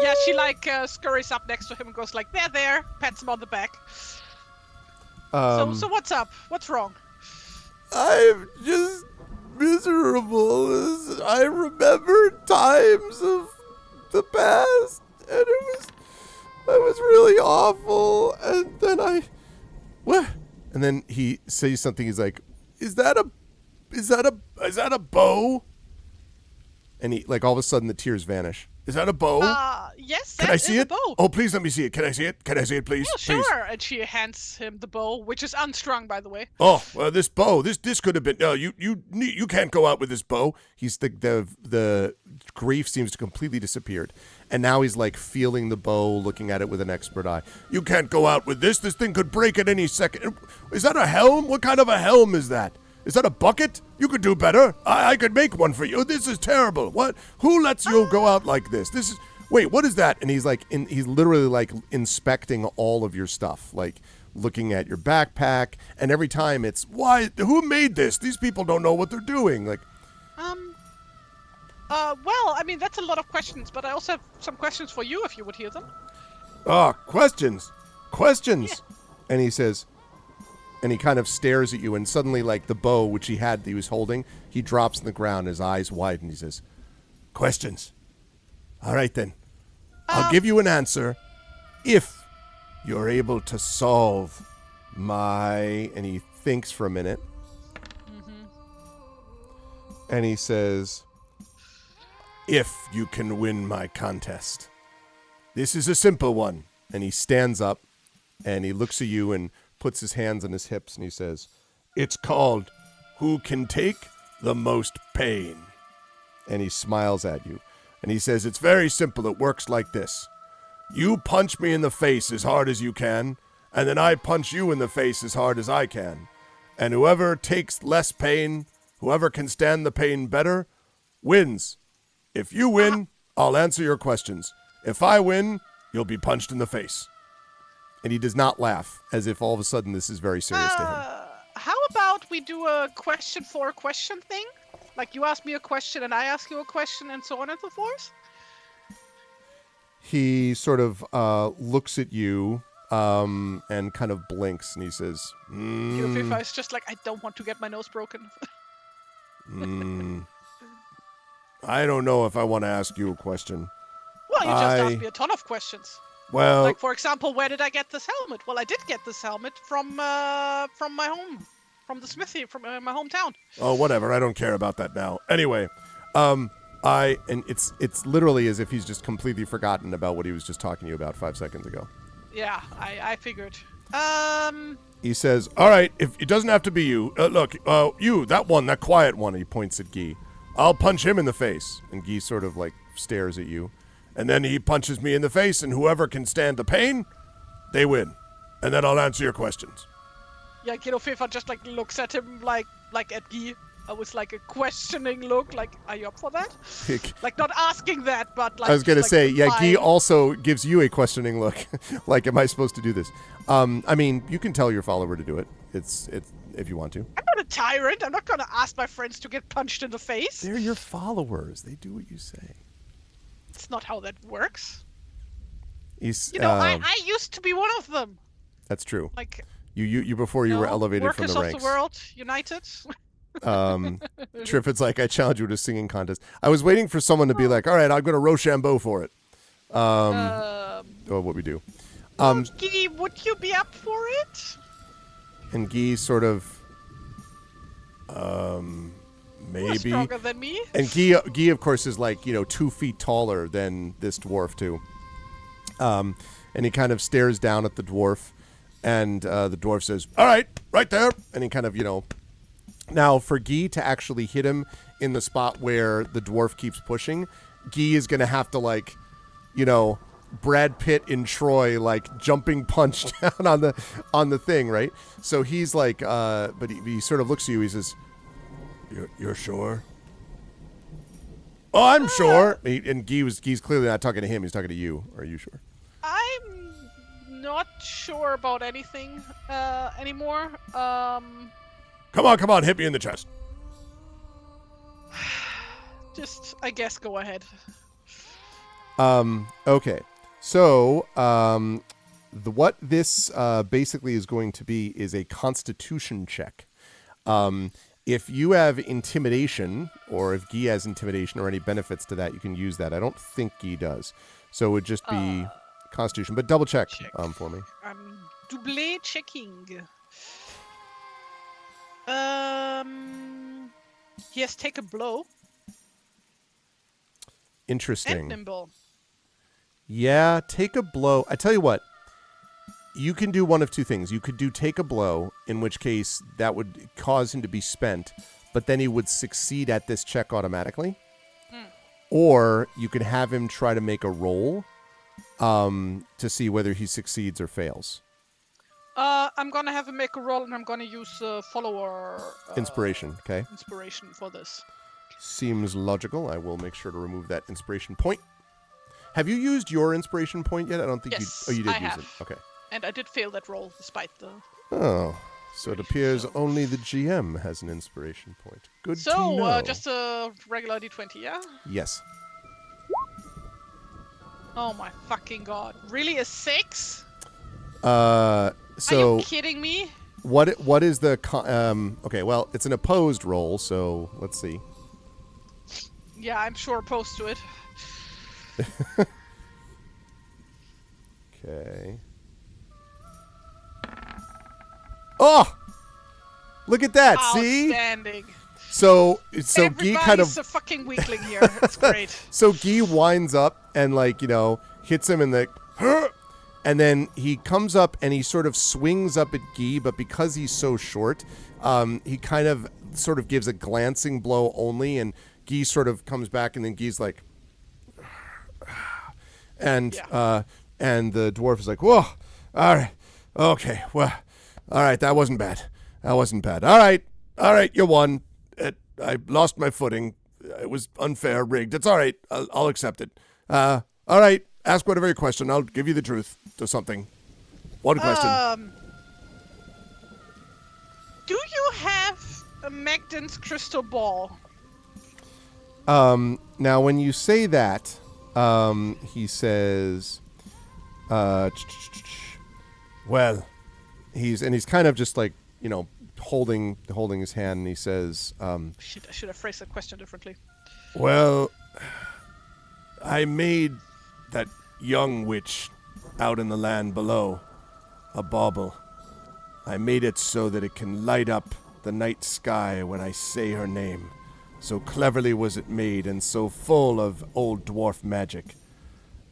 Yeah, she scurries up next to him and goes like, there, pats him on the back. So what's up? What's wrong? I'm just miserable. I remember times of the past, and it was that was really awful. And then what? And then he says something. He's like, is that a bow? And he, like, all of a sudden the tears vanish. Is that a bow? Yes, Can that I is see a it? bow. Oh, please let me see it. Can I see it? Can I see it, please? Yeah, sure. Please. And she hands him the bow, which is unstrung, by the way. Oh, well, this bow. This could have been. No, you can't go out with this bow. He's the grief seems to completely disappeared, and now he's like feeling the bow, looking at it with an expert eye. You can't go out with this. This thing could break at any second. Is that a helm? What kind of a helm is that? Is that a bucket? You could do better. I could make one for you. This is terrible. What? Who lets you go out like this? This is. Wait, what is that? And he's like, he's literally like inspecting all of your stuff, like looking at your backpack. And every time it's, why? Who made this? These people don't know what they're doing. Like, Well, I mean, that's a lot of questions, but I also have some questions for you if you would hear them. Questions. Yeah. And he says, and he kind of stares at you, and suddenly, like the bow which he was holding, he drops on the ground, his eyes widen. He says, questions. All right, then. I'll give you an answer if you're able to solve my... And he thinks for a minute. Mm-hmm. And he says, if you can win my contest. This is a simple one. And he stands up, and he looks at you and puts his hands on his hips, and he says, it's called Who Can Take the Most Pain. And he smiles at you. And he says, it's very simple. It works like this. You punch me in the face as hard as you can, and then I punch you in the face as hard as I can. And whoever takes less pain, whoever can stand the pain better, wins. If you win, I'll answer your questions. If I win, you'll be punched in the face. And he does not laugh, as if all of a sudden this is very serious to him. How about we do a question for a question thing? Like you ask me a question and I ask you a question and so on and so forth? He sort of looks at you and kind of blinks, and he says, Fifa is just like, I don't want to get my nose broken. I don't know if I want to ask you a question. Well, you just asked me a ton of questions. Well, like, for example, where did I get this helmet? Well, I did get this helmet from my home. From the smithy, from my hometown. Oh, whatever. I don't care about that now. Anyway, and it's literally as if he's just completely forgotten about what he was just talking to you about 5 seconds ago. Yeah, I figured. He says, all right, if it doesn't have to be you. Look, you, that quiet one. He points at Guy. I'll punch him in the face. And Guy sort of like stares at you. And then he punches me in the face, and whoever can stand the pain, they win. And then I'll answer your questions. Yeah, Fifa just like looks at him like at Guy. With like a questioning look, like, are you up for that? Like not asking that, but like... I was going to like say, yeah, implying. Guy also gives you a questioning look. Like, am I supposed to do this? I mean, you can tell your follower to do it. It's if you want to. I'm not a tyrant. I'm not going to ask my friends to get punched in the face. They're your followers. They do what you say. It's not how that works. You know, I used to be one of them. That's true. Like... You before you were elevated from the ranks. Workers of the world, united. Triffid's like, I challenge you to a singing contest. I was waiting for someone to be like, all right, I'm going to Rochambeau for it. Or what we do. Guy, would you be up for it? And Guy sort of, maybe. You're stronger than me. And Guy, of course, is like, 2 feet taller than this dwarf, too. And he kind of stares down at the dwarf. And the dwarf says, all right, right there. And he kind of, Now, for Guy to actually hit him in the spot where the dwarf keeps pushing, Guy is going to have to, like, Brad Pitt in Troy, like, jumping punch down on the thing, right? So he's like, but he sort of looks at you. He says, you're sure? Oh, I'm sure. And Guy's clearly not talking to him. He's talking to you. Are you sure? I'm not sure about anything anymore. Come on, hit me in the chest. Just, I guess, go ahead. Okay. So, what this basically is going to be is a constitution check. If you have intimidation, or if Guy has intimidation or any benefits to that, you can use that. I don't think Guy does. So it would just be Constitution, but double check, Check. for me. I'm double checking. He has take a blow Interesting. and nimble. Yeah, take a blow. I tell you what, you can do one of two things. You could do take a blow, in which case that would cause him to be spent, but then he would succeed at this check automatically. Or you could have him try to make a roll to see whether he succeeds or fails. I'm gonna have him make a roll, and I'm gonna use follower Inspiration, okay? inspiration for this. Seems logical. I will make sure to remove that inspiration point. Have you used your inspiration point yet? I don't think Yes, you did I use have. it. Okay. And I did fail that roll despite the. Oh, so it appears only the GM has an inspiration point. Good to know. So just a regular d20, yeah? Yes. Oh my fucking god! Really, a 6? So Are you kidding me? what is the okay, well, it's an opposed roll, so let's see. Yeah, I'm sure opposed to it. Okay. Oh! Look at that, see? Outstanding. So Guy kind of Everybody's a fucking weakling here. It's great. So Guy winds up and hits him in the and then he comes up and he sort of swings up at Guy, but because he's so short, he kind of sort of gives a glancing blow only, and Guy sort of comes back, and then Guy's like, and the dwarf is like, whoa, all right, okay, well, all right, that wasn't bad. All right, you won. I lost my footing. It was unfair, rigged. It's all right. I'll accept it. All right, ask whatever your question. I'll give you the truth to something. One question. Do you have a Magdal's crystal ball? Now, when you say that, he says, well, he's kind of just like, holding his hand, and he says, Shit, I should have phrased that question differently. well, I made that young witch out in the land below a bauble. I made it so that it can light up the night sky when I say her name. So cleverly was it made, and so full of old dwarf magic.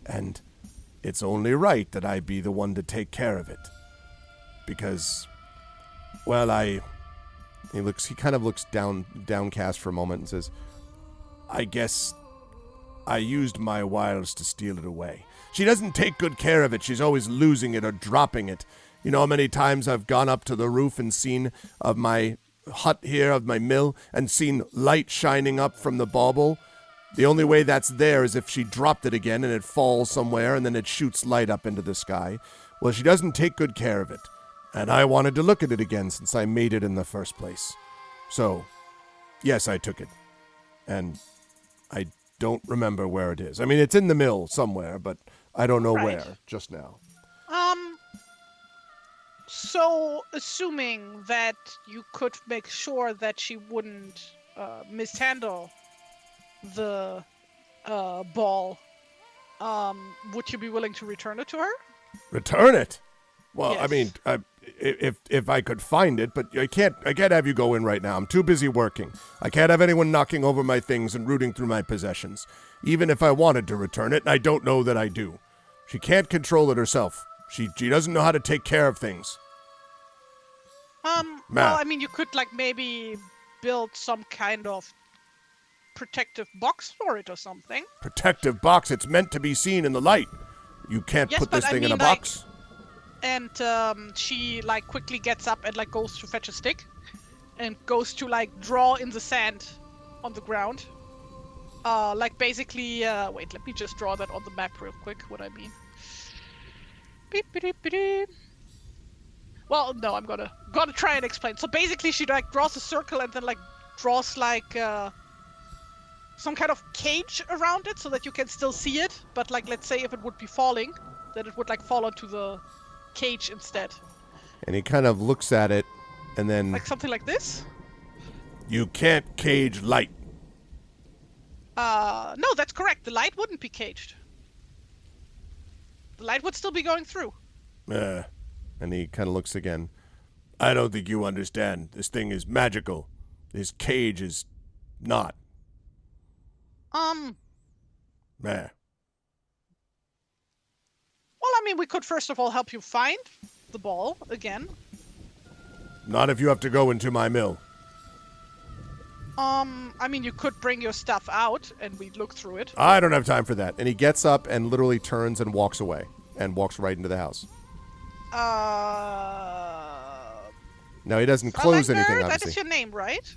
And it's only right that I be the one to take care of it. Because, well, he kind of looks downcast for a moment and says, I guess I used my wiles to steal it away. She doesn't take good care of it. She's always losing it or dropping it. You know how many times I've gone up to the roof and seen of my hut here, of my mill, and seen light shining up from the bauble? The only way that's there is if she dropped it again and it falls somewhere and then it shoots light up into the sky. Well, she doesn't take good care of it. And I wanted to look at it again since I made it in the first place. So, yes, I took it. And I don't remember where it is. I mean, it's in the mill somewhere, but I don't know where just now. So, assuming that you could make sure that she wouldn't mishandle the ball, would you be willing to return it to her? Return it? Well, Yes. I mean, if I could find it, but I can't have you go in right now. I'm too busy working. I can't have anyone knocking over my things and rooting through my possessions. Even if I wanted to return it, and I don't know that I do. She can't control it herself. She doesn't know how to take care of things. Well, I mean, you could maybe build some kind of protective box for it or something. Protective box. It's meant to be seen in the light. You can't Yes, put this but I thing in a mean, box. And she quickly gets up and goes to fetch a stick, and goes to draw in the sand on the ground. Basically, wait, let me just draw that on the map real quick. What I mean. Beep, beep, beep, beep. Well, no, I'm gonna try and explain. So basically, she draws a circle and then draws some kind of cage around it so that you can still see it. But let's say if it would be falling, then it would fall onto the cage instead. And he kind of looks at it, and then Something like this. You can't cage light. No, that's correct. The light wouldn't be caged. The light would still be going through. And he kind of looks again. I don't think you understand. This thing is magical. This cage is not. Meh. Well, I mean, we could first of all help you find the ball again. Not if you have to go into my mill. I mean, you could bring your stuff out and we'd look through it. I don't have time for that. And he gets up and literally turns and walks away. And walks right into the house. Now, he doesn't close anything, obviously. That is your name, right?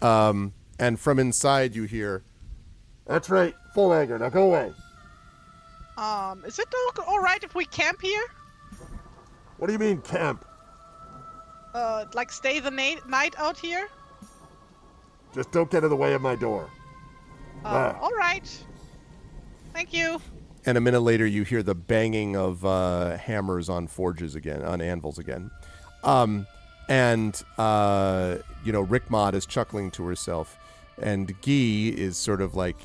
And from inside you hear, that's right, full anger, now go away. Is it all right if we camp here? What do you mean, camp? Like stay the night out here? Just don't get in the way of my door. All right. Thank you. And a minute later, you hear the banging of hammers on forges again, on anvils again. Rickmod is chuckling to herself. And Guy is sort of like,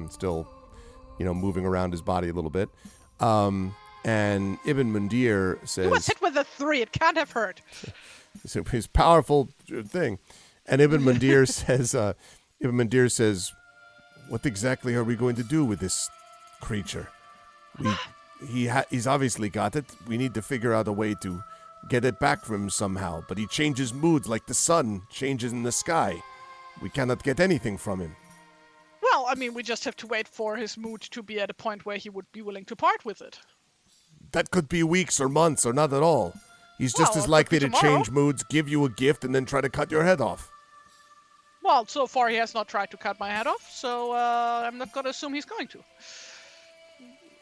still, moving around his body a little bit. And Ibn Mundir says... You was hit with a 3. It can't have hurt. It's his powerful thing. And Ibn Mundir says, what exactly are we going to do with this creature? He's obviously got it. We need to figure out a way to get it back from him somehow. But he changes moods like the sun changes in the sky. We cannot get anything from him. Well, I mean, we just have to wait for his mood to be at a point where he would be willing to part with it. That could be weeks or months or not at all. He's just as likely to change moods, give you a gift, and then try to cut your head off. Well, so far he has not tried to cut my head off, so I'm not going to assume he's going to.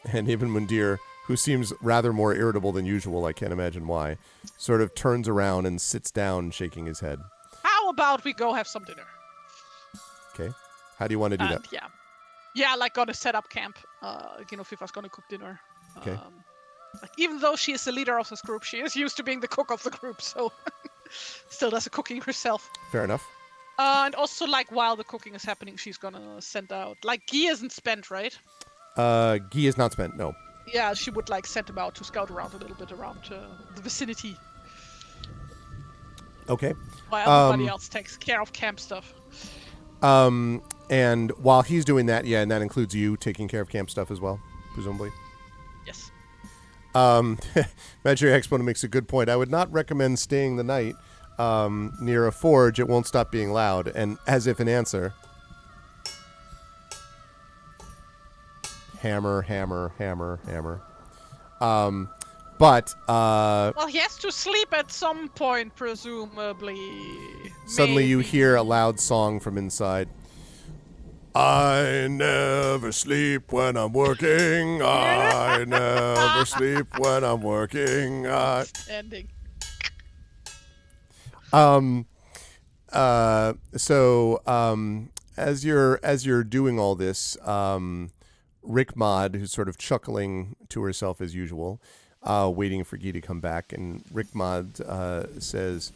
And Ibn Mundir, who seems rather more irritable than usual, I can't imagine why, sort of turns around and sits down, shaking his head. How about we go have some dinner? Okay. How do you want to do that? Yeah, like gonna set up camp. Fifa's gonna cook dinner. Okay. Even though she is the leader of this group, she is used to being the cook of the group, so still does the cooking herself. Fair enough. And also, while the cooking is happening, she's gonna send out... Guy isn't spent, right? Guy is not spent, no. Yeah, she would, send him out to scout around a little bit around the vicinity. Okay. While everybody else takes care of camp stuff. And while he's doing that, and that includes you taking care of camp stuff as well, presumably? Yes. Imaginary Exponent makes a good point. I would not recommend staying the night near a forge. It won't stop being loud. And as if an answer, hammer, hammer, hammer, hammer. Well, he has to sleep at some point, presumably. Suddenly you hear a loud song from inside. I never sleep when I'm working. I never sleep when I'm working. Ending. As you're doing all this, Rickmod, who's sort of chuckling to herself as usual, waiting for Guy to come back, and Rickmod says,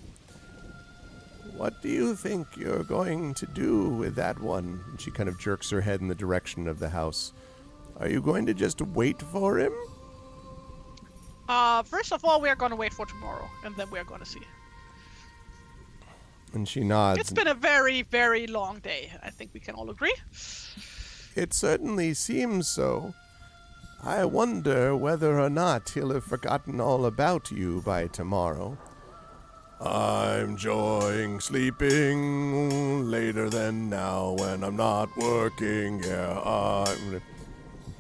"What do you think you're going to do with that one?" And she kind of jerks her head in the direction of the house. "Are you going to just wait for him?" First of all, we are going to wait for tomorrow, and then we are going to see. And she nods. It's been a very, very long day. I think we can all agree. It certainly seems so. I wonder whether or not he'll have forgotten all about you by tomorrow. I'm enjoying sleeping later than now when I'm not working. Yeah, I'm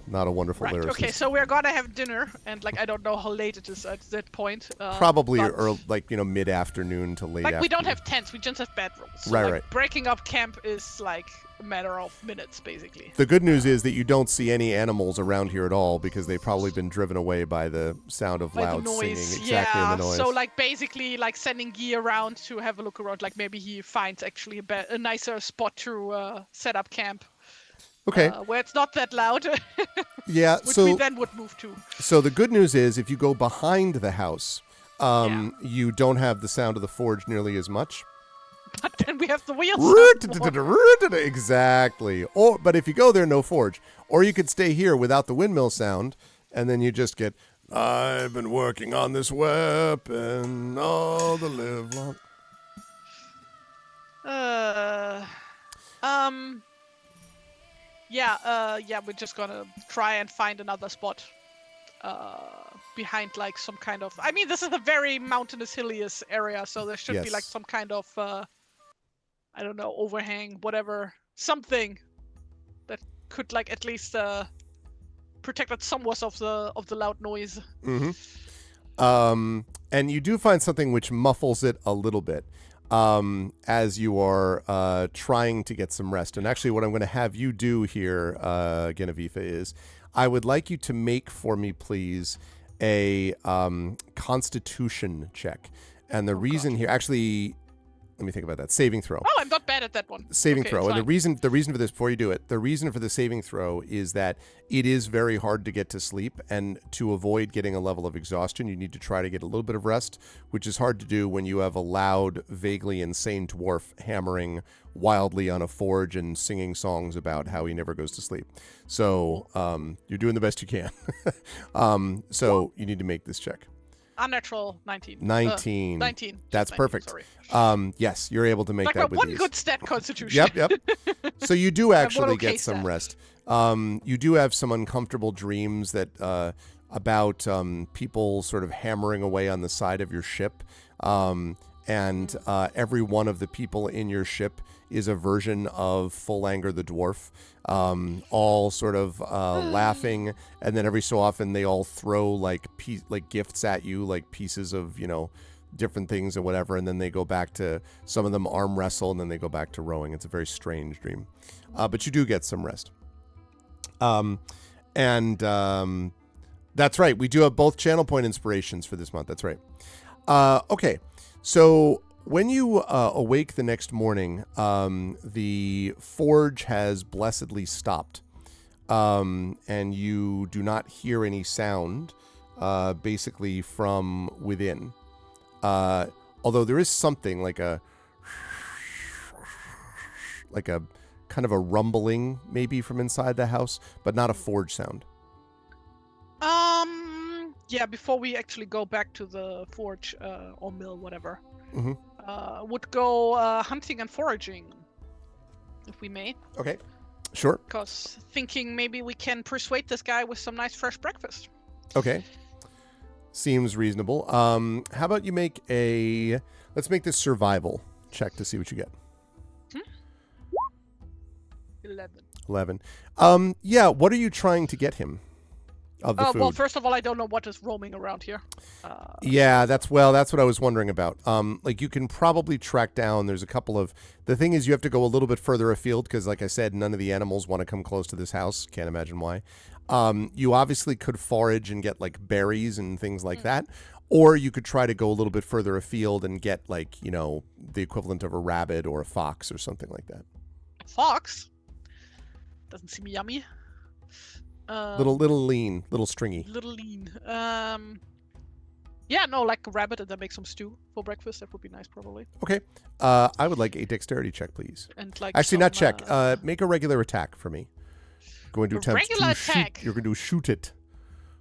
not a wonderful lyricist. Okay, so we're gonna have dinner, and I don't know how late it is at that point. Probably early, mid-afternoon to late afternoon. We don't have tents, we just have bedrooms. So, right. Breaking up camp is a matter of minutes, basically. The good news is that you don't see any animals around here at all because they've probably been driven away by the sound of loud singing. Exactly, yeah. the noise. So basically sending Guy around to have a look around, maybe he finds actually a nicer spot to set up camp. Okay. Where it's not that loud. Yeah. Which we then would move to. So the good news is if you go behind the house, you don't have the sound of the forge nearly as much. But then we have the wheels. Exactly. But if you go there, no forge. Or you could stay here without the windmill sound and then you just get, I've been working on this weapon all the live long. Yeah, we're just gonna try and find another spot behind like some kind of, I mean, this is a very mountainous, hillious area, so there should be like Yes. some kind of I don't know, overhang, whatever, something that could like at least protect us somewhat of the loud noise. And you do find something which muffles it a little bit as you are trying to get some rest. And actually, what I'm going to have you do here, Genevieve, is I would like you to make for me, please, a Constitution check. And the reason here, actually, let me think about that. Saving throw. Oh, I'm not bad at that one. Saving Okay, throw. it's And fine. the reason for this, before you do it, the reason for the saving throw is that it is very hard to get to sleep, and to avoid getting a level of exhaustion, you need to try to get a little bit of rest, which is hard to do when you have a loud, vaguely insane dwarf hammering wildly on a forge and singing songs about how he never goes to sleep. So you're doing the best you can. So you need to make this check. Unnatural 19. 19. 19. That's 19, perfect. Sorry. Yes, you're able to make Like that my with one these. good stat Constitution. Yep. So you do actually okay get some stat. rest. You do have some uncomfortable dreams that about people sort of hammering away on the side of your ship. And every one of the people in your ship is a version of Full Anger the Dwarf, all sort of laughing, and then every so often they all throw like gifts at you, like pieces of, different things and whatever, and then they go back to, some of them arm wrestle, and then they go back to rowing. It's a very strange dream. But you do get some rest. That's right. We do have both channel point inspirations for this month. That's right. Okay. So when you awake the next morning, the forge has blessedly stopped, and you do not hear any sound, basically from within. Although there is something like a kind of a rumbling maybe from inside the house, but not a forge sound. Yeah, before we actually go back to the forge or mill, whatever, would go hunting and foraging, if we may. Okay, sure. Because thinking maybe we can persuade this guy with some nice fresh breakfast. Okay, seems reasonable. How about you make let's make this survival check to see what you get. 11. Yeah, what are you trying to get him of the food? Well, first of all, I don't know what is roaming around here. Yeah, that's what I was wondering about. Like you can probably track down, there's a couple of, the thing is you have to go a little bit further afield because like I said, none of the animals want to come close to this house. Can't imagine why. You obviously could forage and get like berries and things like that. Or you could try to go a little bit further afield and get like, the equivalent of a rabbit or a fox or something like that. Fox? Doesn't seem yummy. Little lean, little stringy. Little lean. Yeah, no, like a rabbit and then make some stew for breakfast. That would be nice, probably. Okay. I would like a dexterity check, please. And like Actually, some, not check. Make a regular attack for me. Going to A attempt regular to attack? shoot. You're going to shoot it.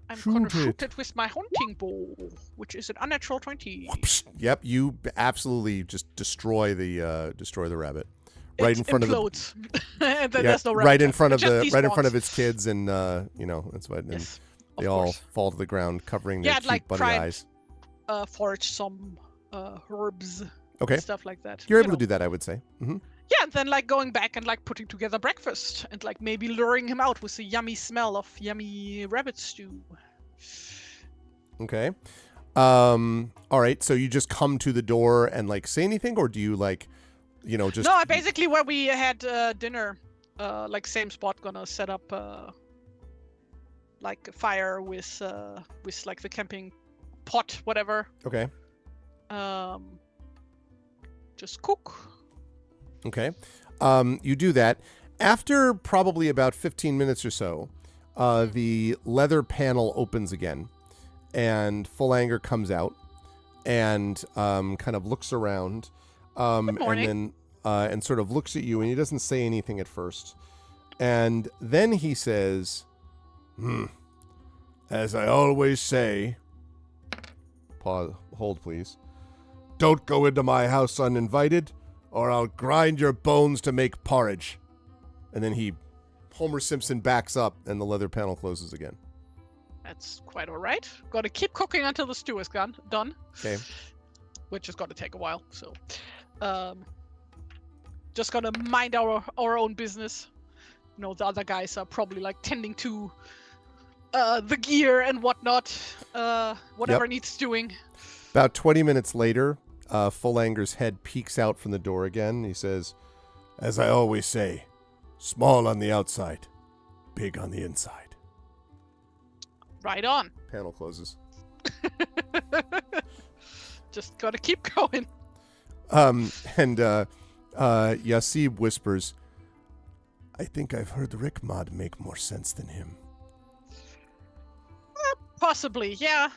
I'm gonna shoot shoot it with my hunting bow, which is an unnatural 20. Yep, you absolutely just destroy the rabbit right It in front implodes. And then yeah, there's no right in rabbit front of attack. It the just right in front despawns. of its kids, and that's what. And Yes, they of all course. fall to the ground, covering their Yeah, cute like bunny try eyes. Forage some herbs. Okay, And stuff like that. you're able to do that, I would say. Mm-hmm. Yeah, and then like going back and like putting together breakfast and like maybe luring him out with the yummy smell of yummy rabbit stew. Okay. All right. So you just come to the door and like say anything, or do you like, just? No, I basically where we had dinner, like same spot, gonna set up like a fire with like the camping pot, whatever. Okay. Just cook. Okay. You do that. After probably about 15 minutes or so, the leather panel opens again, and Full Anger comes out and kind of looks around, Good morning. and then and sort of looks at you, and he doesn't say anything at first, and then he says, As I always say, pause, hold please. Don't go into my house uninvited, or I'll grind your bones to make porridge. And then Homer Simpson backs up, and the leather panel closes again. That's quite all right. Gotta keep cooking until the stew is done. Okay. Which is gonna take a while. So, just gonna mind our own business. The other guys are probably like tending to the gear and whatnot. Whatever needs doing. About 20 minutes later, Full Anger's head peeks out from the door again. He says, as I always say, small on the outside, big on the inside. Right on. Panel closes. Just gotta keep going. And Yasib whispers, I think I've heard Rickmod make more sense than him. Possibly, yeah.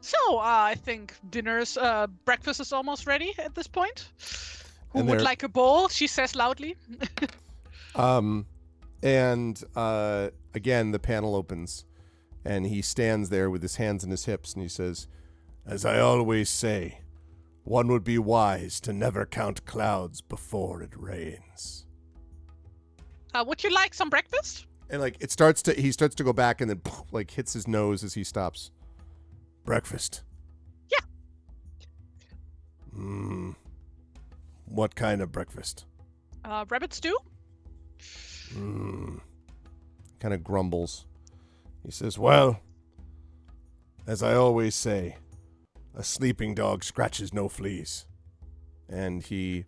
So, I think breakfast is almost ready at this point. Who would like a bowl? She says loudly. Again, the panel opens, and he stands there with his hands in his hips, and he says, as I always say, one would be wise to never count clouds before it rains. Would you like some breakfast? And he starts to go back and then hits his nose as he stops. Breakfast. Yeah. What kind of breakfast? Rabbit stew. Kind of grumbles. He says, well, as I always say, a sleeping dog scratches no fleas. And he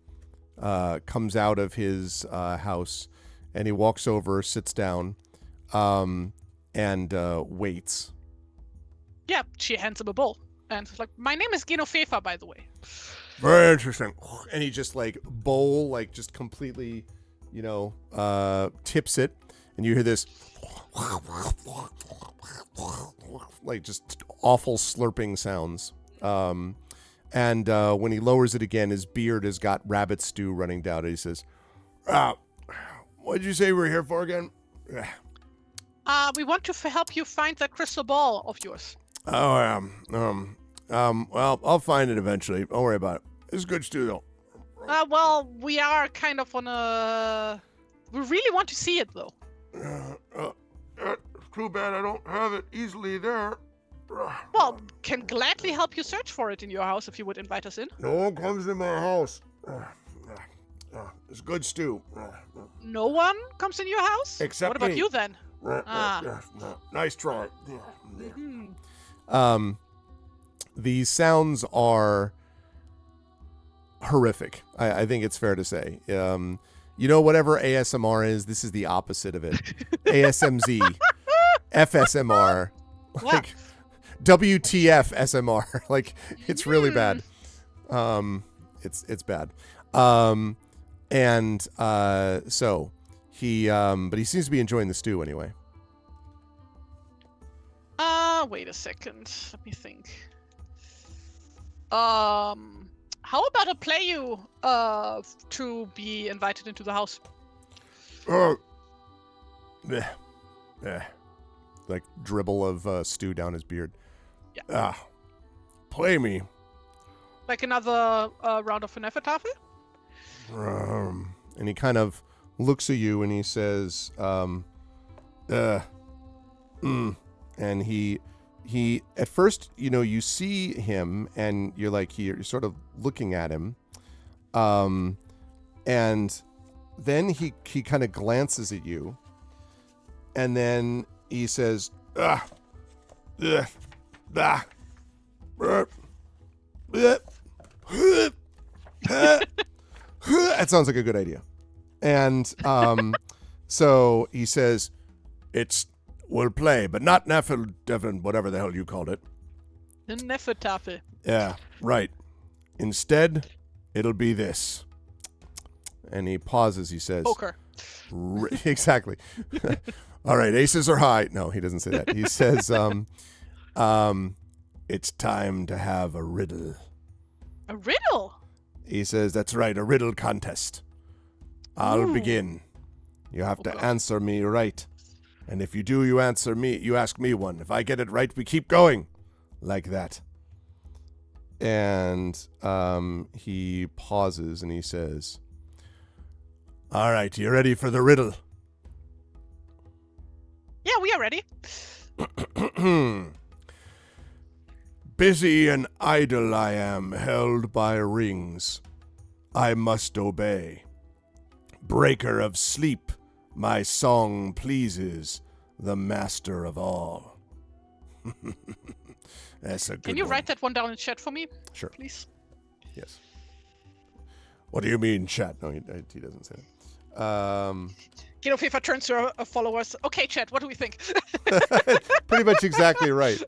comes out of his house, and he walks over, sits down, and waits. Yeah, she hands him a bowl. And it's like, my name is Genofefa, by the way. Very interesting. And he just just completely, tips it. And you hear this, just awful slurping sounds. And when he lowers it again, his beard has got rabbit stew running down it. He says, what did you say we're here for again? We want to help you find that crystal ball of yours. Oh, well, I'll find it eventually. Don't worry about it. It's good stew, though. Well, we are kind of on a... We really want to see it, though. Too bad I don't have it easily there. Well, can gladly help you search for it in your house if you would invite us in. No one comes in my house. It's good stew. No one comes in your house? Except What about me. you, then? Nice try. Mm-hmm. These sounds are horrific. I think it's fair to say. Whatever ASMR is, this is the opposite of it. ASMZ, FSMR, WTF SMR. It's really bad. It's bad. So he, but he seems to be enjoying the stew anyway. Wait a second. Let me think. How about I play you to be invited into the house? Dribble of stew down his beard. Yeah. Play me. Like another round of Fnefetafe? And he kind of looks at you and he says, and he at first, you see him and you're sort of looking at him. And then he kind of glances at you and then he says, that sounds like a good idea. And so he says, we'll play, but not Devon, whatever the hell you called it. Nefetafe. Yeah, right. Instead, it'll be this. And he pauses, he says. Poker. Exactly. All right, aces are high. No, he doesn't say that. He says, it's time to have a riddle. A riddle? He says, that's right, a riddle contest. I'll begin. You have to answer me right. And if you do, you answer me. You ask me one. If I get it right, we keep going. Like that. And he pauses and he says, all right, you ready for the riddle? Yeah, we are ready. Busy and idle I am, held by rings. I must obey. Breaker of sleep, my song pleases the master of all. That's a good one. Can you write that one down in chat for me? Sure. Please. Yes. What do you mean, chat? No, he doesn't say it. You know, FIFA turns to our followers. Okay, chat, what do we think? Pretty much exactly right.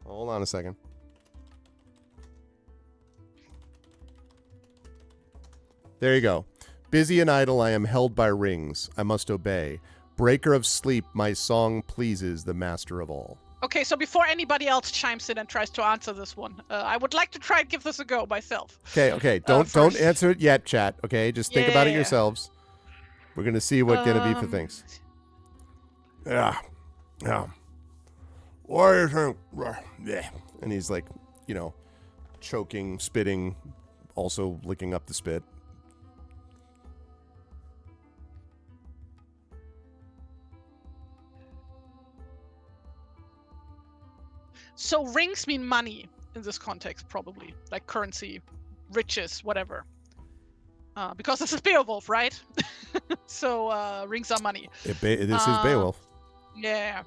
Hold on a second. There you go. Busy and idle, I am held by rings. I must obey. Breaker of sleep, my song pleases the master of all. Okay, so before anybody else chimes in and tries to answer this one, I would like to try and give this a go myself. Okay. Don't answer it yet, chat. Okay, just think about it yourselves. We're gonna see what Genevieve thinks. Yeah. What do you think? Yeah. And he's like, choking, spitting, also licking up the spit. So rings mean money in this context, probably. Like currency, riches, whatever. Because this is Beowulf, right? So rings are money. This is Beowulf. Yeah.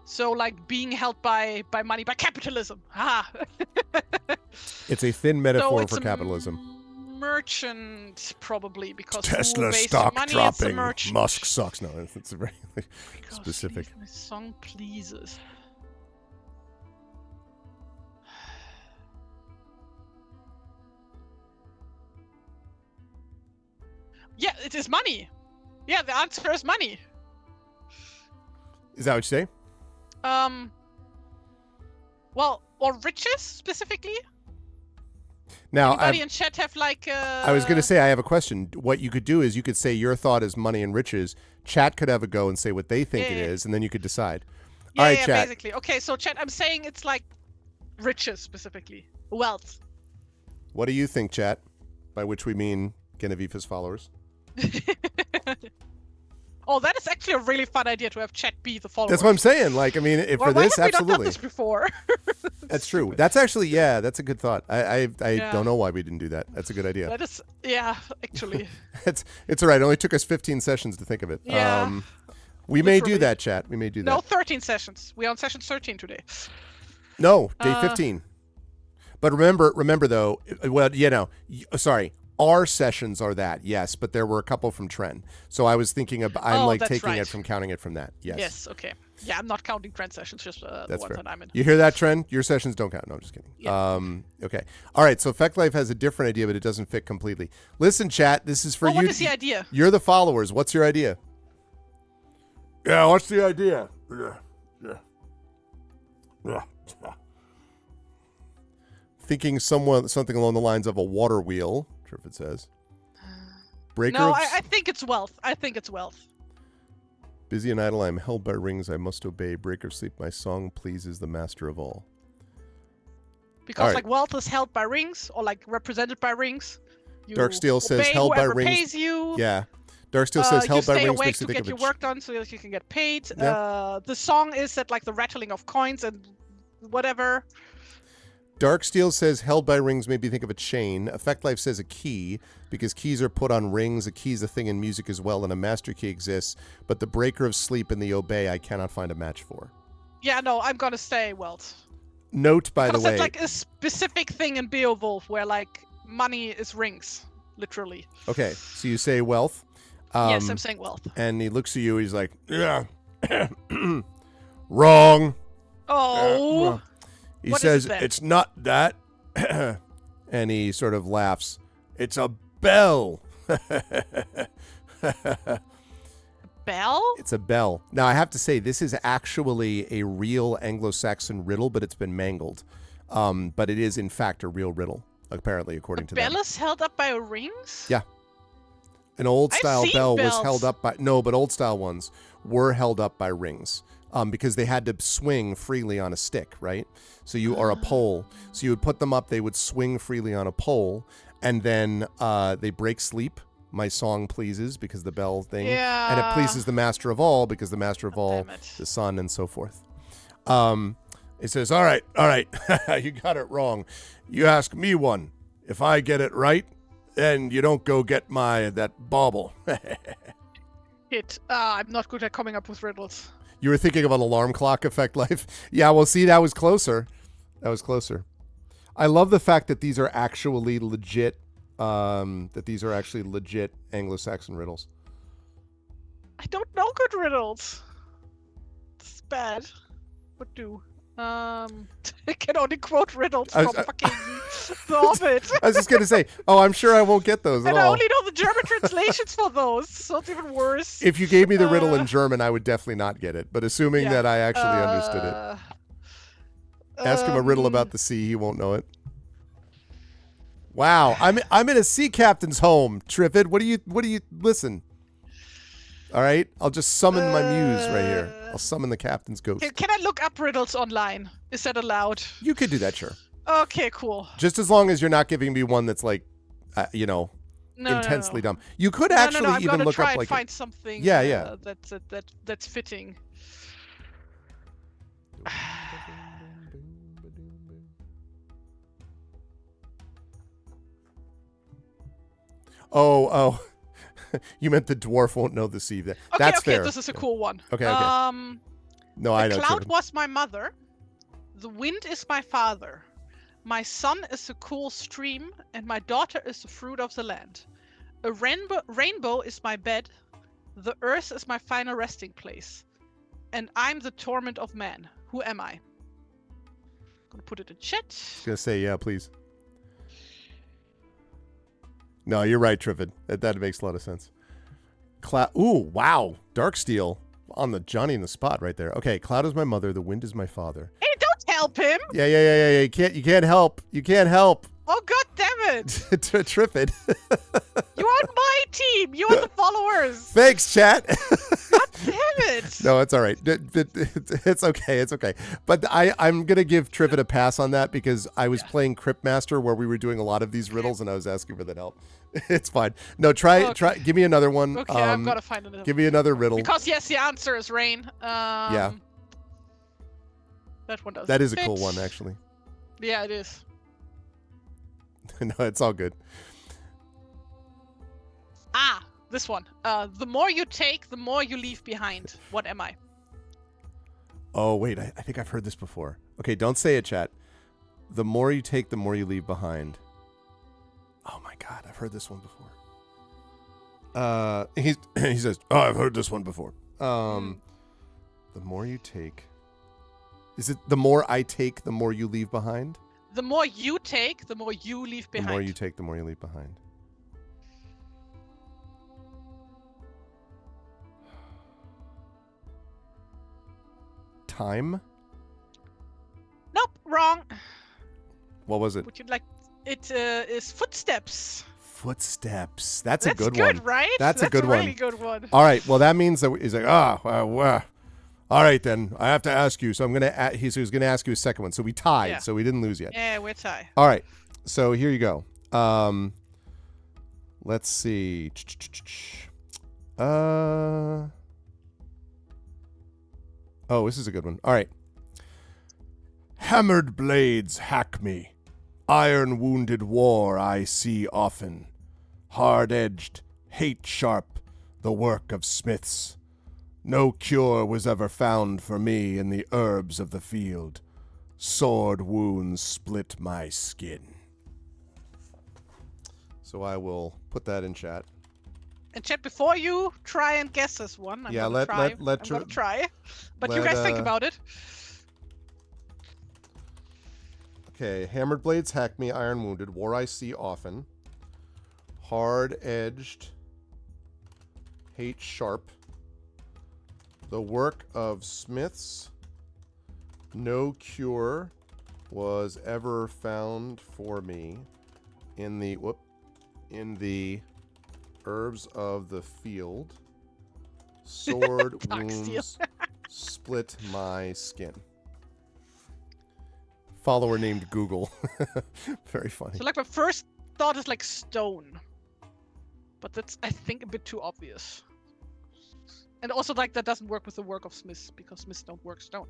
So like being held by money, by capitalism. Ha! It's a thin metaphor so it's for capitalism. Merchant, probably, because Tesla stock dropping. Musk sucks. No, it's a very specific. My song pleases. Yeah, it is money. Yeah, the answer is money. Is that what you say? Well, or riches specifically. Now, anybody in chat have like? I was going to say I have a question. What you could do is you could say your thought is money and riches. Chat could have a go and say what they think it is, and then you could decide. All right, chat. Basically. Okay, so chat, I'm saying it's like riches specifically, wealth. What do you think, chat? By which we mean Genevieve's followers. Oh, that is actually a really fun idea to have chat be the followers. That's what I'm saying. Like, I mean, if for this, why have we absolutely. not done this before? That's true. That's actually, that's a good thought. I don't know why we didn't do that. That's a good idea. That is, actually. it's all right. It only took us 15 sessions to think of it. Yeah. We may do that, chat. We may do that. No, 13 sessions. We're on session 13 today. No, day 15. But remember though, sorry. Our sessions are that, yes, but there were a couple from Tren. So I was thinking of, I'm taking it from counting it from that. Yes. Yes, okay. Yeah, I'm not counting Tren sessions, just the ones fair. that I'm in. You hear that, Tren? Your sessions don't count. No, I'm just kidding. Yeah. Okay. All right, so Effect Life has a different idea, but it doesn't fit completely. Listen, chat, this is for you. What is the idea? You're the followers. What's your idea? Yeah, what's the idea? Yeah. Thinking something along the lines of a water wheel. If it says breaker. No, I think it's wealth. Busy and idle, I am held by rings. I must obey. Breaker of sleep. My song pleases the master of all. Because like wealth is held by rings, or like represented by rings. Darksteel says held by rings. Pays you. Yeah. Darksteel says held by rings makes you to think get of your work done so that you can get paid. Yeah. The song is that like the rattling of coins and whatever. Darksteel says held by rings made me think of a chain. Effect Life says a key, because keys are put on rings. A key is a thing in music as well, and a master key exists. But the breaker of sleep and the obey I cannot find a match for. Yeah, no, I'm gonna say wealth. Note, by the way. Because it's like a specific thing in Beowulf where like money is rings, literally. Okay, so you say wealth. Yes, I'm saying wealth. And he looks at you, he's like, yeah. Wrong. Oh. He says, it's not that. And he sort of laughs. It's a bell. bell? It's a bell. Now, I have to say, this is actually a real Anglo-Saxon riddle, but it's been mangled. But it is, in fact, a real riddle, apparently, according to them. Bell is held up by rings? Yeah. An old-style seen bell was bells. held up by... No, but old-style ones were held up by rings because they had to swing freely on a stick, right? So you are a pole. So you would put them up, they would swing freely on a pole, and then they break sleep. My song pleases because the bell thing. Yeah. And it pleases the master of all because the master of all, damn it. the sun, and so forth. It says, all right, you got it wrong. You ask me one. If I get it right, then you don't go get that bauble. I'm not good at coming up with riddles. You were thinking of an alarm clock effect, Life? Yeah, well, see, that was closer. I love the fact that these are actually legit, Anglo-Saxon riddles. I don't know good riddles. It's bad. What do? I can only quote riddles from fucking The Hobbit. I was just going to say, I'm sure I won't get those at And all. I only know the German translations for those, so it's even worse. If you gave me the riddle in German, I would definitely not get it. But assuming that I actually understood it. Ask him a riddle about the sea, he won't know it. Wow, I'm in a sea captain's home, Triffid. What do you listen? All right, I'll just summon my muse right here. I'll summon the captain's ghost. Can I look up riddles online? Is that allowed? You could do that, sure. Okay, cool. Just as long as you're not giving me one that's like, intensely dumb. You could actually I'm even gonna look try up and like find something. That's fitting. Oh. You meant the dwarf won't know the sea. That's okay, fair. this is a cool one. Okay. No, I know. The cloud Triffid. was my mother. The wind is my father. My son is a cool stream, and my daughter is the fruit of the land. A rainbow is my bed. The earth is my final resting place. And I'm the torment of man. Who am I? I'm gonna put it in chat. I was gonna say, yeah, please. No, you're right, Triffid. That makes a lot of sense. Ooh, wow. Darksteel on the Johnny in the spot right there. Okay, cloud is my mother. The wind is my father. Hey, don't help him! Yeah. You can't help. Oh, god damn it! Triffid. You're on my team! You're the followers! Thanks, chat. God damn it! No, it's all right. It's okay. But I'm going to give Triffid a pass on that because I was playing Cryptmaster where we were doing a lot of these riddles and I was asking for that help. It's fine. No, try. Give me another one. Okay, I've got to find another. Give me another riddle. Because yes, the answer is rain. Yeah. That one does. That is a cool one, actually. Yeah, it is. No, it's all good. This one. The more you take, the more you leave behind. What am I? Oh, wait. I think I've heard this before. Okay, don't say it, chat. The more you take, the more you leave behind. Oh, my God. I've heard this one before. He says, I've heard this one before. The more you take... Is it the more I take, the more you leave behind? The more you take, the more you leave behind. The more you take, the more you leave behind. Time? Nope, wrong. What was it? Would you like... It is footsteps. Footsteps. That's a good one. That's good, right? That's a good one. Really good one. All right. Well, that means that he's like, all right, then I have to ask you. So I'm gonna. He's gonna ask you a second one. So we tied. Yeah. So we didn't lose yet. Yeah, we're tied. All right. So here you go. Let's see. Oh, this is a good one. All right. Hammered blades hack me. Iron wounded war I see often. Hard-edged, hate-sharp, the work of smiths. No cure was ever found for me in the herbs of the field. Sword wounds split my skin. So I will put that in chat. And chat, before you try and guess this one, I'm gonna try. But you guys think about it. Okay, hammered blades hack me, iron wounded, war I see often. Hard-edged, hate sharp, The work of smiths, no cure was ever found for me in the herbs of the field. Sword wounds split my skin. Follower named Google. Very funny. So like my first thought is like stone. But that's, I think, a bit too obvious. And also like that doesn't work with the work of smiths because smiths don't work stone.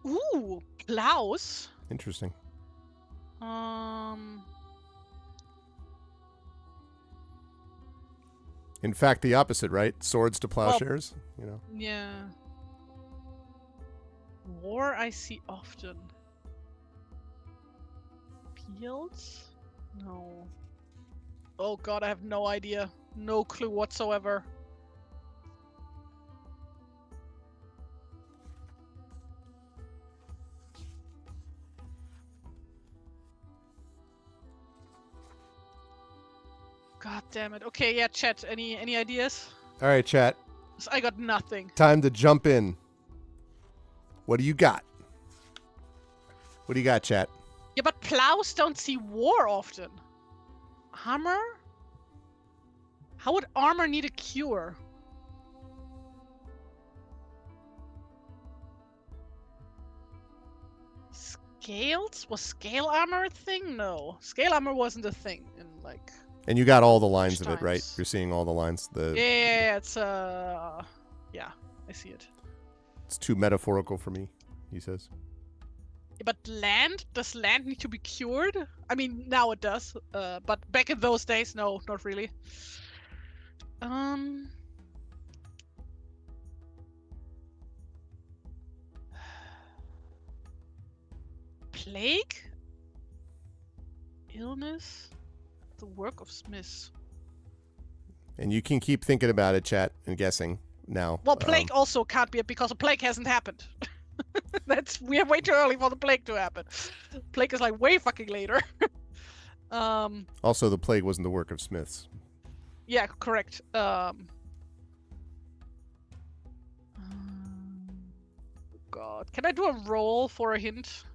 Ooh, plows. Interesting. In fact, the opposite, right? Swords to plowshares, you know. Yeah. War I see often. Fields? No. Oh god, I have no idea. No clue whatsoever. God damn it. Okay, yeah, chat. Any ideas? All right, chat. 'Cause I got nothing. Time to jump in. What do you got? What do you got, chat? Yeah, but plows don't see war often. Armor? How would armor need a cure? Scales? Was scale armor a thing? No. Scale armor wasn't a thing in like... And you got all the lines of it, right? Times. You're seeing all the lines. Yeah, it's yeah, I see it. It's too metaphorical for me, he says. Yeah, but land? Does land need to be cured? I mean, now it does. But back in those days, no, not really. Plague? Illness? The work of smiths. And you can keep thinking about it, chat, and guessing now. Well, plague also can't be it because a plague hasn't happened. We are way too early for the plague to happen. Plague is like way fucking later. Also, the plague wasn't the work of smiths. Yeah, correct. God, can I do a roll for a hint?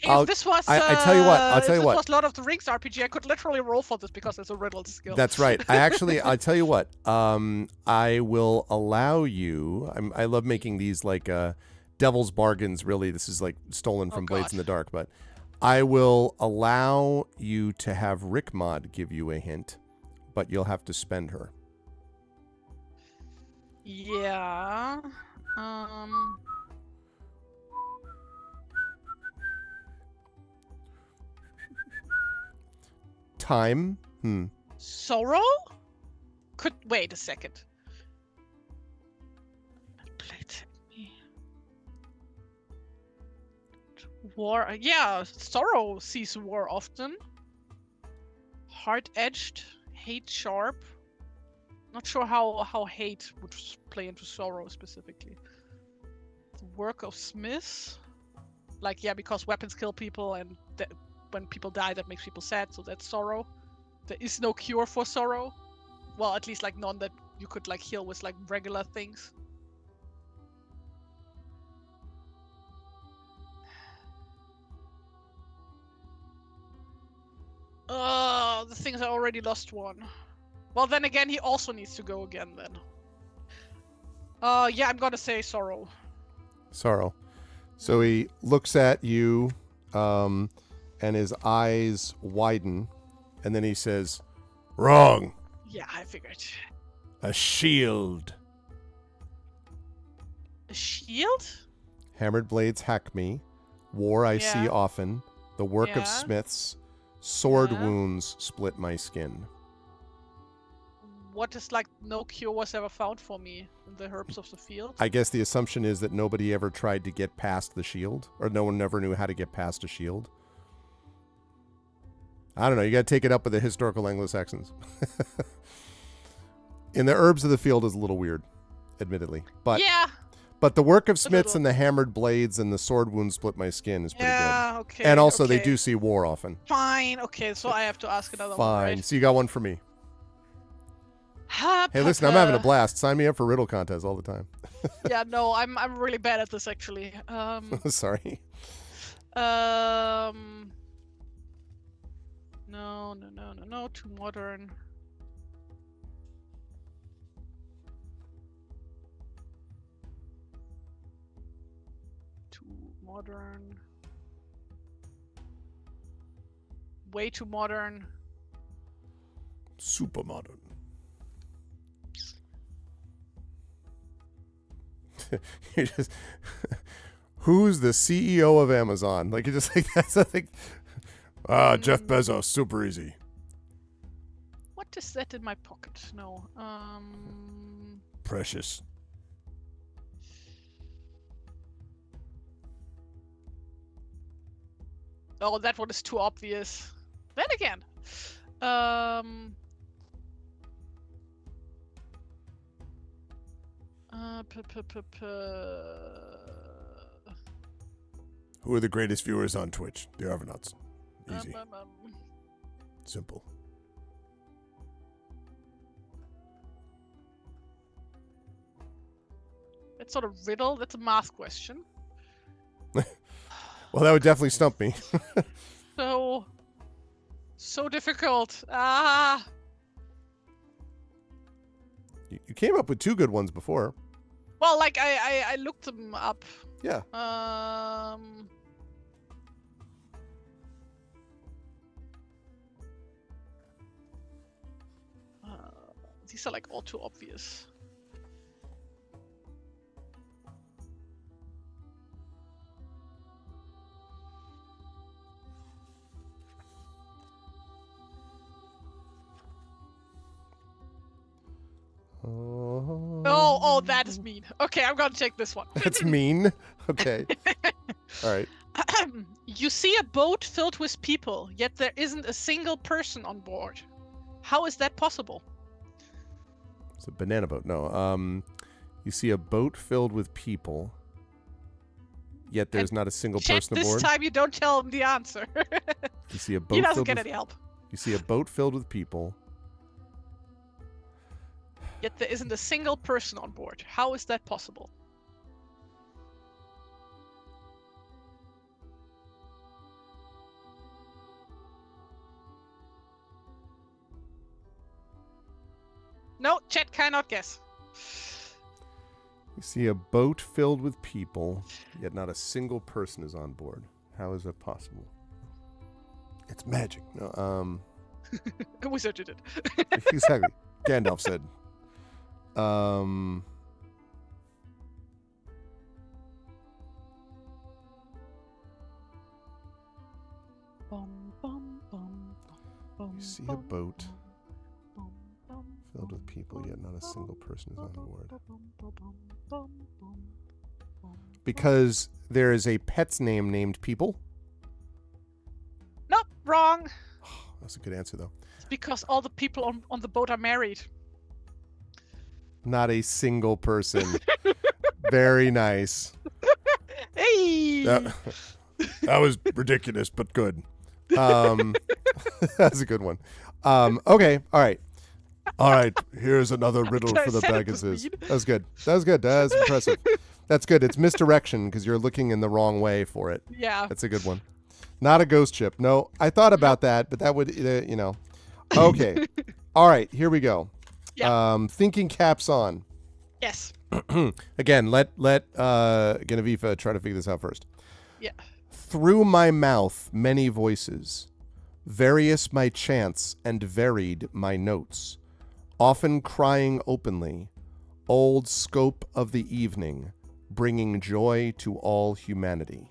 If this was, I tell you what. I'll tell you what. If this was Lord of the Rings RPG, I could literally roll for this because it's a riddle skill. That's right. I'll tell you what. I will allow you. I love making these like devil's bargains. Really, this is like stolen from Blades in the Dark. But I will allow you to have Rickmod give you a hint, but you'll have to spend her. Yeah. Time. Sorrow? Wait a second. War. Yeah, sorrow sees war often. Hard-edged, hate sharp. Not sure how hate would play into sorrow specifically. The work of smiths. Like, yeah, because weapons kill people and when people die, that makes people sad, so that's sorrow. There is no cure for sorrow. Well, at least like none that you could like heal with like regular things. Oh, the things I already lost one. Well, then again, he also needs to go again then. Yeah, I'm gonna say sorrow. Sorrow. So he looks at you, and his eyes widen, and then he says, "Wrong. Yeah, I figured. A shield. A shield? Hammered blades hack me. War I see Yeah. often. The work of Yeah. smiths. Sword Yeah. wounds split my skin." what is like no cure was ever found for me in the herbs of the field? I guess the assumption is that nobody ever tried to get past the shield, or no one never knew how to get past a shield. I don't know. You got to take it up with the historical Anglo-Saxons. In the herbs of the field is a little weird, admittedly. But yeah. But the work of smiths and the hammered blades and the sword wound split my skin is pretty good. Yeah, okay. And also they okay. do see war often. Fine, okay, so I have to ask another one, Fine. right? So you got one for me. Hey, listen, I'm having a blast. Sign me up for riddle contests all the time. Yeah, no, I'm really bad at this actually. Sorry. No, too modern. Too modern. Way too modern. Super modern. You just, who's the CEO of Amazon? Like you just like that's I think. Jeff Bezos, super easy. What is that in my pocket? No. Precious. Oh, that one is too obvious. Then again. Who are the greatest viewers on Twitch? The Argonauts. Easy. Simple. That's not a riddle, that's a math question. Well, that would definitely stump me. So difficult. Ah. You came up with two good ones before. Well, like I looked them up. Yeah. These are like all too obvious. Oh, that is mean. Okay, I'm gonna take this one. That's mean. Okay. All right. You see a boat filled with people, yet there isn't a single person on board. How is that possible? It's a banana boat. No. You see a boat filled with people, yet there's not a single person aboard. This time you don't tell him the answer. You see a boat. He doesn't get any help. You see a boat filled with people. Yet there isn't a single person on board. How is that possible? No, chat cannot guess. You see a boat filled with people, yet not a single person is on board. How is that possible? It's magic. No, A wizard did it. Exactly. Gandalf said. You see a boat filled with people, yet not a single person is on board. Because there is a pet's name named People. Nope, wrong. That's a good answer, though. It's because all the people on the boat are married. Not a single person. Very nice. Hey! That was ridiculous, but good. That's a good one. Okay, all right. Here's another riddle for the Pegasus. That was good. That's impressive. That's good. It's misdirection because you're looking in the wrong way for it. Yeah. That's a good one. Not a ghost ship. No, I thought about that, but that would, Okay. All right, here we go. Yeah. Thinking caps on. Yes. Again, let Genevieve try to figure this out first. Yeah. Through my mouth, many voices. Various my chants and varied my notes. Often crying openly. Old scope of the evening. Bringing joy to all humanity.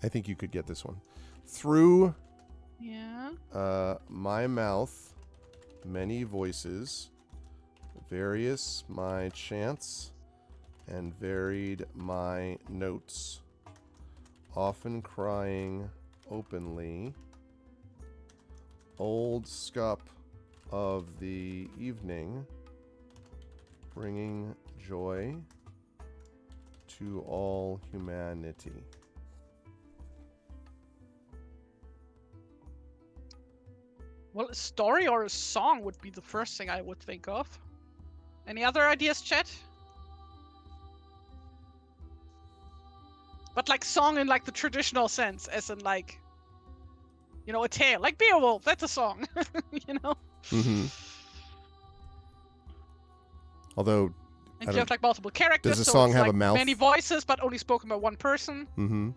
I think you could get this one. Through Yeah. My mouth, many voices, various my chants, and varied my notes, often crying openly, old scup of the evening, bringing joy to all humanity. Well, a story or a song would be the first thing I would think of. Any other ideas, chat? But like song in like the traditional sense, as in like, you know, a tale. Like Beowulf, that's a song. You know? Mm-hmm. Although, And you have like multiple characters, does the so song it's have like a mouth? many voices, but only spoken by one person. Mm-hmm.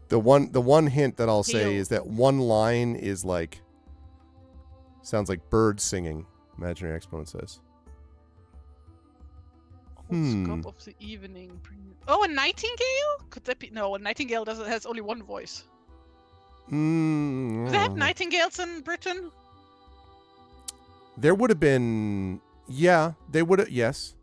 The one hint that I'll say Heel. is that one line is like sounds like birds singing. Imaginary exponent says. Scope of the evening. Oh, a nightingale? Could that be? No, a nightingale has only one voice. Do they have nightingales in Britain? There would have been, yeah, they would have, yes.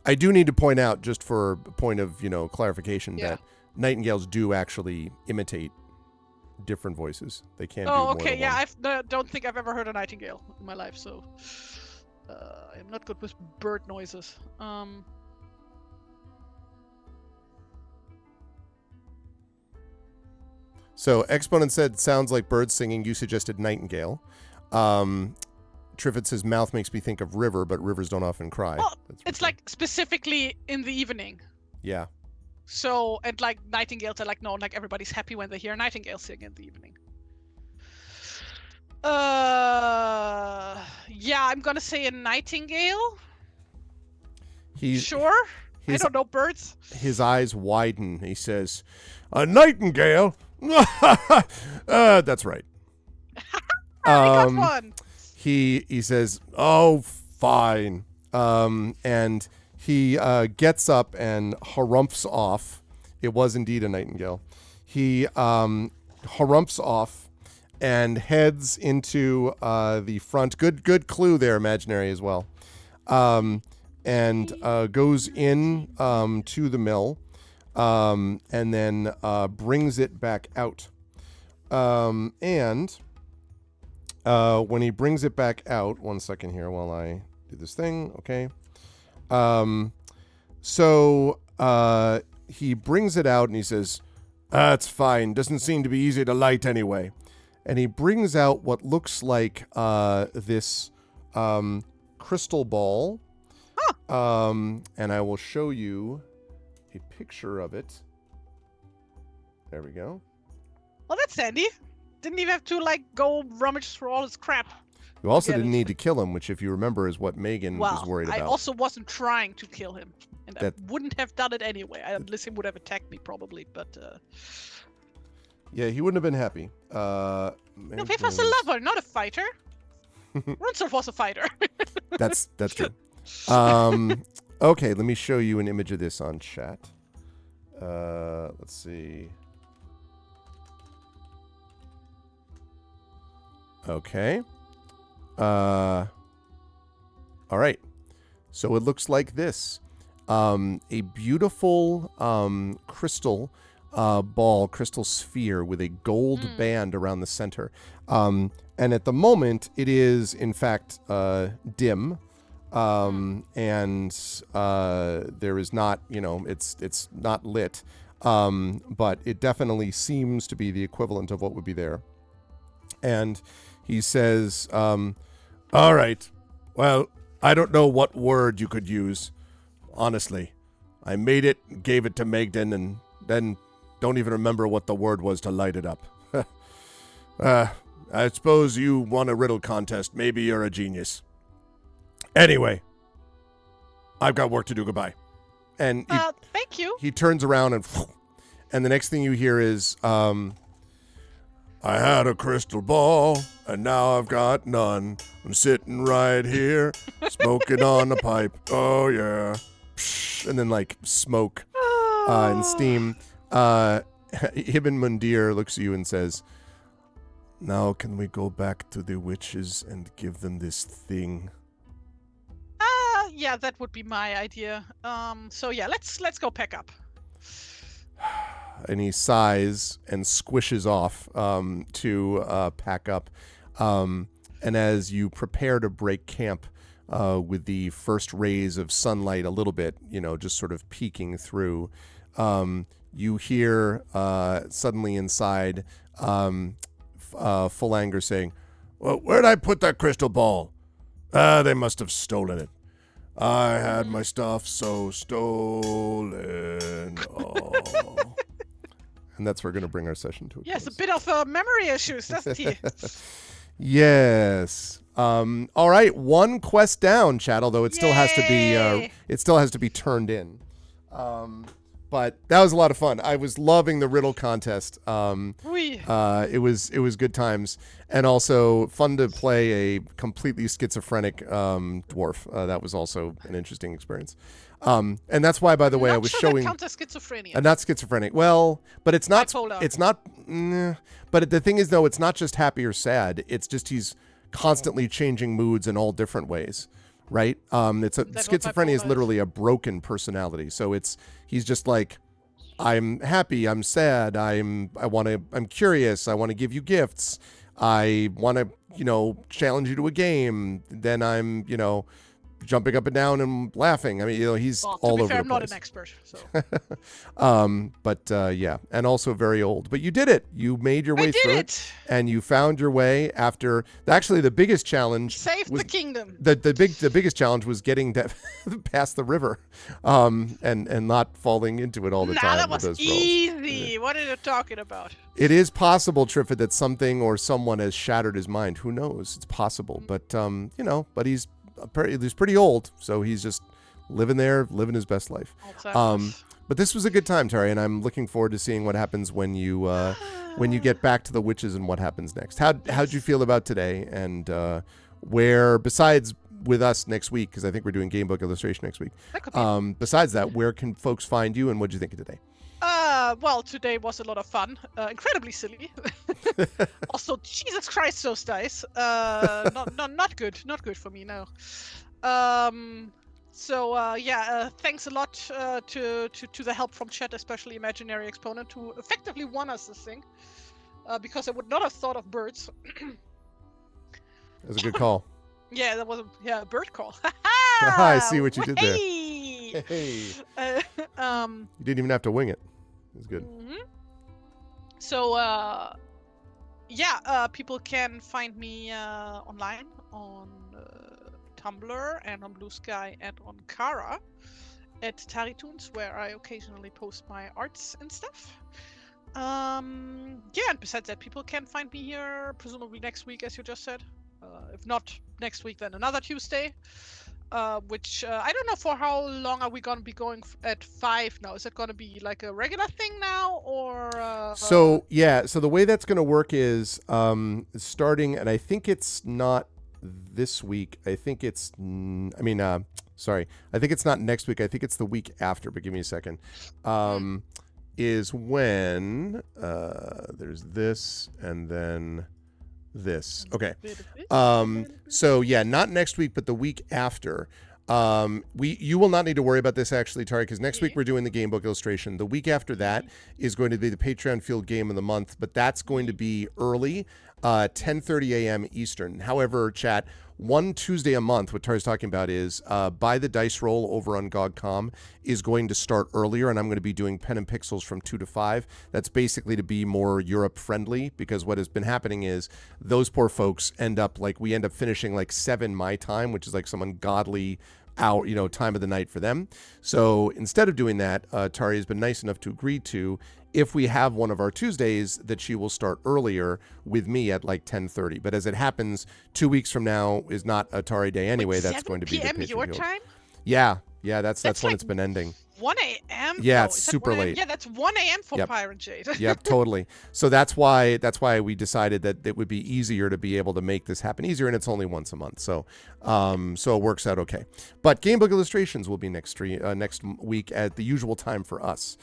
I do need to point out, just for a point of, clarification, that nightingales do actually imitate different voices. They can do more okay, than yeah, one. I don't think I've ever heard a nightingale in my life, so I'm not good with bird noises. So Exponent said, sounds like birds singing. You suggested nightingale. Triffid says, mouth makes me think of river, but rivers don't often cry. Well, it's like specifically in the evening. Yeah. So, and like nightingales are like, no, like everybody's happy when they hear a nightingale sing in the evening. Yeah, I'm gonna say a nightingale. Sure? I don't know birds. His eyes widen. He says, a nightingale? That's right. I got one. He says, oh, fine. And he gets up and harumphs off. It was indeed a nightingale. He harumphs off and heads into the front. Good clue there, imaginary as well. And goes in to the mill, and then brings it back out. And when he brings it back out, one second here while I do this thing, okay? So he brings it out and he says, "That's fine. Doesn't seem to be easy to light anyway." And he brings out what looks like this crystal ball. And I will show you a picture of it. There we go. Well, that's handy. Didn't even have to like go rummage through all his crap. You also didn't need to kill him, which, if you remember, is what Megan was Well, worried about. I also wasn't trying to kill him, and I wouldn't have done it anyway. Unless he would have attacked me, probably. But yeah, he wouldn't have been happy. no, he was a lover, not a fighter. Runsel was a fighter. That's true. Okay, let me show you an image of this on chat. Let's see. Okay. All right. So it looks like this. A beautiful crystal ball, crystal sphere with a gold band around the center. And at the moment, it is, in fact, dim. And there is not, it's not lit. But it definitely seems to be the equivalent of what would be there. And he says, all right, well, I don't know what word you could use. Honestly, I made it, gave it to Megden, and then don't even remember what the word was to light it up. I suppose you won a riddle contest. Maybe you're a genius. Anyway, I've got work to do. Goodbye. And thank you. He turns around and the next thing you hear is, I had a crystal ball, and now I've got none. I'm sitting right here, smoking on a pipe. Oh, yeah. and then like smoke and steam. Ibn Mundir looks at you and says, "Now can we go back to the witches and give them this thing?" Yeah, that would be my idea. So yeah, let's go pack up. And he sighs and squishes off to pack up. And as you prepare to break camp with the first rays of sunlight a little bit, just sort of peeking through, you hear suddenly inside Full Anger saying, "Well, where'd I put that crystal ball? They must have stolen it. I had my stuff so stolen." Oh. And that's where we're going to bring our session to a Yes, close. a bit of memory issues, doesn't he? Yes. All right, one quest down, chat. Although it still has to be turned in. But that was a lot of fun. I was loving the riddle contest. It was good times, and also fun to play a completely schizophrenic dwarf. That was also an interesting experience. And that's why, by the way, I was showing. That counts as schizophrenia. Not schizophrenic. Well, but it's not. Bipolar. It's not. But the thing is, though, it's not just happy or sad. It's just he's constantly changing moods in all different ways, right? Schizophrenia is literally a broken personality. So he's just like, I'm happy, I'm sad, I'm curious, I want to give you gifts, I want to challenge you to a game. Then I'm jumping up and down and laughing. I mean, he's all over the place. I'm not an expert, so. But yeah, and also very old. But you did it. You made your way through it, and you found your way after. Actually, the biggest challenge saved the kingdom. The biggest challenge was getting past the river, and not falling into it all the time. That was with those easy. Rolls. What are you talking about? It is possible, Triffid, that something or someone has shattered his mind. Who knows? It's possible, but but he's pretty old, so he's just living his best life. But this was a good time, Tari, and I'm looking forward to seeing what happens when you get back to the witches and what happens next. How'd you feel about today, and where, besides with us next week, because I think we're doing game book illustration next week. Besides that, where can folks find you, and what'd you think of today? Well, today was a lot of fun. Incredibly silly. Also, Jesus Christ, those dice. Not good. Not good for me, no. Thanks a lot to the help from chat, especially Imaginary Exponent, who effectively won us this thing. Because I would not have thought of birds. That was a good call. Yeah, that was a bird call. I see what you did there. Hey. You didn't even have to wing it. It was good. Mm-hmm. So, people can find me online on Tumblr and on Blue Sky and on Kara at TariToons, where I occasionally post my arts and stuff. And besides that, people can find me here presumably next week, as you just said. If not next week, then another Tuesday. Which I don't know for how long are we going to be going at 5 now. Is it going to be like a regular thing now, or? So the way that's going to work is starting, and I think it's not this week. I think it's, I think it's not next week. I think it's the week after, but give me a second. Is when there's this and then this. Okay. Not next week, but the week after. You will not need to worry about this actually, Tari, because next week we're doing the game book illustration. The week after that is going to be the Patreon Field Game of the Month, but that's going to be early, 10:30 a.m. Eastern. However, chat, one Tuesday a month, what Tari's talking about is Buy the Dice Roll over on GOG.com is going to start earlier, and I'm going to be doing Pen and Pixels from 2 to 5. That's basically to be more Europe friendly, because what has been happening is those poor folks end up finishing like 7 my time, which is like some ungodly hour, time of the night for them. So instead of doing that, Tari has been nice enough to agree to, if we have one of our Tuesdays, that she will start earlier with me at like 10:30. But as it happens, 2 weeks from now is not a Tari day anyway. That's going to be the Patreon your Field. time? Yeah, that's when like it's been ending. 1 a.m. Yeah, No, it's is that super 1 a.m.? late. Yeah, that's 1 a.m. for Yep. Pirate Jade. Yep, totally. So that's why we decided that it would be easier to be able to make this happen easier, and it's only once a month. So so it works out okay. But Gamebook Illustrations will be next week at the usual time for us.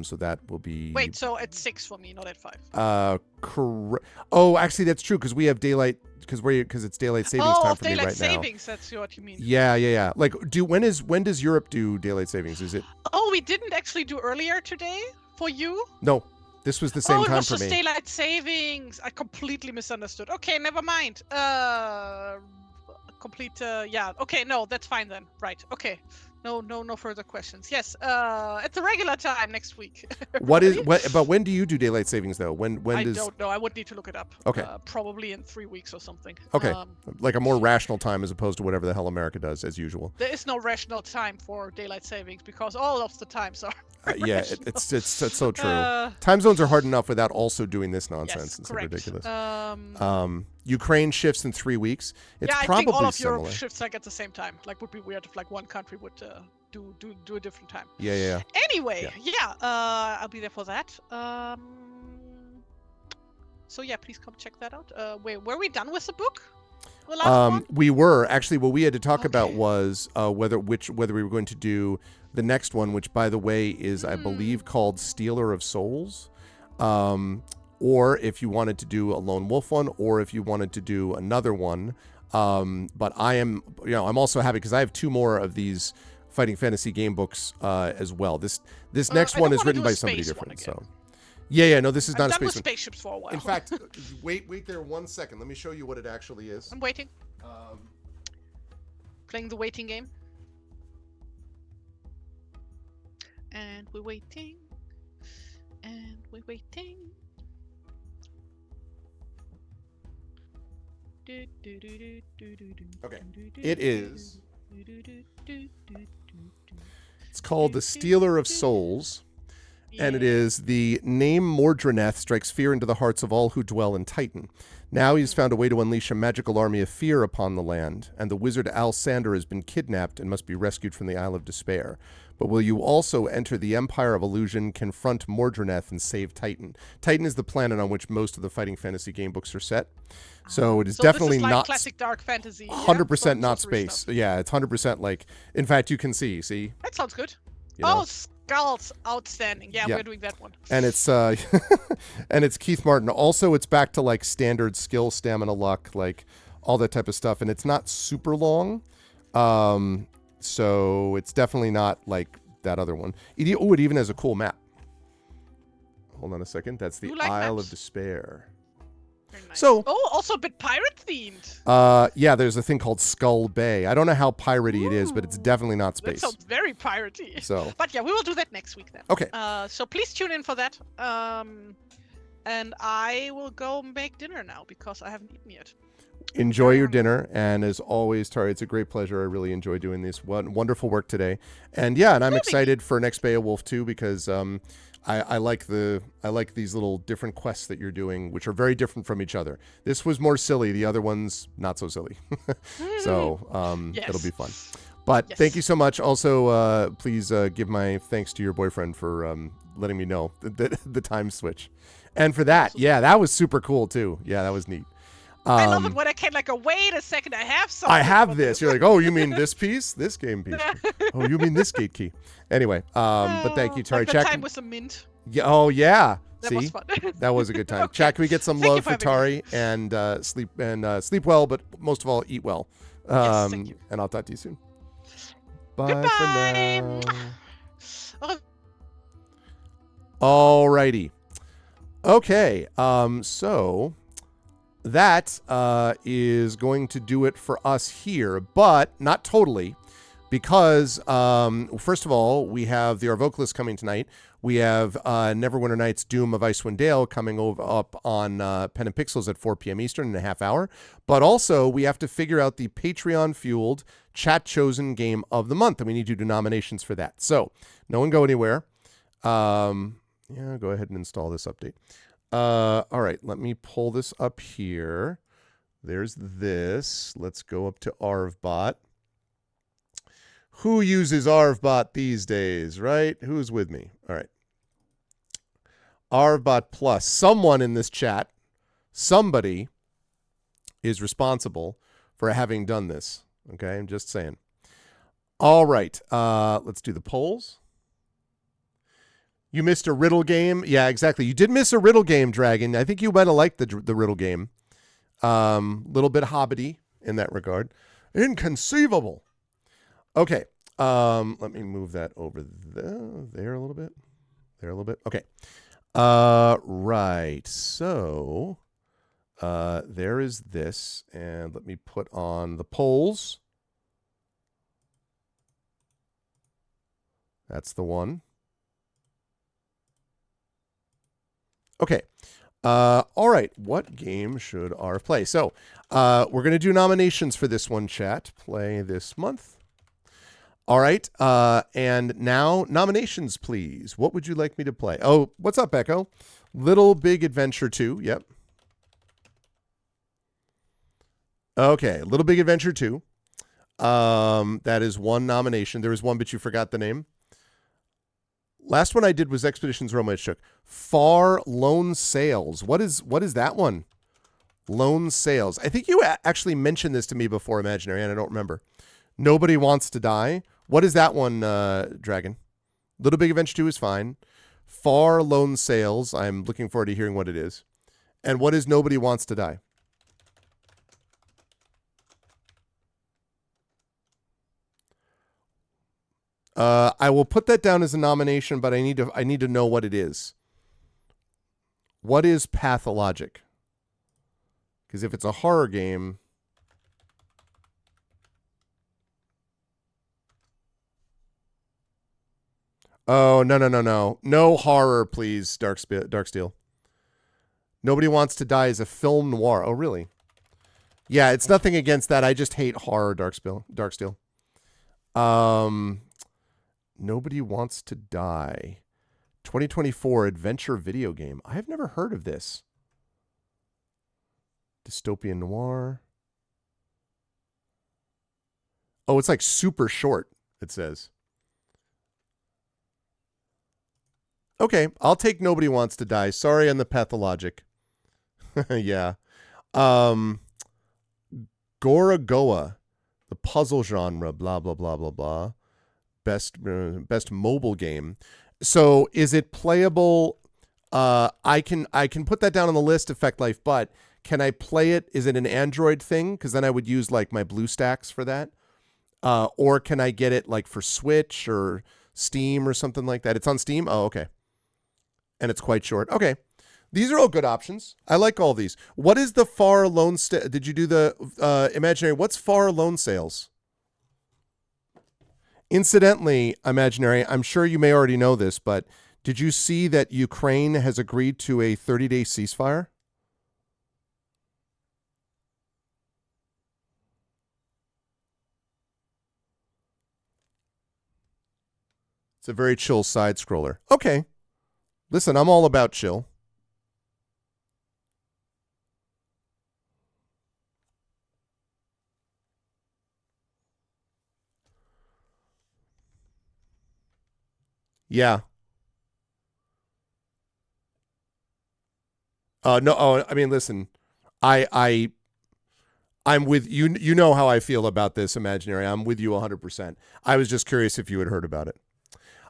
So that will be Wait, so at 6 for me, not at 5. correct. Oh, actually that's true because we have daylight because it's daylight savings time for me daylight right savings, that's what you mean. now. Yeah. Like when does Europe do daylight savings? Is it Oh, we didn't actually do earlier today for you? No. This was the same it time was for just me. daylight savings. I completely misunderstood. Okay, never mind. Yeah. Okay, no, that's fine then. Right. Okay. No further questions. Yes. At the regular time next week. But when do you do daylight savings though? When I does don't know. I would need to look it up. Okay. Probably in 3 weeks or something. Okay. Like a more rational time as opposed to whatever the hell America does as usual. There is no rational time for daylight savings because all of the times are. Yeah, it's so true. Time zones are hard enough without also doing this nonsense. Yes, It's correct. ridiculous. Ukraine shifts in 3 weeks. It's I probably think all of similar. Europe shifts like at the same time. Like, would be weird if like one country would do a different time. Yeah. Anyway, I'll be there for that. So yeah, please come check that out. Were we done with the book? The last one? We were actually. What we had to talk about Okay. was whether we were going to do the next one, which by the way is I believe called Stealer of Souls, or if you wanted to do a Lone Wolf one, or if you wanted to do another one. But I'm also happy because I have 2 more of these fighting fantasy game books as well. This next I one don't is wanna written do a by somebody space one different. again. So yeah, no, this is I'm not a done space with one. spaceships for a while. In fact, wait there 1 second. Let me show you what it actually is. I'm waiting. Playing the waiting game. And we're waiting. And we're waiting. Okay. It is. It's called The Stealer of Souls, and it is the name Mordreneth strikes fear into the hearts of all who dwell in Titan. Now he's found a way to unleash a magical army of fear upon the land, and the wizard Alsander has been kidnapped and must be rescued from the Isle of Despair. But will you also enter the Empire of Illusion, confront Mordreneth, and save Titan? Titan is the planet on which most of the fighting fantasy game books are set. So it is definitely this is like not classic dark fantasy. 100% not sorcery space. stuff. Yeah, it's 100% like, in fact, you can see. That sounds good. You know? Oh, Skulls, outstanding. Yeah, Yeah. we're doing that one. And it's and it's Keith Martin. Also, it's back to like standard skill, stamina, luck, like all that type of stuff. And it's not super long. So it's definitely not like that other one. It even has a cool map. Hold on a second. That's the You like Isle maps? of Despair. Very nice. So- also a bit pirate themed. Yeah, there's a thing called Skull Bay. I don't know how piratey it is, but it's Ooh, definitely not That space. sounds very piratey. So But yeah, we will do that next week then. okay. So please tune in for that. And I will go make dinner now because I haven't eaten yet. Enjoy your dinner, and as always, Tari, it's a great pleasure. I really enjoy doing this wonderful work today, and I'm excited for next Beowulf too because I like these little different quests that you're doing, which are very different from each other. This was more silly; the other one's not so silly. So Yes. it'll be fun. But Yes. thank you so much. Also, please give my thanks to your boyfriend for letting me know the time switch, and for that, that was super cool too. Yeah, that was neat. I love it when I can wait a second. I have something. I have for this. You're like, oh, you mean this piece? This game piece. Oh, you mean this gate key. Anyway, but thank you, Tari. Like the Chat. time with some mint. Yeah, oh, yeah. That See? was fun. That was a good time. Okay. Chat, can we get some Thank you love for for having Tari and sleep well, but most of all, eat well. Yes, thank you. And I'll talk to you soon. Bye Goodbye. for now. Alrighty. Okay. So that is going to do it for us here, but not totally, because first of all, we have the Arvocalist coming tonight. We have Neverwinter Nights Doom of Icewind Dale coming up on Pen and Pixels at 4 p.m. Eastern in a half hour. But also, we have to figure out the Patreon-fueled chat-chosen game of the month, and we need to do nominations for that. So, no one go anywhere. Yeah, go ahead and install this update. All right, let me pull this up here. There's this. Let's go up to Arvbot. Who uses ArvBot these days, right? Who's with me? All right. ArvBot Plus. Someone in this chat, somebody is responsible for having done this. Okay, I'm just saying. All right, let's do the polls. You missed a riddle game. Yeah, exactly. You did miss a riddle game, Dragon. I think you might have liked the riddle game. Little bit hobbity in that regard. Inconceivable. Okay, let me move that over there a little bit. There a little bit. Okay. Right. So, there is this, and let me put on the polls. That's the one. Okay. All right. What game should Arv play? So, we're going to do nominations for this one, chat. Play this month. All right. And now, nominations, please. What would you like me to play? Oh, what's up, Echo? Little Big Adventure 2. Yep. Okay. Little Big Adventure 2. That is one nomination. There was one, but you forgot the name. Last one I did was Expeditions Roma. It shook. Far Lone Sails. What is that one? Lone Sails. I think you actually mentioned this to me before, Imaginary, and I don't remember. Nobody Wants to Die. What is that one, Dragon? Little Big Adventure 2 is fine. Far Lone Sails. I'm looking forward to hearing what it is. And what is Nobody Wants to Die? I will put that down as a nomination, but I need to know what it is. What is Pathologic? Because if it's a horror game, oh no horror, please, Darksteel. Nobody Wants to Die is a film noir. Oh really? Yeah, it's nothing against that. I just hate horror, Darksteel. Nobody Wants to Die. 2024 adventure video game. I have never heard of this. Dystopian noir. Oh, it's like super short, it says. Okay, I'll take Nobody Wants to Die. Sorry on the Pathologic. Yeah. Gorogoa. The puzzle genre, blah, blah, blah, blah, blah. Best mobile game. So is it playable? I can put that down on the list, Effect Life, but can I play it? Is it an Android thing? Because then I would use like my BlueStacks for that. Or can I get it like for Switch or Steam or something like that? It's on Steam? Oh, okay. And it's quite short. Okay. These are all good options. I like all these. What is the Far Lone Did you do the Imaginary? What's Far Lone Sales? Incidentally, Imaginary, I'm sure you may already know this, but did you see that Ukraine has agreed to a 30-day ceasefire? It's a very chill side scroller. Okay. Listen, I'm all about chill. Yeah. No. Oh, I mean, listen. I'm with you. You know how I feel about this, Imaginary. I'm with you 100%. I was just curious if you had heard about it.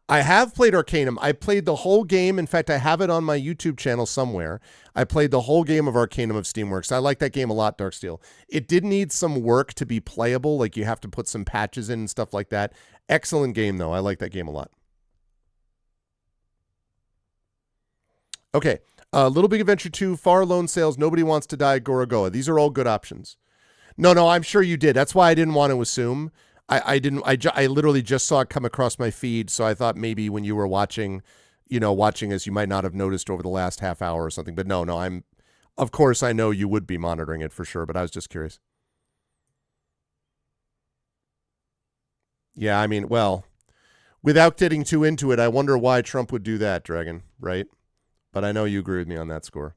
I have played Arcanum. I played the whole game. In fact, I have it on my YouTube channel somewhere. I played the whole game of Arcanum of Steamworks. I like that game a lot, Darksteel. It did need some work to be playable. Like you have to put some patches in and stuff like that. Excellent game, though. I like that game a lot. Okay. Little Big Adventure 2, Far Lone Sales, Nobody Wants to Die, Gorogoa. These are all good options. No, I'm sure you did. That's why I didn't want to assume. I literally just saw it come across my feed, so I thought maybe when you were watching as you might not have noticed over the last half hour or something. But no, of course I know you would be monitoring it for sure, but I was just curious. Yeah, I mean, well, without getting too into it, I wonder why Trump would do that, Dragon, right? But I know you agree with me on that score.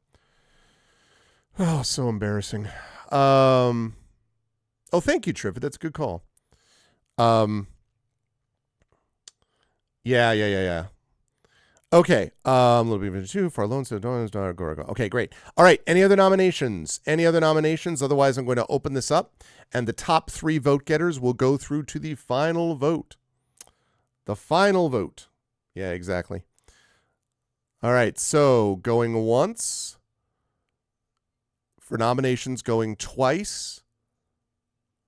Oh, so embarrassing. Oh, thank you, Triffid. That's a good call. Yeah. Okay. Little bit of two, Far Lone, so don't go. Okay, great. All right. Any other nominations? Otherwise, I'm going to open this up, and the top 3 vote getters will go through to the final vote. The final vote. Yeah, exactly. All right. So going once for nominations, going twice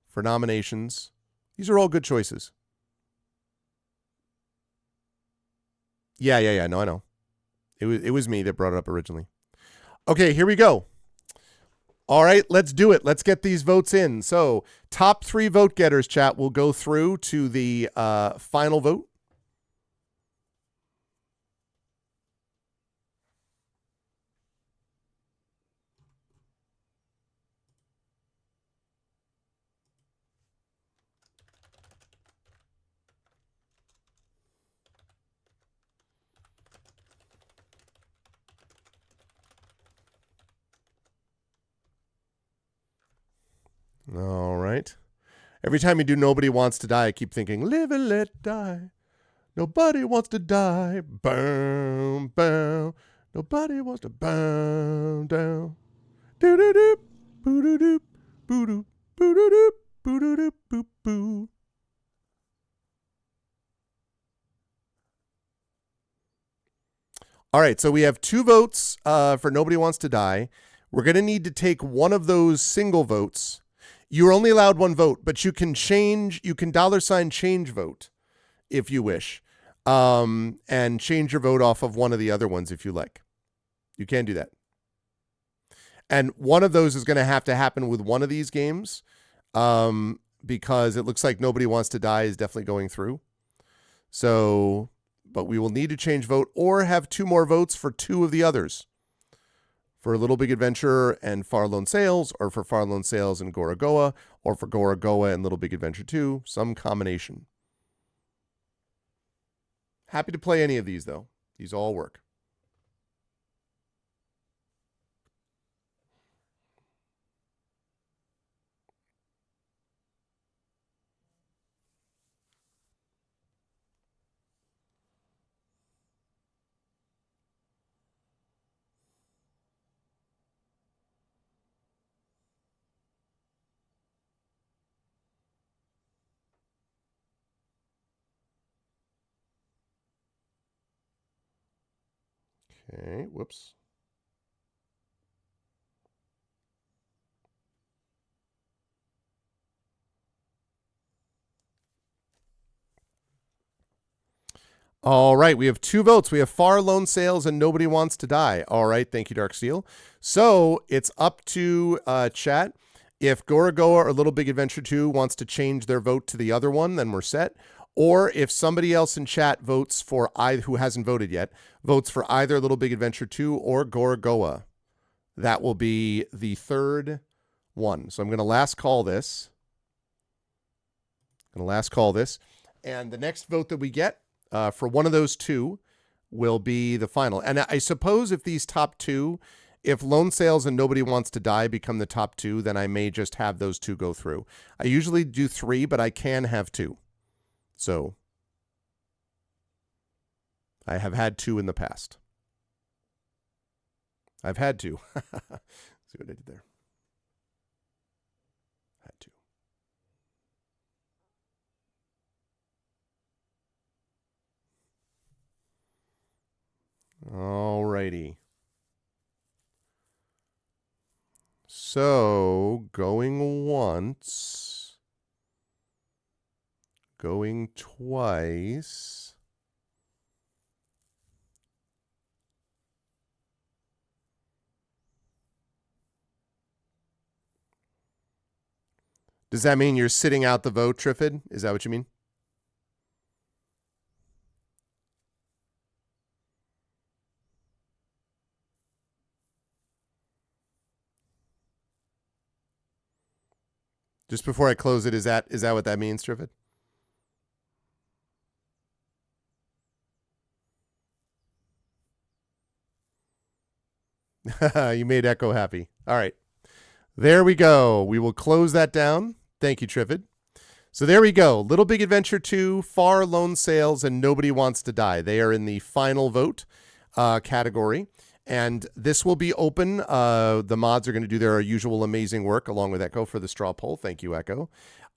for nominations. These are all good choices. Yeah. No, I know. It was me that brought it up originally. Okay, here we go. All right, let's do it. Let's get these votes in. So, top 3 vote getters, chat, will go through to the final vote. All right. Every time you do Nobody Wants to Die, I keep thinking, live and let die. Nobody wants to die. Boom, boom. Nobody wants to bow down. Doo-doo-doo, boo-doo-doo, boo-doo, boo-doo-doo, boo-doo-doo, boo-boo. All right, so we have 2 votes for Nobody Wants to Die. We're going to need to take one of those single votes. You're only allowed 1 vote, but you can change, you can $change vote if you wish, and change your vote off of one of the other ones if you like. You can do that. And one of those is going to happen with one of these games because it looks like Nobody Wants to Die is definitely going through. So, but we will need to change vote or have 2 more votes for 2 of the others. For Little Big Adventure and Far Lone Sails, or for Far Lone Sails and Gorogoa, or for Gorogoa and Little Big Adventure 2, some combination. Happy to play any of these, though. These all work. Okay, whoops. All right, we have 2 votes. We have Far Lone Sails and Nobody Wants to Die. All right, thank you, Dark Steel. So it's up to chat. If Gorogoa or Little Big Adventure 2 wants to change their vote to the other one, then we're set. Or if somebody else in chat votes for either, who hasn't voted yet, votes for either Little Big Adventure 2 or Gorogoa, that will be the 3rd one. So I'm going to last call this. And the next vote that we get for one of those 2 will be the final. And I suppose if these top 2, if Lone Sails and Nobody Wants to Die become the top 2, then I may just have those 2 go through. I usually do 3, but I can have 2. So I have had 2 in the past. I've had 2. See what I did there? Had 2. All righty. So, going once, going twice. Does that mean you're sitting out the vote, Trifid? Is that what you mean? Just before I close it, is that what that means, Trifid? You made Echo happy. All right. There we go. We will close that down. Thank you, Trifid. So there we go. Little Big Adventure 2, Far Lone Sails, and Nobody Wants to Die. They are in the final vote category. And this will be open. The mods are going to do their usual amazing work along with Echo for the straw poll. Thank you, Echo.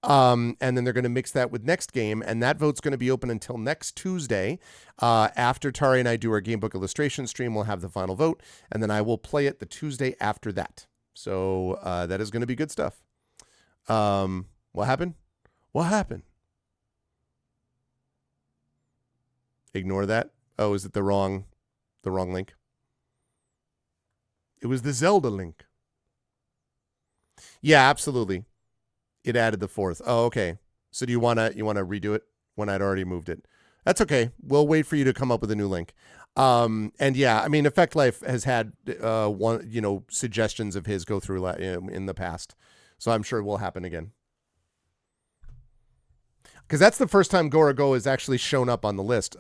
And then they're going to mix that with next game. And that vote's going to be open until next Tuesday. After Tari and I do our Gamebook illustration stream, we'll have the final vote. And then I will play it the Tuesday after that. So that is going to be good stuff. What happened? What happened? Ignore that. Oh, is it the wrong link? It was the Zelda link. Yeah, absolutely. It added the 4th. Oh, okay. So do you want to redo it when I'd already moved it? That's okay. We'll wait for you to come up with a new link. And yeah, I mean, Effect Life has had suggestions of his go through in the past. So I'm sure it will happen again. Because that's the first time Gora Go has actually shown up on the list.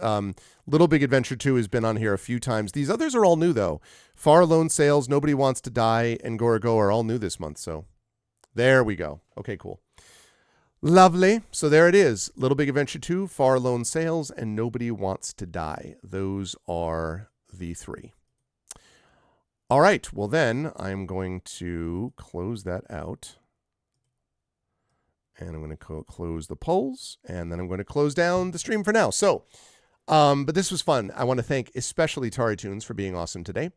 Little Big Adventure 2 has been on here a few times. These others are all new, though. Far Lone Sails, Nobody Wants to Die, and Gora Go are all new this month. So there we go. Okay, cool. Lovely. So there it is. Little Big Adventure 2, Far Lone Sails, and Nobody Wants to Die. Those are the 3. All right. Well, then I'm going to close that out. And I'm going to close the polls, and then I'm going to close down the stream for now. So, but this was fun. I want to thank especially TariToons for being awesome today.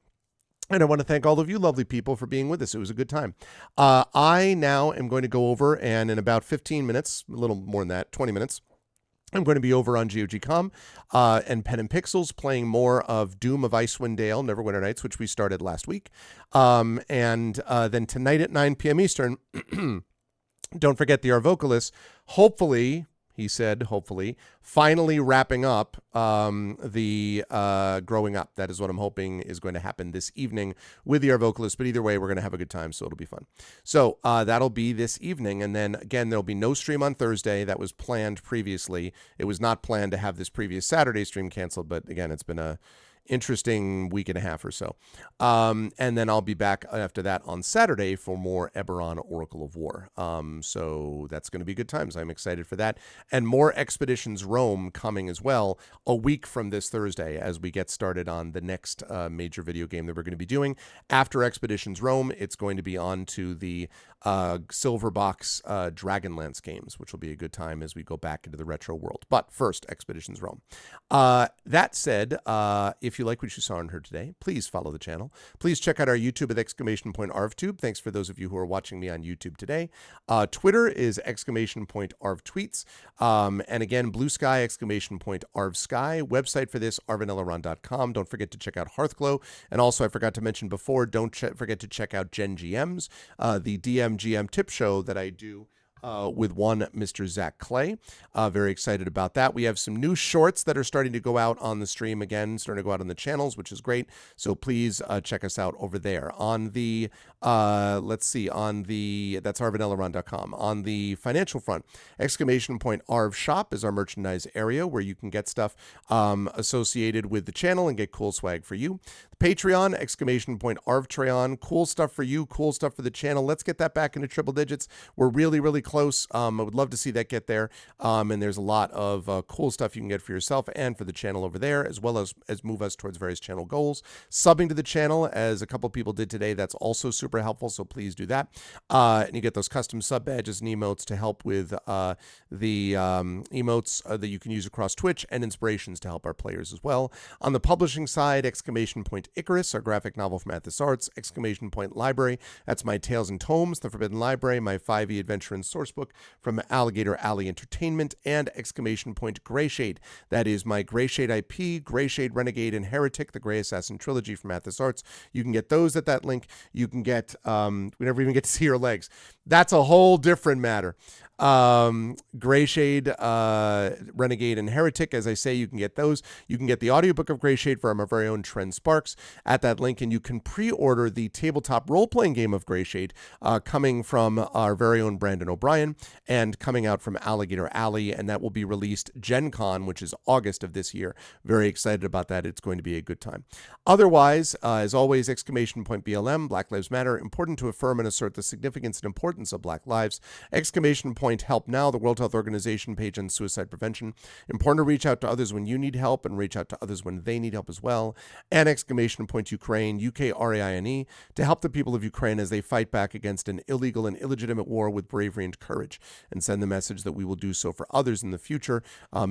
And I want to thank all of you lovely people for being with us. It was a good time. I now am going to go over, and in about 15 minutes, a little more than that, 20 minutes, I'm going to be over on GOG.com and Pen and Pixels playing more of Doom of Icewind Dale, Neverwinter Nights, which we started last week. And then tonight at 9 p.m. Eastern... Don't forget the Our Vocalist, hopefully, he said, finally wrapping up the Growing Up. That is what I'm hoping is going to happen this evening with the Our Vocalist. But either way, we're going to have a good time, so it'll be fun. So that'll be this evening. And then, again, there'll be no stream on Thursday. That was planned previously. It was not planned to have this previous Saturday stream canceled. But, again, it's been a interesting week and a half or so. And then I'll be back after that on Saturday for more Eberron Oracle of War. So that's going to be good times. I'm excited for that. And more Expeditions Rome coming as well a week from this Thursday as we get started on the next major video game that we're going to be doing. After Expeditions Rome, it's going to be on to the Silver Box Dragonlance games, which will be a good time as we go back into the retro world. But first, Expeditions Rome. That said, if you like what you saw and heard today, please follow the channel. Please check out our YouTube at !ArvTube. Thanks for those of you who are watching me on YouTube today. Twitter is !ArvTweets. And again, Blue Sky, !ArvSky. Website for this, arvanelaron.com. Don't forget to check out Hearthglow. And also, I forgot to mention before, don't forget to check out Gen GMs, the DMGM tip show that I do with one Mr. Zach Clay. Very excited about that. We have some new shorts that are starting to go out on the stream again, starting to go out on the channels, which is great. So please check us out over there. On the, that's arvanelaron.com. On the financial front, !Arv Shop is our merchandise area where you can get stuff associated with the channel and get cool swag for you. Patreon, !Arvtreon, cool stuff for you, cool stuff for the channel. Let's get that back into triple digits. We're really, really close. I would love to see that get there. And there's a lot of cool stuff you can get for yourself and for the channel over there, as well as move us towards various channel goals. Subbing to the channel, as a couple people did today, that's also super helpful, so please do that. And you get those custom sub badges and emotes to help with the emotes that you can use across Twitch and inspirations to help our players as well. On the publishing side, !Icarus, our graphic novel from Athos Arts, !Library, that's my Tales and Tomes, The Forbidden Library, my 5e adventure and sourcebook from Alligator Alley Entertainment, and !Greyshade, that is my Greyshade IP, Greyshade Renegade and Heretic, the Grey Assassin trilogy from Athos Arts. You can get those at that link. You can get, we never even get to see her legs. That's a whole different matter. Greyshade, Renegade, and Heretic, as I say, you can get those. You can get the audiobook of Greyshade from our very own Trent Sparks. folks at that link, and you can pre-order the tabletop role-playing game of Greyshade coming from our very own Brandon O'Brien and coming out from Alligator Alley, and that will be released Gen Con, which is August of this year. Very excited about that. It's going to be a good time. Otherwise, as always, exclamation point BLM, Black Lives Matter, important to affirm and assert the significance and importance of Black lives. Exclamation point Help Now, the World Health Organization page on suicide prevention. Important to reach out to others when you need help and reach out to others when they need help as well. And exclamation point Ukraine, UKRAINE, to help the people of Ukraine as they fight back against an illegal and illegitimate war with bravery and courage, and send the message that we will do so for others in the future,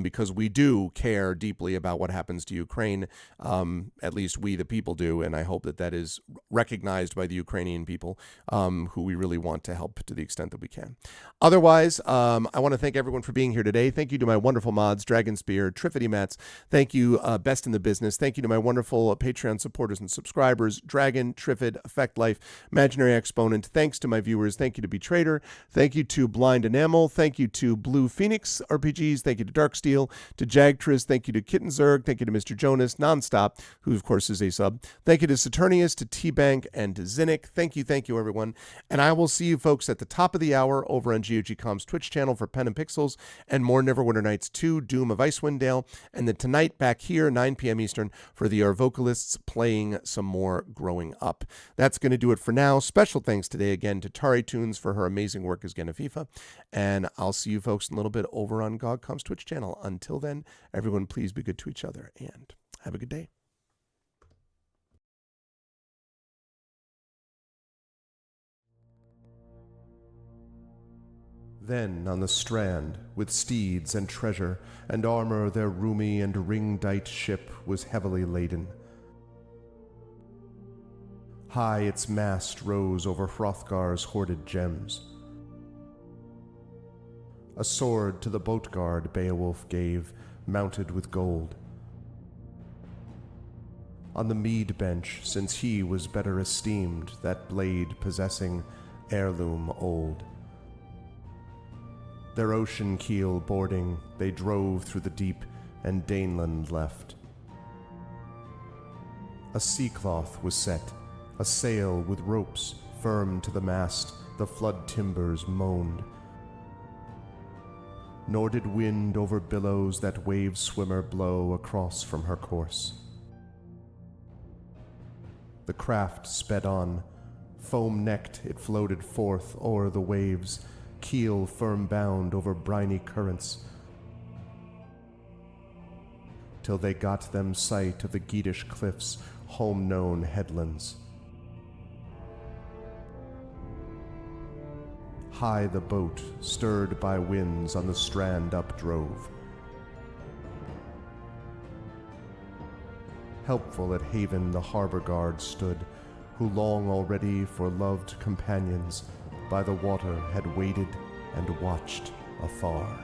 because we do care deeply about what happens to Ukraine. At least we, the people, do, and I hope that that is recognized by the Ukrainian people, who we really want to help to the extent that we can. Otherwise, I want to thank everyone for being here today. Thank you to my wonderful mods, Dragon Spear, Triffity Mats. Thank you, Best in the Business. Thank you to my wonderful Patreon supporters and subscribers, Dragon, Triffid, Effect Life, Imaginary Exponent. Thanks to my viewers. Thank you to Betrader. Thank you to Blind Enamel. Thank you to Blue Phoenix RPGs. Thank you to Darksteel, to Jagtris. Thank you to Kittenzerg. Thank you to Mr. Jonas, Nonstop, who of course is a sub. Thank you to Saturnius, to T-Bank, and to Zinnick. Thank you, everyone. And I will see you folks at the top of the hour over on GOG.com's Twitch channel for Pen and Pixels and more Neverwinter Nights 2, Doom of Icewind Dale. And then tonight back here, 9 p.m. Eastern, for the Our Vocalists playing some more Growing Up. That's going to do it for now. Special thanks today again to TariToons for her amazing work as Genevieve. And I'll see you folks in a little bit over on GOG.com's Twitch channel. Until then, everyone please be good to each other and have a good day. Then on the strand, with steeds and treasure and armor, their roomy and ring-dight ship was heavily laden. High its mast rose over Hrothgar's hoarded gems. A sword to the boat guard Beowulf gave, mounted with gold. On the mead bench, since he was better esteemed, that blade possessing heirloom old. Their ocean keel boarding, they drove through the deep, and Daneland left. A sea-cloth was set, a sail with ropes firm to the mast, the flood timbers moaned. Nor did wind over billows that wave-swimmer blow across from her course. The craft sped on, foam-necked it floated forth o'er the waves, keel firm bound over briny currents, till they got them sight of the Geatish cliffs, home-known headlands. High the boat, stirred by winds, on the strand updrove. Helpful at haven the harbor guard stood, who long already for loved companions by the water had waited and watched afar.